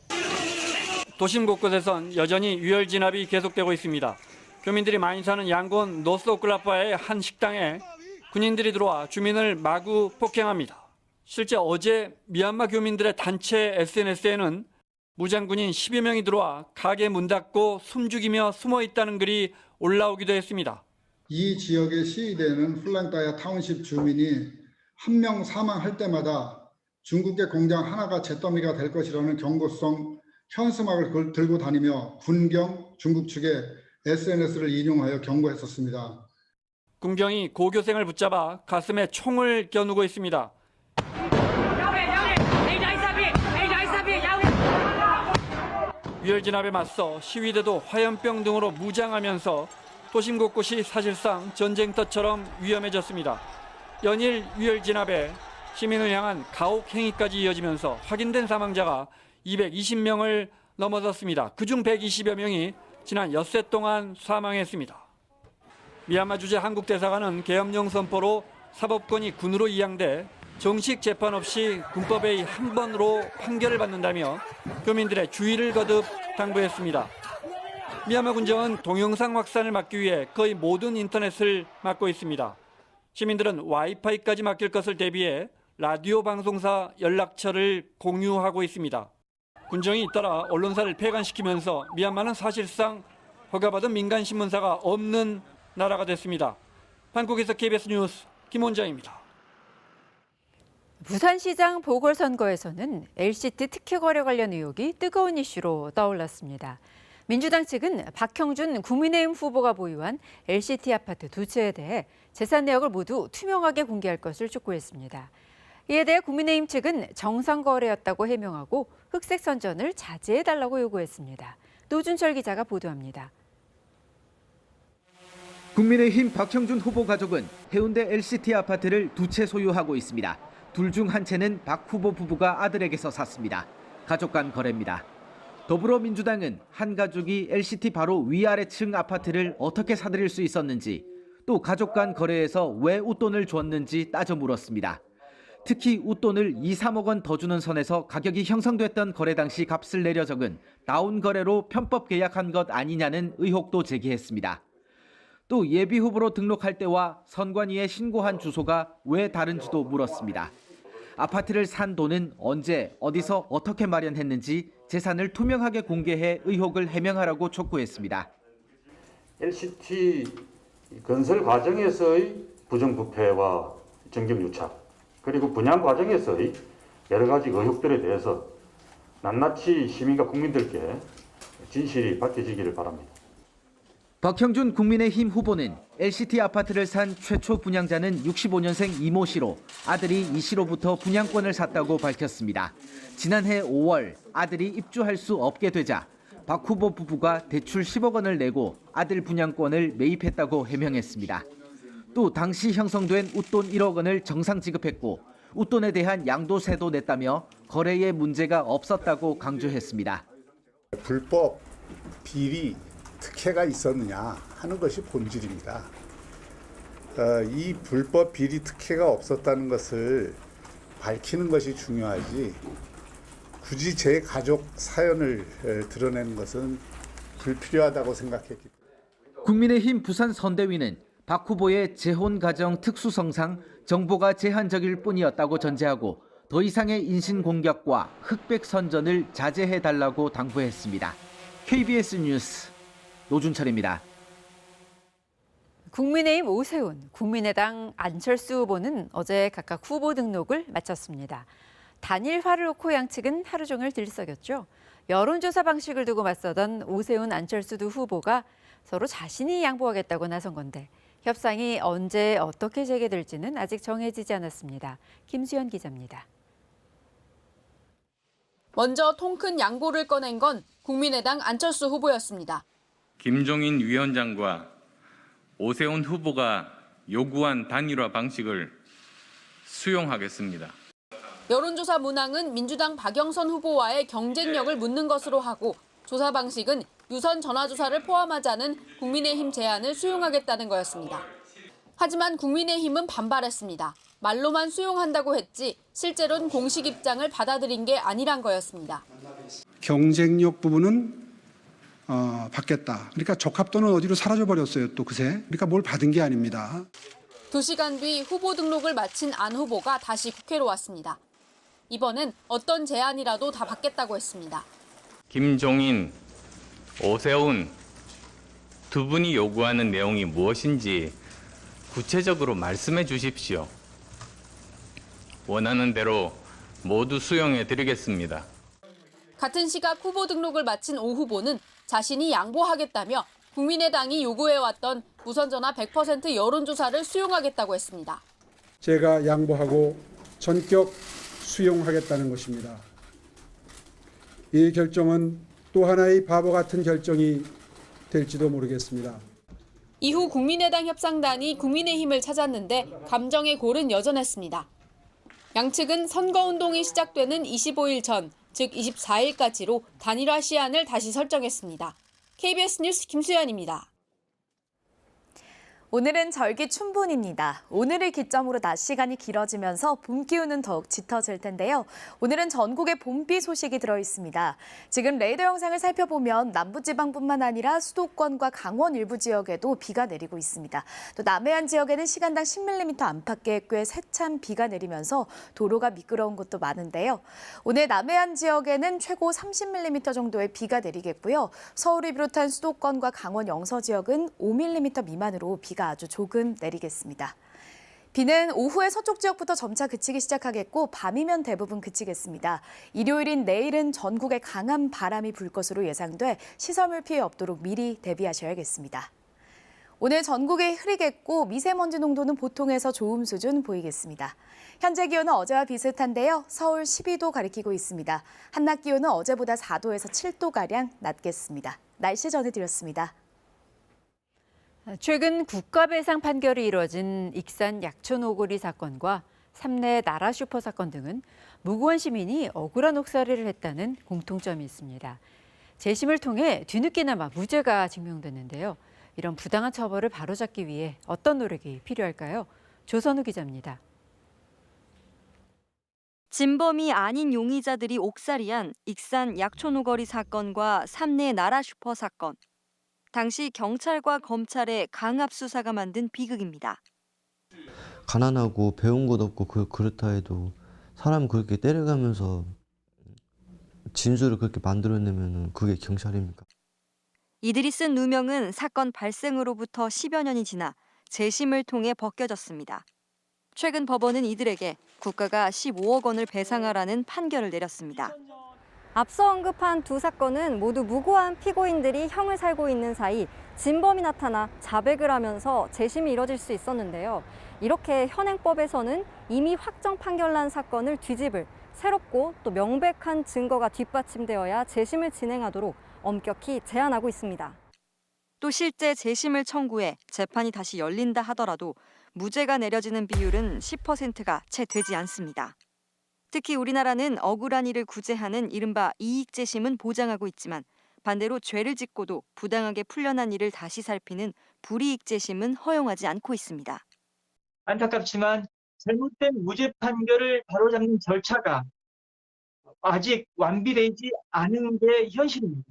도심 곳곳에선 여전히 유혈 진압이 계속되고 있습니다. 교민들이 많이 사는 양곤 노스오클라파의 한 식당에 군인들이 들어와 주민을 마구 폭행합니다. 실제 어제 미얀마 교민들의 단체 SNS에는 무장군인 10여 명이 들어와 가게 문 닫고 숨죽이며 숨어 있다는 글이 올라오기도 했습니다. 이 지역의 시위대는 플란타야 타운십 주민이 한 명 사망할 때마다 중국계 공장 하나가 잿더미가 될 것이라는 경고성 현수막을 들고 다니며 군경 중국 측의 SNS를 인용하여 경고했었습니다. 군경이 고교생을 붙잡아 가슴에 총을 겨누고 있습니다. 유혈 진압에 맞서 시위대도 화염병 등으로 무장하면서 도심 곳곳이 사실상 전쟁터처럼 위험해졌습니다. 연일 유혈 진압에 시민을 향한 가혹 행위까지 이어지면서 확인된 사망자가 220명을 넘어섰습니다. 그중 120여 명이 지난 엿새 동안 사망했습니다. 미얀마 주재 한국 대사관은 계엄령 선포로 사법권이 군으로 이양돼 정식 재판 없이 군법의 한 번으로 판결을 받는다며 교민들의 주의를 거듭 당부했습니다. 미얀마 군정은 동영상 확산을 막기 위해 거의 모든 인터넷을 막고 있습니다. 시민들은 와이파이까지 막힐 것을 대비해 라디오 방송사 연락처를 공유하고 있습니다. 군정이 잇따라 언론사를 폐간시키면서 미얀마는 사실상 허가받은 민간신문사가 없는 나라가 됐습니다. 방콕에서 KBS 뉴스 김원장입니다. 부산시장 보궐선거에서는 LCT 특혜 거래 관련 의혹이 뜨거운 이슈로 떠올랐습니다. 민주당 측은 박형준 국민의힘 후보가 보유한 LCT 아파트 두 채에 대해 재산 내역을 모두 투명하게 공개할 것을 촉구했습니다. 이에 대해 국민의힘 측은 정상 거래였다고 해명하고 흑색 선전을 자제해달라고 요구했습니다. 노준철 기자가 보도합니다. 국민의힘 박형준 후보 가족은 해운대 LCT 아파트를 2채 소유하고 있습니다. 둘 중 한 채는 박 후보 부부가 아들에게서 샀습니다. 가족 간 거래입니다. 더불어민주당은 한 가족이 LCT 바로 위아래층 아파트를 어떻게 사들일 수 있었는지, 또 가족 간 거래에서 왜 웃돈을 줬는지 따져 물었습니다. 특히 웃돈을 2, 3억 원 더 주는 선에서 가격이 형성됐던 거래 당시 값을 내려 적은 다운 거래로 편법 계약한 것 아니냐는 의혹도 제기했습니다. 또 예비 후보로 등록할 때와 선관위에 신고한 주소가 왜 다른지도 물었습니다. 아파트를 산 돈은 언제, 어디서 어떻게 마련했는지 재산을 투명하게 공개해 의혹을 해명하라고 촉구했습니다. LCT 건설 과정에서의 부정부패와 정경 유착, 그리고 분양 과정에서의 여러 가지 의혹들에 대해서 낱낱이 시민과 국민들께 진실이 밝혀지기를 바랍니다. 박형준 국민의힘 후보는 LCT 아파트를 산 최초 분양자는 65년생 이모 씨로 아들이 이 씨로부터 분양권을 샀다고 밝혔습니다. 지난해 5월 아들이 입주할 수 없게 되자 박 후보 부부가 대출 10억 원을 내고 아들 분양권을 매입했다고 해명했습니다. 또 당시 형성된 웃돈 1억 원을 정상 지급했고 웃돈에 대한 양도세도 냈다며 거래에 문제가 없었다고 강조했습니다. 불법 비리 특혜가 있었느냐 하는 것이 본질입니다. 이 불법 비리 특혜가 없었다는 것을 밝히는 것이 중요하지, 굳이 제 가족 사연을 드러내는 것은 불필요하다고 생각했기 때문에. 국민의힘 부산 선대위는 박 후보의 재혼 가정 특수성상 정보가 제한적일 뿐이었다고 전제하고 더 이상의 인신 공격과 흑백 선전을 자제해달라고 당부했습니다. KBS 뉴스 노준철입니다. 국민의힘 오세훈, 국민의당 안철수 후보는 어제 각각 후보 등록을 마쳤습니다. 단일화를 놓고 양측은 하루 종일 들썩였죠. 여론조사 방식을 두고 맞서던 오세훈, 안철수 두 후보가 서로 자신이 양보하겠다고 나선 건데 협상이 언제 어떻게 재개될지는 아직 정해지지 않았습니다. 김수현 기자입니다. 먼저 통큰 양보를 꺼낸 건 국민의당 안철수 후보였습니다. 김종인 위원장과 오세훈 후보가 요구한 단일화 방식을 수용하겠습니다. 여론조사 문항은 민주당 박영선 후보와의 경쟁력을 묻는 것으로 하고 조사 방식은 유선 전화조사를 포함하자는 국민의힘 제안을 수용하겠다는 거였습니다. 하지만 국민의힘은 반발했습니다. 말로만 수용한다고 했지 실제로는 공식 입장을 받아들인 게 아니란 거였습니다. 경쟁력 부분은 받겠다. 그러니까 적합도는 어디로 사라져버렸어요, 또 그새. 그러니까 뭘 받은 게 아닙니다. 2시간 뒤 후보 등록을 마친 안 후보가 다시 국회로 왔습니다. 이번엔 어떤 제안이라도 다 받겠다고 했습니다. 김종인, 오세훈 두 분이 요구하는 내용이 무엇인지 구체적으로 말씀해 주십시오. 원하는 대로 모두 수용해 드리겠습니다. 같은 시각 후보 등록을 마친 오 후보는 자신이 양보하겠다며 국민의당이 요구해왔던 무선전화 100% 여론조사를 수용하겠다고 했습니다. 제가 양보하고 전격 수용하겠다는 것입니다. 이 결정은 또 하나의 바보 같은 결정이 될지도 모르겠습니다. 이후 국민의당 협상단이 국민의힘을 찾았는데 감정의 골은 여전했습니다. 양측은 선거운동이 시작되는 25일 전, 즉 24일까지로 단일화 시한을 다시 설정했습니다. KBS 뉴스 김수연입니다. 오늘은 절기춘분입니다. 오늘을 기점으로 낮 시간이 길어지면서 봄 기운은 더욱 짙어질 텐데요. 오늘은 전국에 봄비 소식이 들어있습니다. 지금 레이더 영상을 살펴보면 남부지방뿐만 아니라 수도권과 강원 일부 지역에도 비가 내리고 있습니다. 또 남해안 지역에는 시간당 10mm 안팎의 꽤 세찬 비가 내리면서 도로가 미끄러운 곳도 많은데요. 오늘 남해안 지역에는 최고 30mm 정도의 비가 내리겠고요. 서울을 비롯한 수도권과 강원 영서 지역은 5mm 미만으로 비가 아주 조금 내리겠습니다. 비는 오후에 서쪽 지역부터 점차 그치기 시작하겠고 밤이면 대부분 그치겠습니다. 일요일인 내일은 전국에 강한 바람이 불 것으로 예상돼 시설물 피해 없도록 미리 대비하셔야겠습니다. 오늘 전국이 흐리겠고 미세먼지 농도는 보통에서 좋음 수준 보이겠습니다. 현재 기온은 어제와 비슷한데요. 서울 12도 가리키고 있습니다. 한낮 기온은 어제보다 4도에서 7도가량 낮겠습니다. 날씨 전해드렸습니다. 최근 국가배상 판결이 이뤄진 익산 약촌 오거리 사건과 삼내 나라 슈퍼 사건 등은 무고한 시민이 억울한 옥살이를 했다는 공통점이 있습니다. 재심을 통해 뒤늦게나마 무죄가 증명됐는데요. 이런 부당한 처벌을 바로잡기 위해 어떤 노력이 필요할까요? 조선우 기자입니다. 진범이 아닌 용의자들이 옥살이한 익산 약촌 오거리 사건과 삼내 나라 슈퍼 사건. 당시 경찰과 검찰의 강압 수사가 만든 비극입니다. 가난하고 배운 것 없고 그렇다 해도 사람 그렇게 때려가면서 진술을 그렇게 만들어내면 그게 경찰입니까? 이들이 쓴 누명은 사건 발생으로부터 10여 년이 지나 재심을 통해 벗겨졌습니다. 최근 법원은 이들에게 국가가 15억 원을 배상하라는 판결을 내렸습니다. 앞서 언급한 두 사건은 모두 무고한 피고인들이 형을 살고 있는 사이 진범이 나타나 자백을 하면서 재심이 이뤄질 수 있었는데요. 이렇게 현행법에서는 이미 확정 판결 난 사건을 뒤집을 새롭고 또 명백한 증거가 뒷받침되어야 재심을 진행하도록 엄격히 제한하고 있습니다. 또 실제 재심을 청구해 재판이 다시 열린다 하더라도 무죄가 내려지는 비율은 10%가 채 되지 않습니다. 특히 우리나라는 억울한 이를 구제하는 이른바 이익재심은 보장하고 있지만 반대로 죄를 짓고도 부당하게 풀려난 이를 다시 살피는 불이익재심은 허용하지 않고 있습니다. 안타깝지만 잘못된 무죄 판결을 바로잡는 절차가 아직 완비되지 않은 게 현실입니다.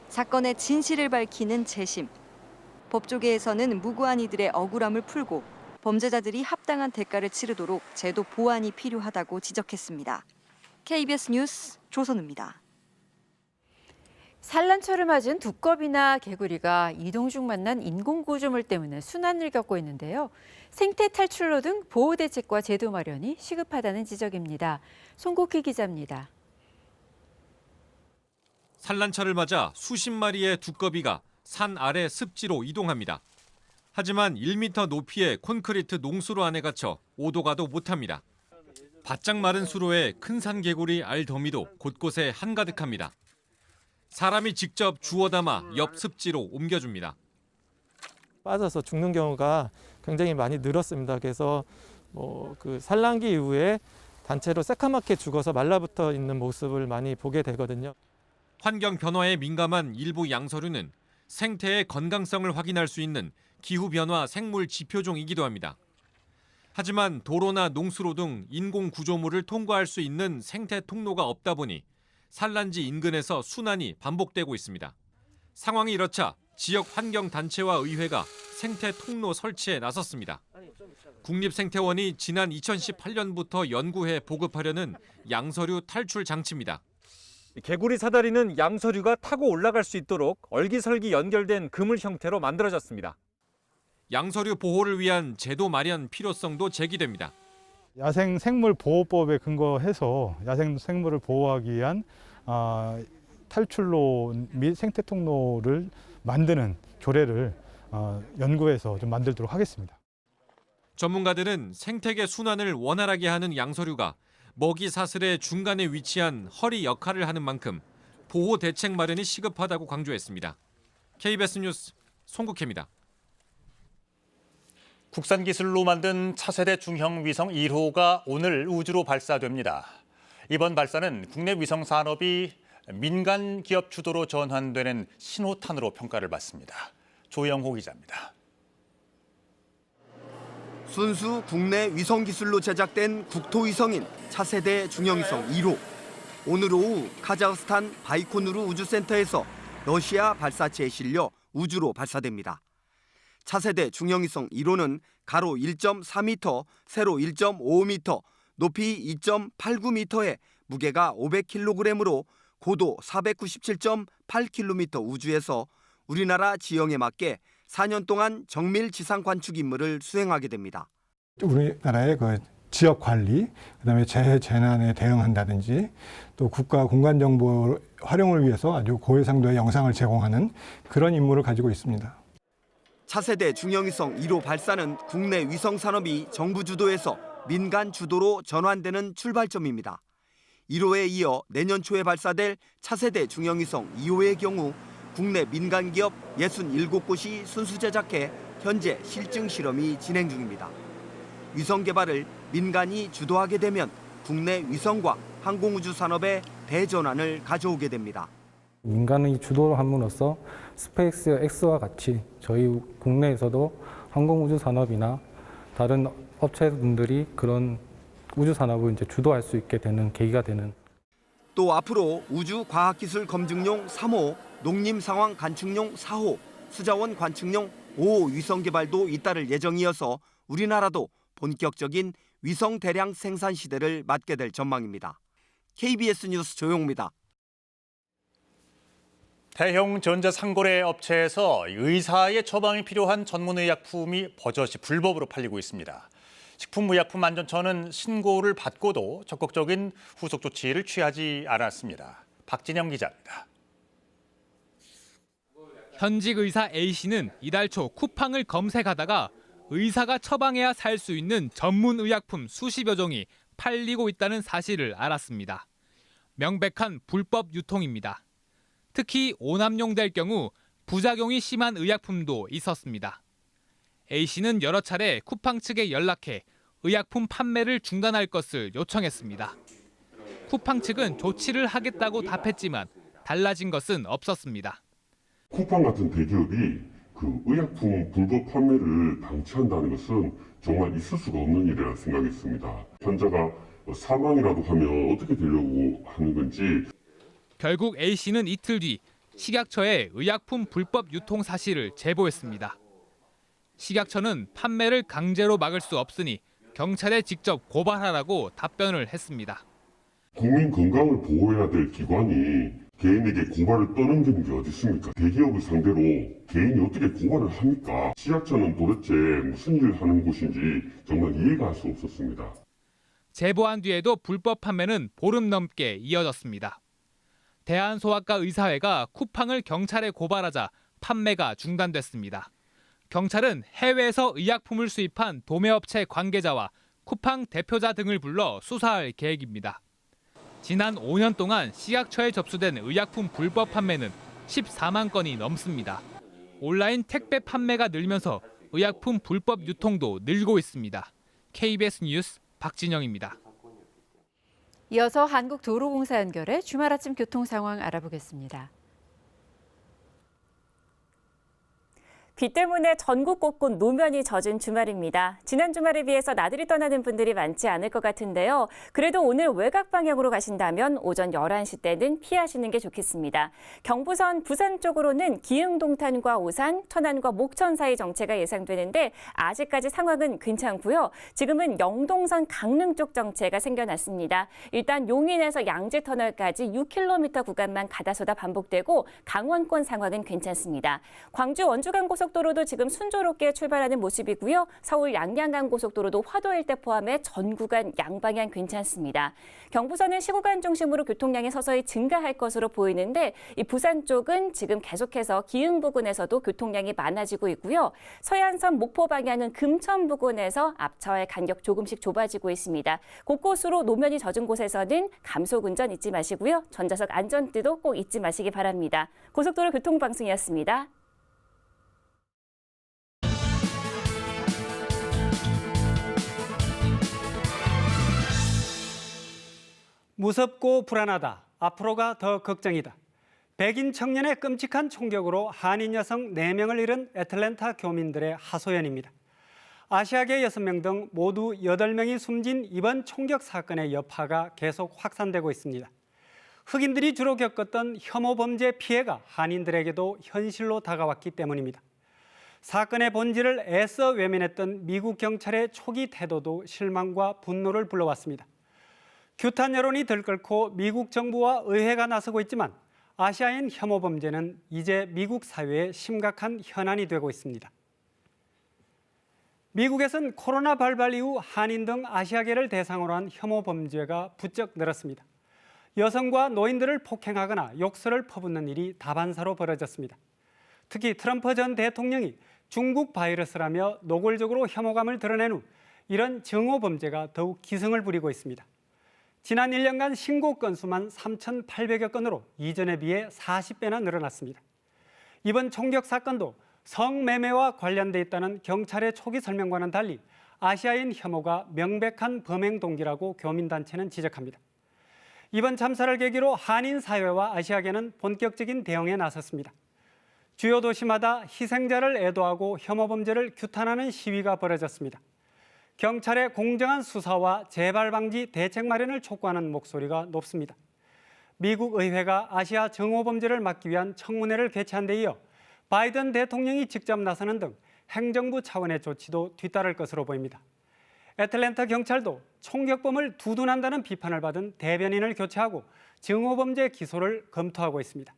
사건의 진실을 밝히는 재심. 법조계에서는 무고한 이들의 억울함을 풀고 범죄자들이 합당한 대가를 치르도록 제도 보완이 필요하다고 지적했습니다. KBS 뉴스 조선우입니다. 산란철을 맞은 두꺼비나 개구리가 이동 중 만난 인공구조물 때문에 순환을 겪고 있는데요. 생태 탈출로 등 보호 대책과 제도 마련이 시급하다는 지적입니다. 송국희 기자입니다. 산란철을 맞아 수십 마리의 두꺼비가 산 아래 습지로 이동합니다. 하지만 1m 높이의 콘크리트 농수로 안에 갇혀 오도 가도 못합니다. 바짝 마른 수로에 큰 산개구리 알더미도 곳곳에 한가득합니다. 사람이 직접 주워 담아 옆 습지로 옮겨줍니다. 빠져서 죽는 경우가 굉장히 많이 늘었습니다. 그래서 그 산란기 이후에 단체로 새카맣게 죽어서 말라붙어 있는 모습을 많이 보게 되거든요. 환경 변화에 민감한 일부 양서류는 생태의 건강성을 확인할 수 있는 기후변화 생물 지표종이기도 합니다. 하지만 도로나 농수로 등 인공 구조물을 통과할 수 있는 생태 통로가 없다 보니 산란지 인근에서 순환이 반복되고 있습니다. 상황이 이렇자 지역 환경단체와 의회가 생태 통로 설치에 나섰습니다. 국립생태원이 지난 2018년부터 연구해 보급하려는 양서류 탈출 장치입니다. 개구리 사다리는 양서류가 타고 올라갈 수 있도록 얼기설기 연결된 그물 형태로 만들어졌습니다. 양서류 보호를 위한 제도 마련 필요성도 제기됩니다. 야생생물보호법에 근거해서 야생생물을 보호하기 위한 탈출로 및 생태통로를 만드는 조례를 연구해서 좀 만들도록 하겠습니다. 전문가들은 생태계 순환을 원활하게 하는 양서류가 먹이 사슬의 중간에 위치한 허리 역할을 하는 만큼 보호 대책 마련이 시급하다고 강조했습니다. KBS 뉴스 송국혜입니다. 국산 기술로 만든 차세대 중형 위성 1호가 오늘 우주로 발사됩니다. 이번 발사는 국내 위성 산업이 민간 기업 주도로 전환되는 신호탄으로 평가를 받습니다. 조영호 기자입니다. 순수 국내 위성 기술로 제작된 국토위성인 차세대 중형위성 1호. 오늘 오후 카자흐스탄 바이코누르 우주센터에서 러시아 발사체에 실려 우주로 발사됩니다. 차세대 중형위성 1호는 가로 1.4m, 세로 1.5m, 높이 2.89m에 무게가 500kg으로 고도 497.8km 우주에서 우리나라 지형에 맞게 4년 동안 정밀 지상 관측 임무를 수행하게 됩니다. 우리나라의 그 지역 관리, 그다음에 재난에 대응한다든지 또 국가 공간 정보 활용을 위해서 아주 고해상도의 영상을 제공하는 그런 임무를 가지고 있습니다. 차세대 중형위성 1호 발사는 국내 위성 산업이 정부 주도에서 민간 주도로 전환되는 출발점입니다. 1호에 이어 내년 초에 발사될 차세대 중형위성 2호의 경우 국내 민간 기업 67곳이 순수 제작해 현재 실증 실험이 진행 중입니다. 위성 개발을 민간이 주도하게 되면 국내 위성과 항공우주 산업의 대전환을 가져오게 됩니다. 민간이 주도를 함으로써 스페이스X와 같이 저희 국내에서도 항공우주 산업이나 다른 업체분들이 그런 우주 산업을 이제 주도할 수 있게 되는 계기가 되는. 또 앞으로 우주 과학기술 검증용 3호, 농림 상황 관측용 4호, 수자원 관측용 5호 위성 개발도 잇따를 예정이어서 우리나라도 본격적인 위성 대량 생산 시대를 맞게 될 전망입니다. KBS 뉴스 조용입니다. 대형 전자상거래 업체에서 의사의 처방이 필요한 전문의약품이 버젓이 불법으로 팔리고 있습니다. 식품의약품안전처는 신고를 받고도 적극적인 후속 조치를 취하지 않았습니다. 박진영 기자입니다. 현직 의사 A씨는 이달 초 쿠팡을 검색하다가 의사가 처방해야 살 수 있는 전문의약품 수십여 종이 팔리고 있다는 사실을 알았습니다. 명백한 불법 유통입니다. 특히 오남용 될 경우 부작용이 심한 의약품도 있었습니다. A씨는 여러 차례 쿠팡 측에 연락해 의약품 판매를 중단할 것을 요청했습니다. 쿠팡 측은 조치를 하겠다고 답했지만 달라진 것은 없었습니다. 쿠팡 같은 대기업이 그 의약품 불법 판매를 방치한다는 것은 정말 있을 수가 없는 일이라 생각했습니다. 환자가 사망이라도 하면 어떻게 되려고 하는 건지. 결국 A씨는 이틀 뒤 식약처에 의약품 불법 유통 사실을 제보했습니다. 식약처는 판매를 강제로 막을 수 없으니 경찰에 직접 고발하라고 답변을 했습니다. 국민 건강을 보호해야 될 기관이 개인에게 고발을 떠넘기는 게 어디 있습니까? 대기업을 상대로 개인이 어떻게 고발을 합니까? 식약처는 도대체 무슨 일을 하는 곳인지 정말 이해가 할 수 없었습니다. 제보한 뒤에도 불법 판매는 보름 넘게 이어졌습니다. 대한소아과 의사회가 쿠팡을 경찰에 고발하자 판매가 중단됐습니다. 경찰은 해외에서 의약품을 수입한 도매업체 관계자와 쿠팡 대표자 등을 불러 수사할 계획입니다. 지난 5년 동안 식약처에 접수된 의약품 불법 판매는 14만 건이 넘습니다. 온라인 택배 판매가 늘면서 의약품 불법 유통도 늘고 있습니다. KBS 뉴스 박진영입니다. 이어서 한국도로공사 연결해 주말 아침 교통 상황 알아보겠습니다. 비 때문에 전국 곳곳 노면이 젖은 주말입니다. 지난 주말에 비해서 나들이 떠나는 분들이 많지 않을 것 같은데요. 그래도 오늘 외곽 방향으로 가신다면 오전 11시 때는 피하시는 게 좋겠습니다. 경부선 부산 쪽으로는 기흥동탄과 오산, 천안과 목천 사이 정체가 예상되는데 아직까지 상황은 괜찮고요. 지금은 영동선 강릉 쪽 정체가 생겨났습니다. 일단 용인에서 양재터널까지 6km 구간만 가다서다 반복되고 강원권 상황은 괜찮습니다. 광주 원주간 고속도로도 지금 순조롭게 출발하는 모습이고요. 서울 양양간 고속도로도 화도 일대 포함해 전 구간 양방향 괜찮습니다. 경부선은 시구간 중심으로 교통량이 서서히 증가할 것으로 보이는데 이 부산 쪽은 지금 계속해서 기흥 부근에서도 교통량이 많아지고 있고요. 서해안선 목포 방향은 금천 부근에서 앞차와의 간격 조금씩 좁아지고 있습니다. 곳곳으로 노면이 젖은 곳에서는 감속 운전 잊지 마시고요. 전자석 안전띠도 꼭 잊지 마시기 바랍니다. 고속도로 교통방송이었습니다. 무섭고 불안하다. 앞으로가 더 걱정이다. 백인 청년의 끔찍한 총격으로 한인 여성 4명을 잃은 애틀랜타 교민들의 하소연입니다. 아시아계 6명 등 모두 8명이 숨진 이번 총격 사건의 여파가 계속 확산되고 있습니다. 흑인들이 주로 겪었던 혐오 범죄 피해가 한인들에게도 현실로 다가왔기 때문입니다. 사건의 본질을 애써 외면했던 미국 경찰의 초기 태도도 실망과 분노를 불러왔습니다. 규탄 여론이 들끓고 미국 정부와 의회가 나서고 있지만 아시아인 혐오 범죄는 이제 미국 사회의 심각한 현안이 되고 있습니다. 미국에선 코로나 발발 이후 한인 등 아시아계를 대상으로 한 혐오 범죄가 부쩍 늘었습니다. 여성과 노인들을 폭행하거나 욕설을 퍼붓는 일이 다반사로 벌어졌습니다. 특히 트럼프 전 대통령이 중국 바이러스라며 노골적으로 혐오감을 드러낸 후 이런 증오 범죄가 더욱 기승을 부리고 있습니다. 지난 1년간 신고 건수만 3,800여 건으로 이전에 비해 40배나 늘어났습니다. 이번 총격 사건도 성매매와 관련돼 있다는 경찰의 초기 설명과는 달리 아시아인 혐오가 명백한 범행 동기라고 교민단체는 지적합니다. 이번 참사를 계기로 한인 사회와 아시아계는 본격적인 대응에 나섰습니다. 주요 도시마다 희생자를 애도하고 혐오 범죄를 규탄하는 시위가 벌어졌습니다. 경찰의 공정한 수사와 재발 방지 대책 마련을 촉구하는 목소리가 높습니다. 미국 의회가 아시아 증오 범죄를 막기 위한 청문회를 개최한 데 이어 바이든 대통령이 직접 나서는 등 행정부 차원의 조치도 뒤따를 것으로 보입니다. 애틀랜타 경찰도 총격범을 두둔한다는 비판을 받은 대변인을 교체하고 증오범죄 기소를 검토하고 있습니다.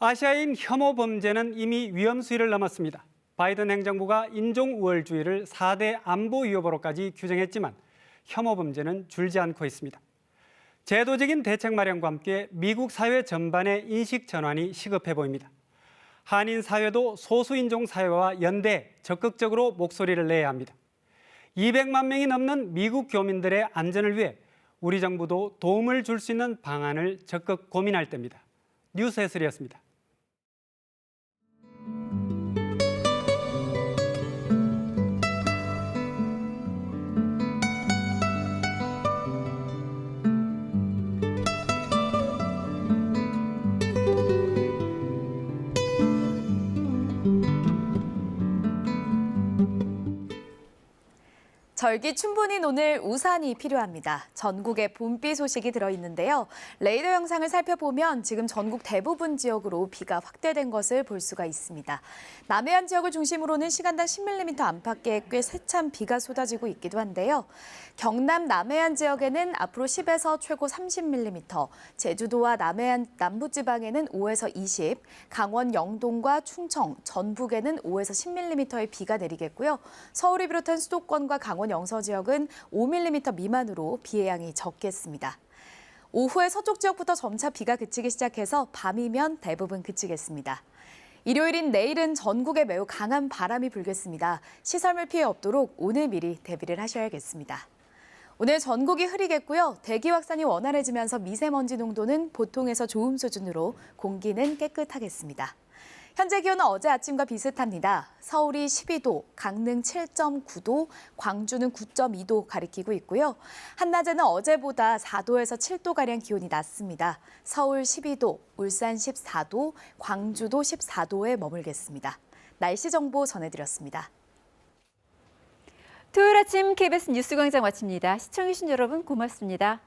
아시아인 혐오 범죄는 이미 위험 수위를 넘었습니다. 바이든 행정부가 인종 우월주의를 4대 안보 위협으로까지 규정했지만 혐오 범죄는 줄지 않고 있습니다. 제도적인 대책 마련과 함께 미국 사회 전반의 인식 전환이 시급해 보입니다. 한인 사회도 소수인종 사회와 연대 적극적으로 목소리를 내야 합니다. 200만 명이 넘는 미국 교민들의 안전을 위해 우리 정부도 도움을 줄 수 있는 방안을 적극 고민할 때입니다. 뉴스 해설이었습니다. 절기춘분인 오늘 우산이 필요합니다. 전국에 봄비 소식이 들어있는데요. 레이더 영상을 살펴보면 지금 전국 대부분 지역으로 비가 확대된 것을 볼 수가 있습니다. 남해안 지역을 중심으로는 시간당 10mm 안팎의 꽤 세찬 비가 쏟아지고 있기도 한데요. 경남 남해안 지역에는 앞으로 10에서 최고 30mm, 제주도와 남해안 남부지방에는 5에서 20, 강원 영동과 충청, 전북에는 5에서 10mm의 비가 내리겠고요. 서울을 비롯한 수도권과 강원 영서 지역은 5mm 미만으로 비의 양이 적겠습니다. 오후에 서쪽 지역부터 점차 비가 그치기 시작해서 밤이면 대부분 그치겠습니다. 일요일인 내일은 전국에 매우 강한 바람이 불겠습니다. 시설물 피해 없도록 오늘 미리 대비를 하셔야겠습니다. 오늘 전국이 흐리겠고요. 대기 확산이 원활해지면서 미세먼지 농도는 보통에서 좋음 수준으로 공기는 깨끗하겠습니다. 현재 기온은 어제 아침과 비슷합니다. 서울이 12도, 강릉 7.9도, 광주는 9.2도 가리키고 있고요. 한낮에는 어제보다 4도에서 7도가량 기온이 낮습니다. 서울 12도, 울산 14도, 광주도 14도에 머물겠습니다. 날씨 정보 전해드렸습니다. 토요일 아침 KBS 뉴스광장 마칩니다. 시청해주신 여러분 고맙습니다.